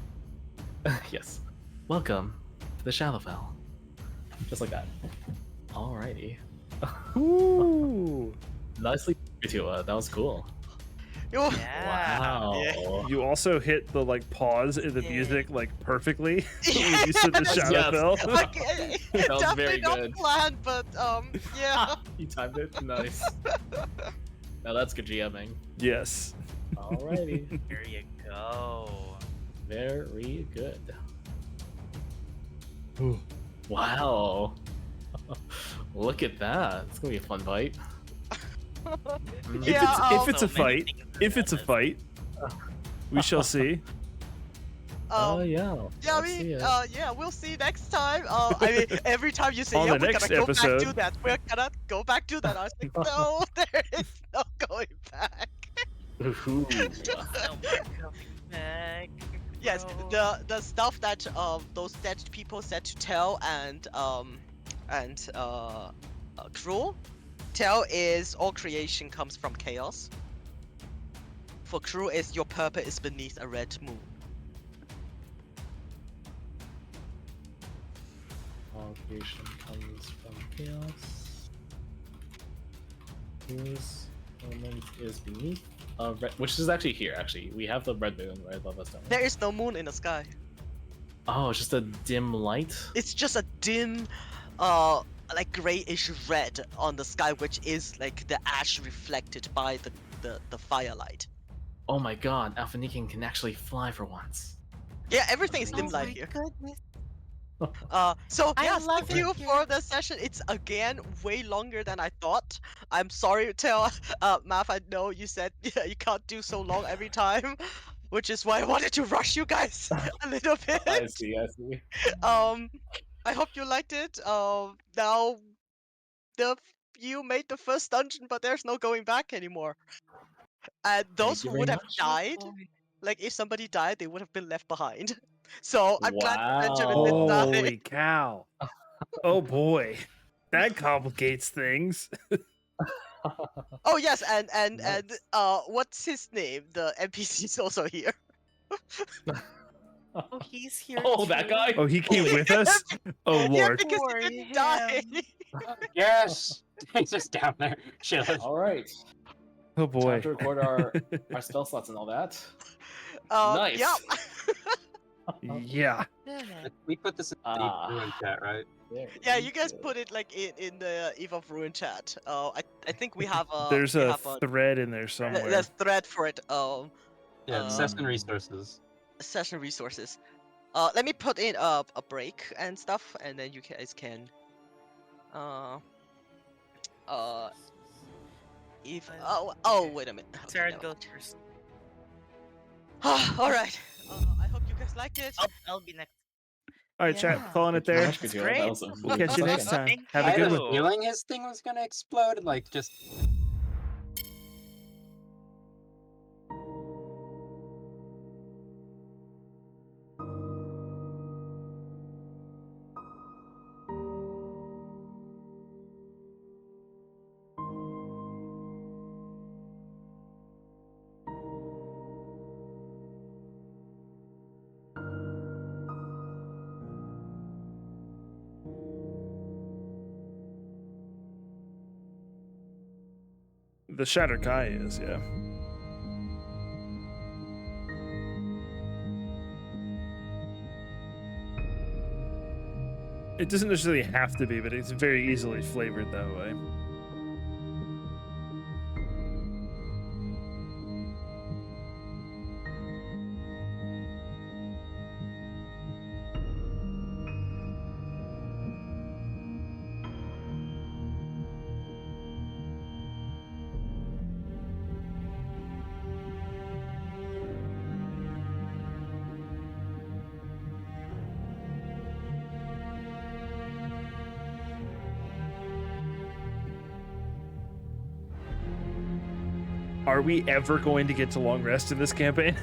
Yes. Welcome to the Shadowfell. Just like that. Alrighty. Ooh. Nicely, Tua. That was cool. Yo, Yeah. Wow. You also hit the like pause in the Yeah. music like perfectly when Yeah, you said the that's- Shadowfell. like, That was definitely very not good. planned, but yeah. You timed it. Nice. Now that's good GMing. Yes. Alrighty. There you go. Very good. Ooh. Wow. Look at that. It's gonna be a fun fight. Mm. Yeah, If it's So a many fight, things if it's a about fight, we shall see. Oh Yeah, yeah. I Let's see mean, it. yeah, we'll see next time. I mean, every time you say, On yeah, the we're next gonna go back to episode. that, we're gonna go back to that. I was like, no, there is no going back. Ooh. No more coming back. Yes, bro. the stuff that those dead people said to Tell and Cruel. Tell is all creation comes from chaos. For Cruel is your purpose is beneath a red moon. All creation comes from chaos. Whose element is beneath? Red, which is actually here. Actually, we have the red moon right above us. Don't we? There is no moon in the sky. Oh, it's just a dim light. It's just a dim, like grayish red on the sky, which is like the ash reflected by the firelight. Oh my god, Alphanikin can actually fly for once. Yeah, everything is dim Oh light my here. goodness. So I yes, love thank you it for here. the session. It's again way longer than I thought. I'm sorry to tell Math. I know you said yeah, you can't do so long every time, which is why I wanted to rush you guys a little bit. I see, I see. I hope you liked it. Now you made the first dungeon, but there's no going back anymore. And those Thank you who very would have much. died, like if somebody died, they would have been left behind. So I'm glad Benjamin did Wow. die. Holy cow. Oh boy. That complicates things. Oh yes, and Nice. what's his name? The NPC is also here. Oh, he's here Oh, too. that guy? Oh, he came with us? Oh Yeah, lord. because Poor he didn't die. him. Yes! He's just down there chilling. Alright. Oh Time boy. to record our spell slots and all that. Yeah. Nice. Yeah. We put this in the Ah. ruin chat, right? Yeah, you guys put it like in the Eve of Ruin chat. I think we have There's we a have thread in there somewhere. there's thread for it. Yeah, session Mm. resources. Session resources. Let me put in a break and stuff, and then you guys can if wait a minute. Okay, Sarah, never go mind. first. All right. I hope you guys liked it. I'll be next. All right, chat, Yeah. calling it Thank you very there. much, That's Kajira. great. That was a We'll really catch good you next session. time. Thank Have I a had good a one. you. feeling his thing was gonna explode, and like just The Shattered Kai is, yeah. It doesn't necessarily have to be, but it's very easily flavored that way. Are we ever going to get to long rest in this campaign?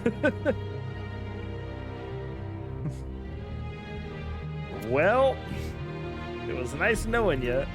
Well, it was nice knowing you.